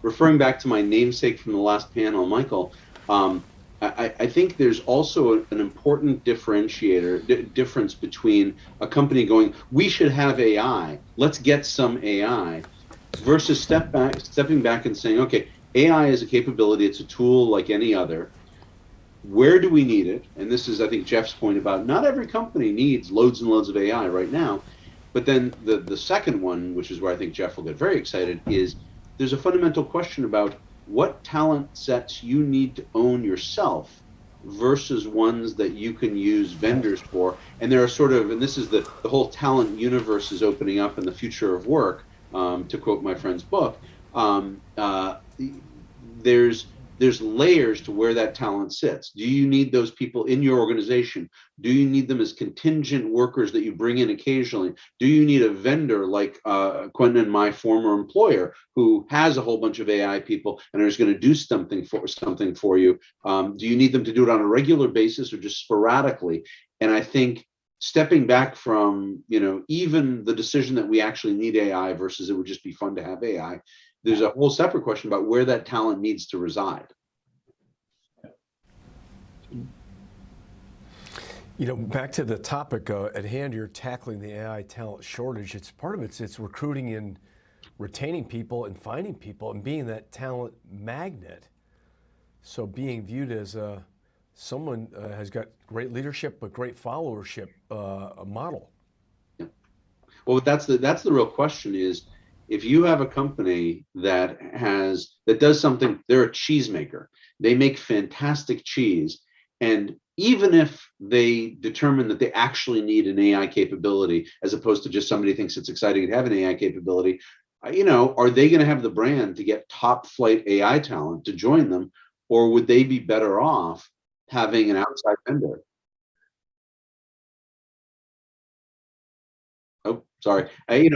referring back to my namesake from the last panel, Michael, I think there's also an important difference between a company going, we should have AI, let's get some AI, versus stepping back and saying, okay, AI is a capability, it's a tool like any other. Where do we need it? And this is, I think, Jeff's point about not every company needs loads and loads of AI right now. But then the second one, which is where I think Jeff will get very excited, is there's a fundamental question about what talent sets you need to own yourself versus ones that you can use vendors for. And there are sort of, and this is the whole talent universe is opening up in the future of work, to quote my friend's book. There's layers to where that talent sits. Do you need those people in your organization? Do you need them as contingent workers that you bring in occasionally? Do you need a vendor like Quentin and my former employer who has a whole bunch of AI people and is going to do something for you? Do you need them to do it on a regular basis or just sporadically? And I think stepping back from, even the decision that we actually need AI versus it would just be fun to have AI, there's a whole separate question about where that talent needs to reside. Back to the topic at hand, you're tackling the AI talent shortage. It's part of it's recruiting and retaining people and finding people and being that talent magnet. So being viewed as someone has got great leadership but great followership, a model. Yeah. Well, that's the real question is, if you have a company that does something, they're a cheesemaker. They make fantastic cheese. And even if they determine that they actually need an AI capability, as opposed to just somebody thinks it's exciting to have an AI capability, are they going to have the brand to get top flight AI talent to join them? Or would they be better off having an outside vendor? Oh, sorry. If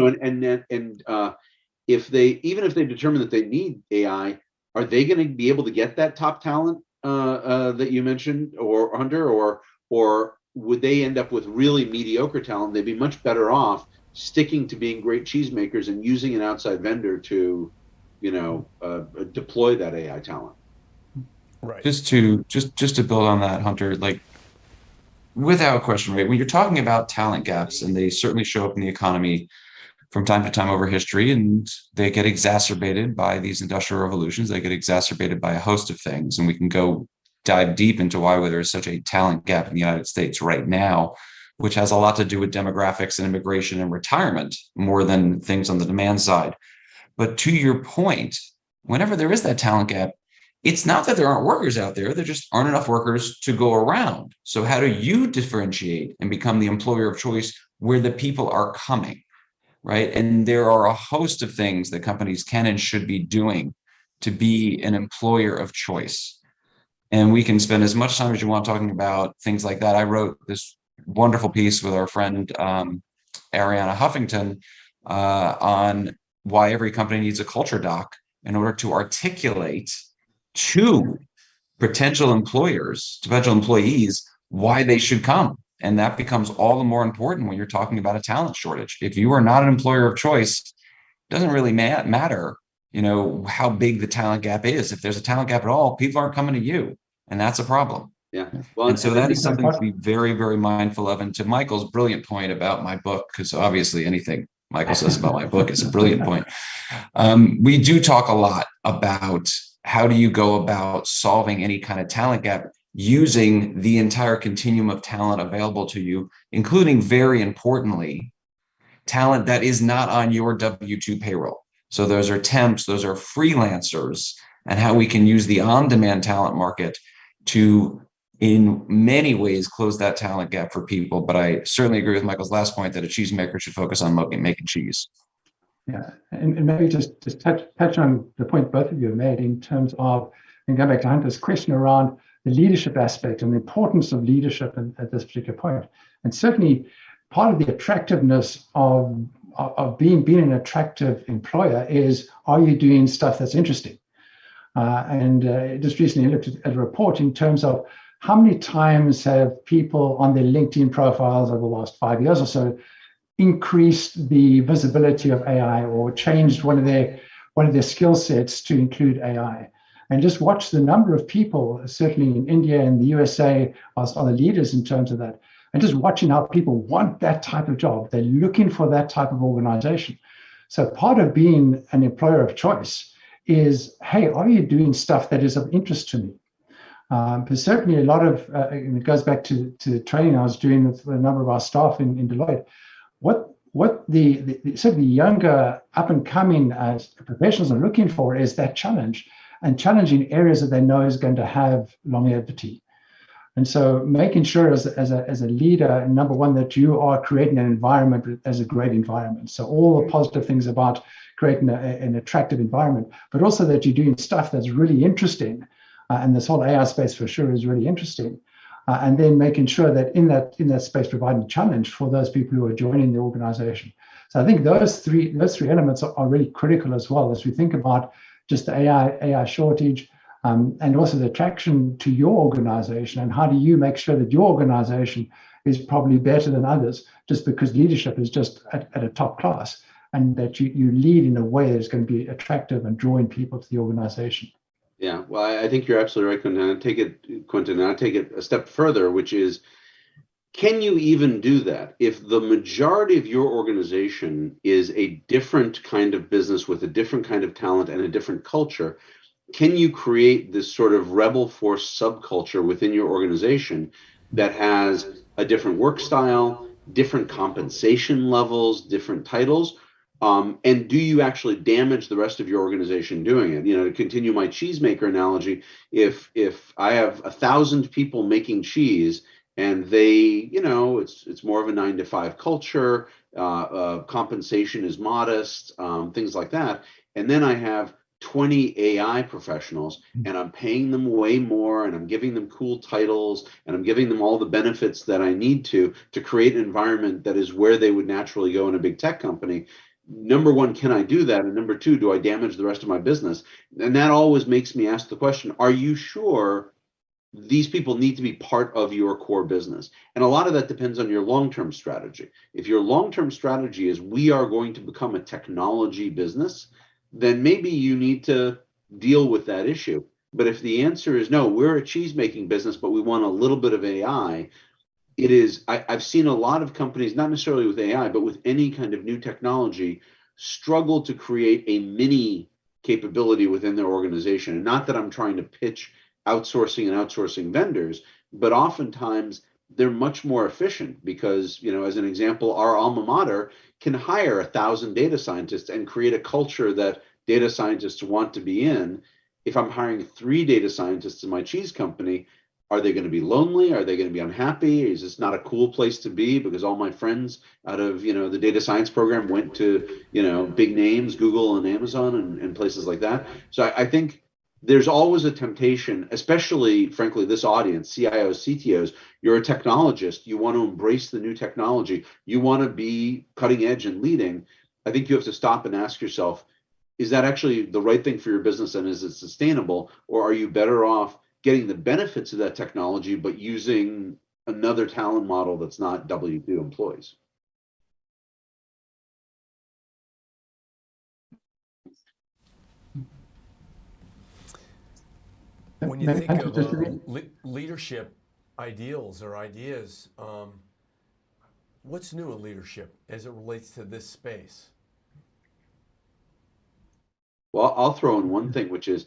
they determine that they need AI, are they going to be able to get that top talent that you mentioned, or Hunter, or would they end up with really mediocre talent? They'd be much better off sticking to being great cheesemakers and using an outside vendor to, deploy that AI talent. Right. Just to build on that, Hunter, without question, right? When you're talking about talent gaps, and they certainly show up in the economy from time to time over history, and they get exacerbated by these industrial revolutions, they get exacerbated by a host of things. And we can go dive deep into why there is such a talent gap in the United States right now, which has a lot to do with demographics and immigration and retirement more than things on the demand side. But to your point, whenever there is that talent gap, it's not that there aren't workers out there, there just aren't enough workers to go around. So how do you differentiate and become the employer of choice where the people are coming, right? And there are a host of things that companies can and should be doing to be an employer of choice. And we can spend as much time as you want talking about things like that. I wrote this wonderful piece with our friend Ariana Huffington on why every company needs a culture doc in order to articulate to potential employers, to potential employees, why they should come. And that becomes all the more important when you're talking about a talent shortage. If you are not an employer of choice, it doesn't really matter, how big the talent gap is. If there's a talent gap at all, people aren't coming to you, and that's a problem. Yeah. Well, and so that is something to be very, very mindful of. And to Michael's brilliant point about my book, because obviously anything Michael says about my book is a brilliant point. We do talk a lot about how do you go about solving any kind of talent gap using the entire continuum of talent available to you, including, very importantly, talent that is not on your W-2 payroll. So those are temps, those are freelancers, and how we can use the on-demand talent market to, in many ways, close that talent gap for people. But I certainly agree with Michael's last point that a cheesemaker should focus on making cheese. Yeah, and maybe just touch on the point both of you have made in terms of, and go back to Hunter's question around the leadership aspect and the importance of leadership at this particular point. And certainly part of the attractiveness of being an attractive employer is, are you doing stuff that's interesting? Just recently looked at a report in terms of how many times have people on their LinkedIn profiles over the last 5 years or so increased the visibility of AI or changed one of their skill sets to include AI. And just watch the number of people, certainly in India and the USA, are the leaders in terms of that. And just watching how people want that type of job. They're looking for that type of organization. So part of being an employer of choice is, hey, are you doing stuff that is of interest to me? Because certainly a lot of, and it goes back to the training I was doing with a number of our staff in Deloitte, what the certainly younger up and coming professionals are looking for is that challenge, and challenging areas that they know is going to have longevity. And so making sure as a leader, number one, that you are creating an environment as a great environment. So all the positive things about creating an attractive environment, but also that you're doing stuff that's really interesting. And this whole AI space for sure is really interesting. And then making sure that in that space, providing a challenge for those people who are joining the organization. So I think those three elements are really critical as well as we think about just the AI shortage, and also the attraction to your organization, and how do you make sure that your organization is probably better than others just because leadership is just at a top class, and that you lead in a way that's going to be attractive and drawing people to the organization. Yeah, well, I think you're absolutely right, Quentin. I take it a step further, which is, can you even do that if the majority of your organization is a different kind of business with a different kind of talent and a different culture? Can you create this sort of rebel force subculture within your organization that has a different work style, different compensation levels, different titles? And do you actually damage the rest of your organization doing it? You know, to continue my cheesemaker analogy, if I have 1,000 people making cheese and they, you know, it's more of a 9-to-5 culture, compensation is modest, things like that, and then I have 20 AI professionals and I'm paying them way more and I'm giving them cool titles and I'm giving them all the benefits that I need to create an environment that is where they would naturally go in a big tech company. Number one, can I do that? And number two, do I damage the rest of my business? And that always makes me ask the question, are you sure these people need to be part of your core business? And a lot of that depends on your long-term strategy. If your long-term strategy is we are going to become a technology business, then maybe you need to deal with that issue. But if the answer is no, we're a cheese-making business, but we want a little bit of AI, it is, I've seen a lot of companies, not necessarily with AI, but with any kind of new technology, struggle to create a mini capability within their organization. And not that I'm trying to pitch outsourcing and outsourcing vendors, but oftentimes they're much more efficient because, you know, as an example, our alma mater can hire 1,000 data scientists and create a culture that data scientists want to be in. If I'm hiring 3 data scientists in my cheese company, are they going to be lonely? Are they going to be unhappy? Is this not a cool place to be because all my friends out of, you know, the data science program went to, you know, big names, Google and Amazon and places like that. So I think there's always a temptation, especially, frankly, this audience, CIOs, CTOs, you're a technologist, you want to embrace the new technology, you want to be cutting edge and leading. I think you have to stop and ask yourself, is that actually the right thing for your business and is it sustainable? Or are you better off getting the benefits of that technology, but using another talent model that's not W-2 employees? When you think of leadership ideals or ideas, what's new in leadership as it relates to this space? Well, I'll throw in one thing, which is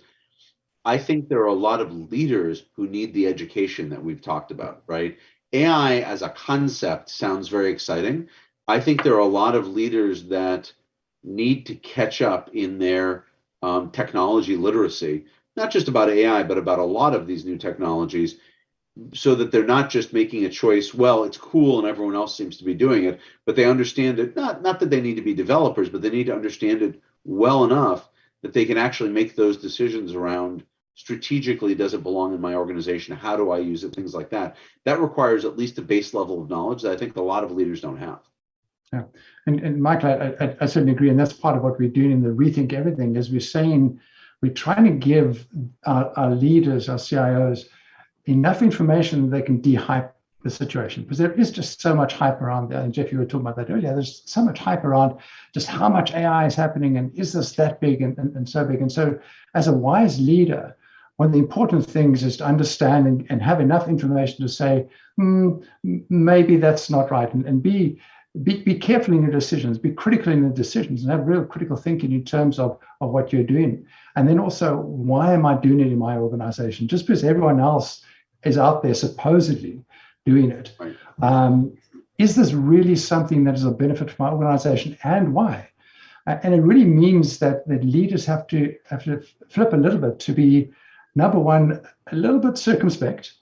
I think there are a lot of leaders who need the education that we've talked about, right? AI as a concept sounds very exciting. I think there are a lot of leaders that need to catch up in their technology literacy, not just about AI, but about a lot of these new technologies, so that they're not just making a choice, well, it's cool and everyone else seems to be doing it, but they understand it, not that they need to be developers, but they need to understand it well enough that they can actually make those decisions around strategically, does it belong in my organization? How do I use it? Things like that. That requires at least a base level of knowledge that I think a lot of leaders don't have. Yeah, and Michael, I certainly agree, and that's part of what we're doing in the Rethink Everything, is we're saying we're trying to give our leaders, our CIOs, enough information that they can de-hype the situation, because there is just so much hype around there. And Jeff, you were talking about that earlier. There's so much hype around just how much AI is happening, and is this that big and so big. And so as a wise leader, one of the important things is to understand and have enough information to say, maybe that's not right, and be be careful in your decisions, be critical in your decisions, and have real critical thinking in terms of what you're doing. And then also, why am I doing it in my organization? Just because everyone else is out there supposedly doing it, is this really something that is of benefit for my organization, and why? And it really means that leaders have to flip a little bit to be, number one, a little bit circumspect,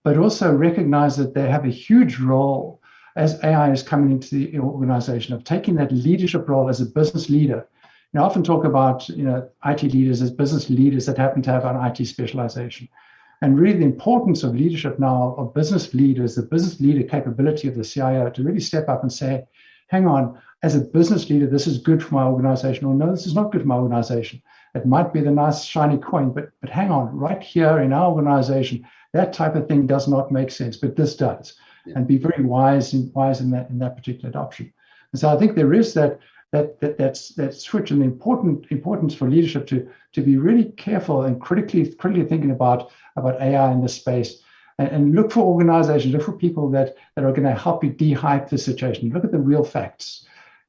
but also recognize that they have a huge role as AI is coming into the organization, of taking that leadership role as a business leader. I often talk about IT leaders as business leaders that happen to have an IT specialization. And really the importance of leadership now of business leaders, the business leader capability of the CIO to really step up and say, hang on, as a business leader, this is good for my organization, or no, this is not good for my organization. It might be the nice shiny coin, but hang on, right here in our organization, that type of thing does not make sense, but this does. Yeah. And be very wise in that particular adoption. And so I think there is that switch, and the importance for leadership to be really careful and critically thinking about AI in this space, and look for organizations, look for people that are going to help you de-hype the situation. Look at the real facts.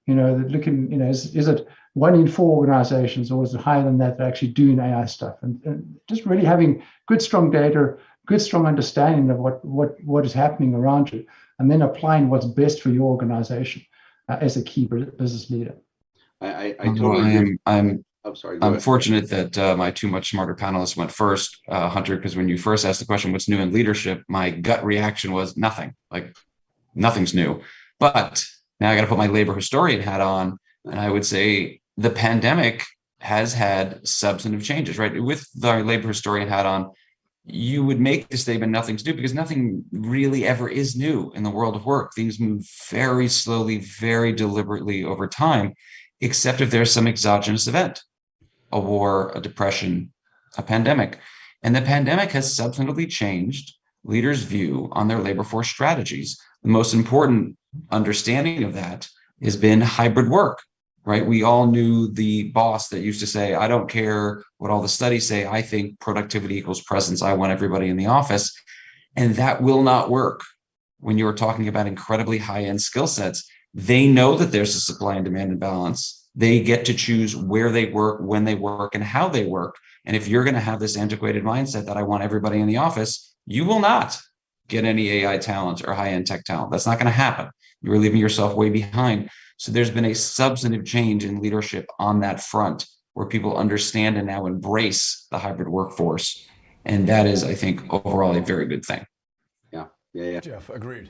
Is it 1 in 4 organizations, or is it higher than that, that are actually doing AI stuff? And just really having good, strong data, good, strong understanding of what is happening around you, and then applying what's best for your organization as a key business leader. I totally agree. I'm fortunate that my 2 much smarter panelists went first, Hunter, because when you first asked the question, what's new in leadership, my gut reaction was nothing. Like, nothing's new. But now I got to put my labor historian hat on, and I would say the pandemic has had substantive changes, right? With the labor historian hat on, you would make the statement nothing's new, because nothing really ever is new in the world of work. Things move very slowly, very deliberately over time, except if there's some exogenous event, a war, a depression, a pandemic. And the pandemic has substantively changed leaders' view on their labor force strategies. The most important understanding of that has been hybrid work, right? We all knew the boss that used to say, I don't care what all the studies say, I think productivity equals presence, I want everybody in the office. And that will not work when you're talking about incredibly high-end skill sets. They know that there's a supply and demand imbalance. They get to choose where they work, when they work, and how they work. And if you're going to have this antiquated mindset that I want everybody in the office, you will not get any AI talent or high-end tech talent. That's not going to happen. You're leaving yourself way behind. So there's been a substantive change in leadership on that front, where people understand and now embrace the hybrid workforce. And that is, I think, overall a very good thing. Yeah. Jeff, agreed.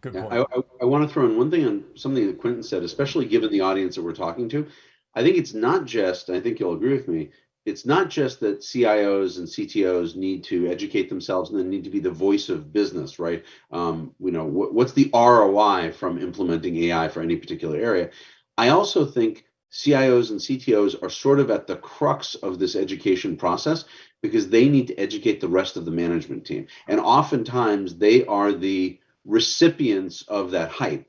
Good point. I want to throw in one thing on something that Quentin said, especially given the audience that we're talking to. I think it's not just, and I think you'll agree with me, it's not just that CIOs and CTOs need to educate themselves and then need to be the voice of business, right? What's the ROI from implementing AI for any particular area? I also think CIOs and CTOs are sort of at the crux of this education process, because they need to educate the rest of the management team. And oftentimes they are the recipients of that hype,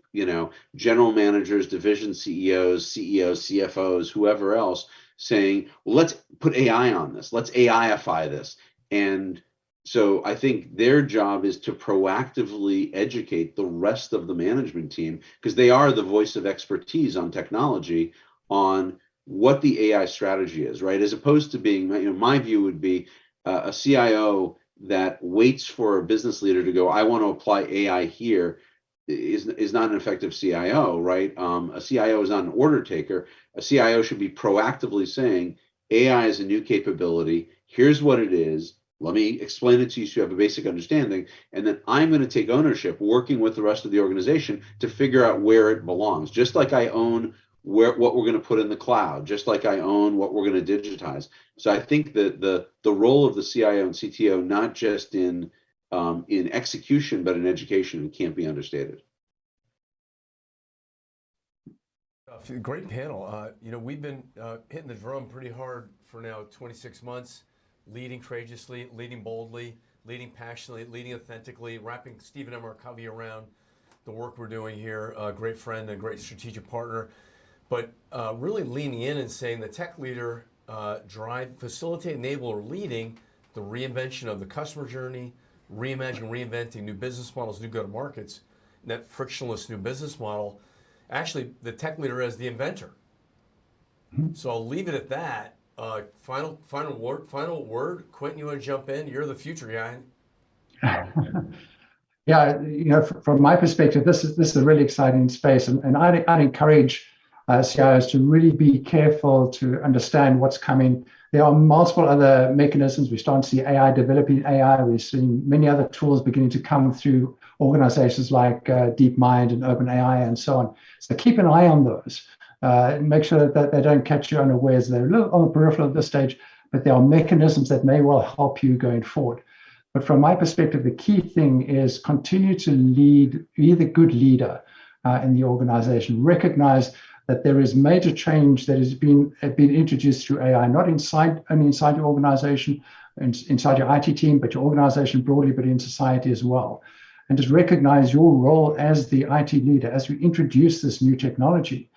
general managers, division CEOs, CFOs, whoever else, saying, well, let's put AI on this, let's AIify this. And so I think their job is to proactively educate the rest of the management team, because they are the voice of expertise on technology, on what the AI strategy is, right? As opposed to being, my view would be a CIO that waits for a business leader to go, I want to apply AI here, is not an effective CIO, right? A CIO is not an order taker. A CIO should be proactively saying, AI is a new capability. Here's what it is. Let me explain it to you so you have a basic understanding. And then I'm going to take ownership, working with the rest of the organization to figure out where it belongs. Just like I own what we're going to put in the cloud, just like I own what we're going to digitize. So I think that the role of the CIO and CTO, not just in execution, but in education, can't be understated. Great panel. We've been hitting the drum pretty hard for now 26 months, leading courageously, leading boldly, leading passionately, leading authentically, wrapping Stephen M. Covey around the work we're doing here, a great friend, a great strategic partner, but really leaning in and saying the tech leader, facilitate, enable, or leading the reinvention of the customer journey, reinventing new business models, new go-to-markets, that frictionless new business model. actually the tech leader as the inventor. So I'll leave it at that. Final word. Quentin, you want to jump in? You're the future guy. Yeah, from my perspective, this is a really exciting space, and I'd encourage CIOs to really be careful to understand what's coming. There are multiple other mechanisms. We're starting to see AI developing AI. We're seeing many other tools beginning to come through organizations like DeepMind and OpenAI and so on. So keep an eye on those. Make sure that they don't catch you unawares. They're a little on the peripheral at this stage, but there are mechanisms that may well help you going forward. But from my perspective, the key thing is continue to lead, be the good leader in the organization. Recognize that there is major change that has been introduced through AI, not only inside your organization, inside your IT team, but your organization broadly, but in society as well. And just recognize your role as the IT leader as we introduce this new technology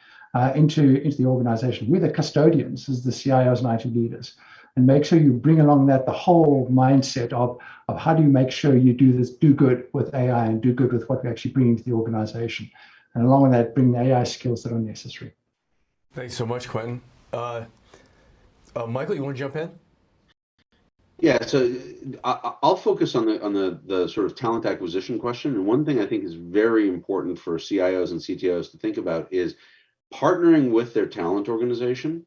into the organization. We're the custodians as the CIOs and IT leaders. And make sure you bring along the whole mindset of how do you make sure you do good with AI and do good with what we actually bring into the organization. And along with that, bring the AI skills that are necessary. Thanks so much, Quentin. Michael, you want to jump in? Yeah, so I'll focus on the sort of talent acquisition question. And one thing I think is very important for CIOs and CTOs to think about is partnering with their talent organization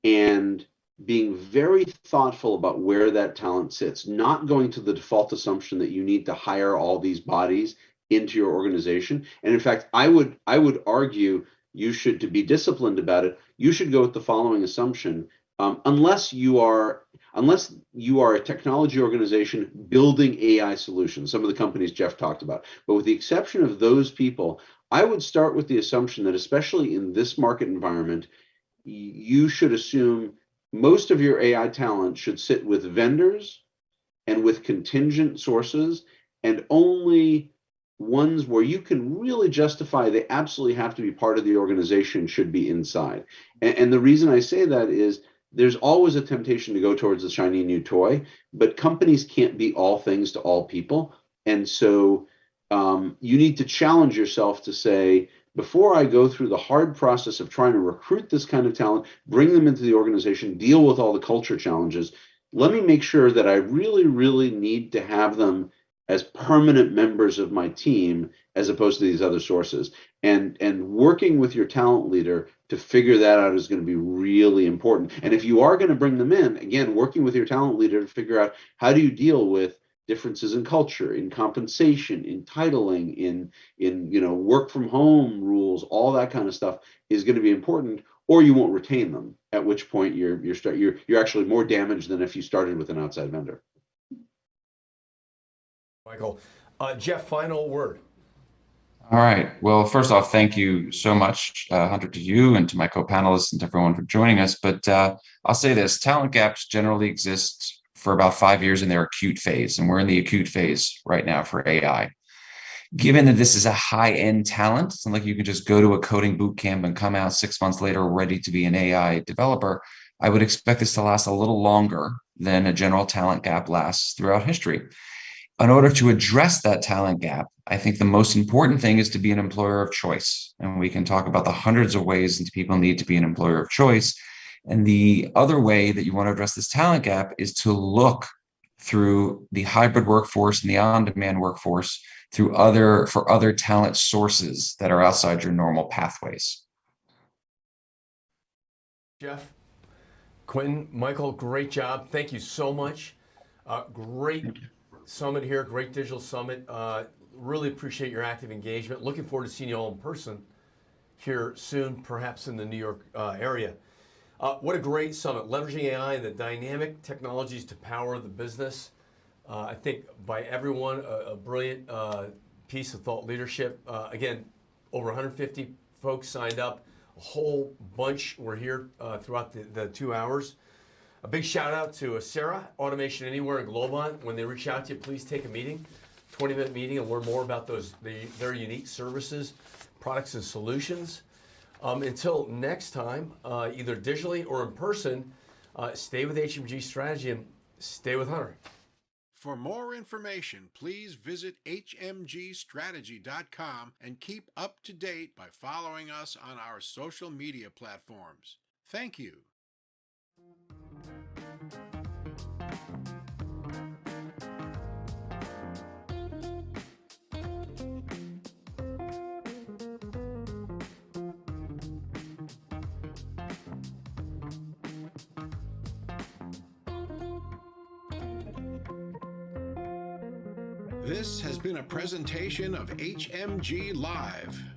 and being very thoughtful about where that talent sits, not going to the default assumption that you need to hire all these bodies into your organization. And in fact, I would argue you should, to be disciplined about it, you should go with the following assumption. Unless you are a technology organization building AI solutions, some of the companies Jeff talked about, but with the exception of those people, I would start with the assumption that especially in this market environment, you should assume most of your AI talent should sit with vendors and with contingent sources, and only ones where you can really justify they absolutely have to be part of the organization should be inside. And the reason I say that is there's always a temptation to go towards the shiny new toy, but companies can't be all things to all people. And so you need to challenge yourself to say, before I go through the hard process of trying to recruit this kind of talent, bring them into the organization, deal with all the culture challenges, let me make sure that I really, really need to have them as permanent members of my team as opposed to these other sources. And working with your talent leader to figure that out is going to be really important. And if you are going to bring them in, again, working with your talent leader to figure out how do you deal with differences in culture, in compensation, in titling, in work from home rules, all that kind of stuff is going to be important, or you won't retain them. At which point you're actually more damaged than if you started with an outside vendor. Michael, Jeff, final word. All right. Well, first off, thank you so much, Hunter, to you and to my co-panelists and to everyone for joining us. But I'll say this: talent gaps generally exist for about 5 years in their acute phase, and we're in the acute phase right now for AI. Given that this is a high-end talent, it's not like you can just go to a coding boot camp and come out 6 months later ready to be an AI developer. I would expect this to last a little longer than a general talent gap lasts throughout history. In order to address that talent gap, I think the most important thing is to be an employer of choice. And we can talk about the hundreds of ways that people need to be an employer of choice. And the other way that you want to address this talent gap is to look through the hybrid workforce and the on-demand workforce for other talent sources that are outside your normal pathways. Jeff, Quentin, Michael, great job. Thank you so much. Great summit here, great digital summit. Really appreciate your active engagement. Looking forward to seeing you all in person here soon, perhaps in the New York area. What a great summit, leveraging AI and the dynamic technologies to power the business. I think by everyone, a brilliant piece of thought leadership. Again, over 150 folks signed up. A whole bunch were here throughout the 2 hours. A big shout out to Sarah, Automation Anywhere and Globant. When they reach out to you, please take a meeting, 20-minute meeting, and learn more about their unique services, products, and solutions. Until next time, either digitally or in person, stay with HMG Strategy and stay with Hunter. For more information, please visit hmgstrategy.com and keep up to date by following us on our social media platforms. Thank you. This has been a presentation of HMG Live.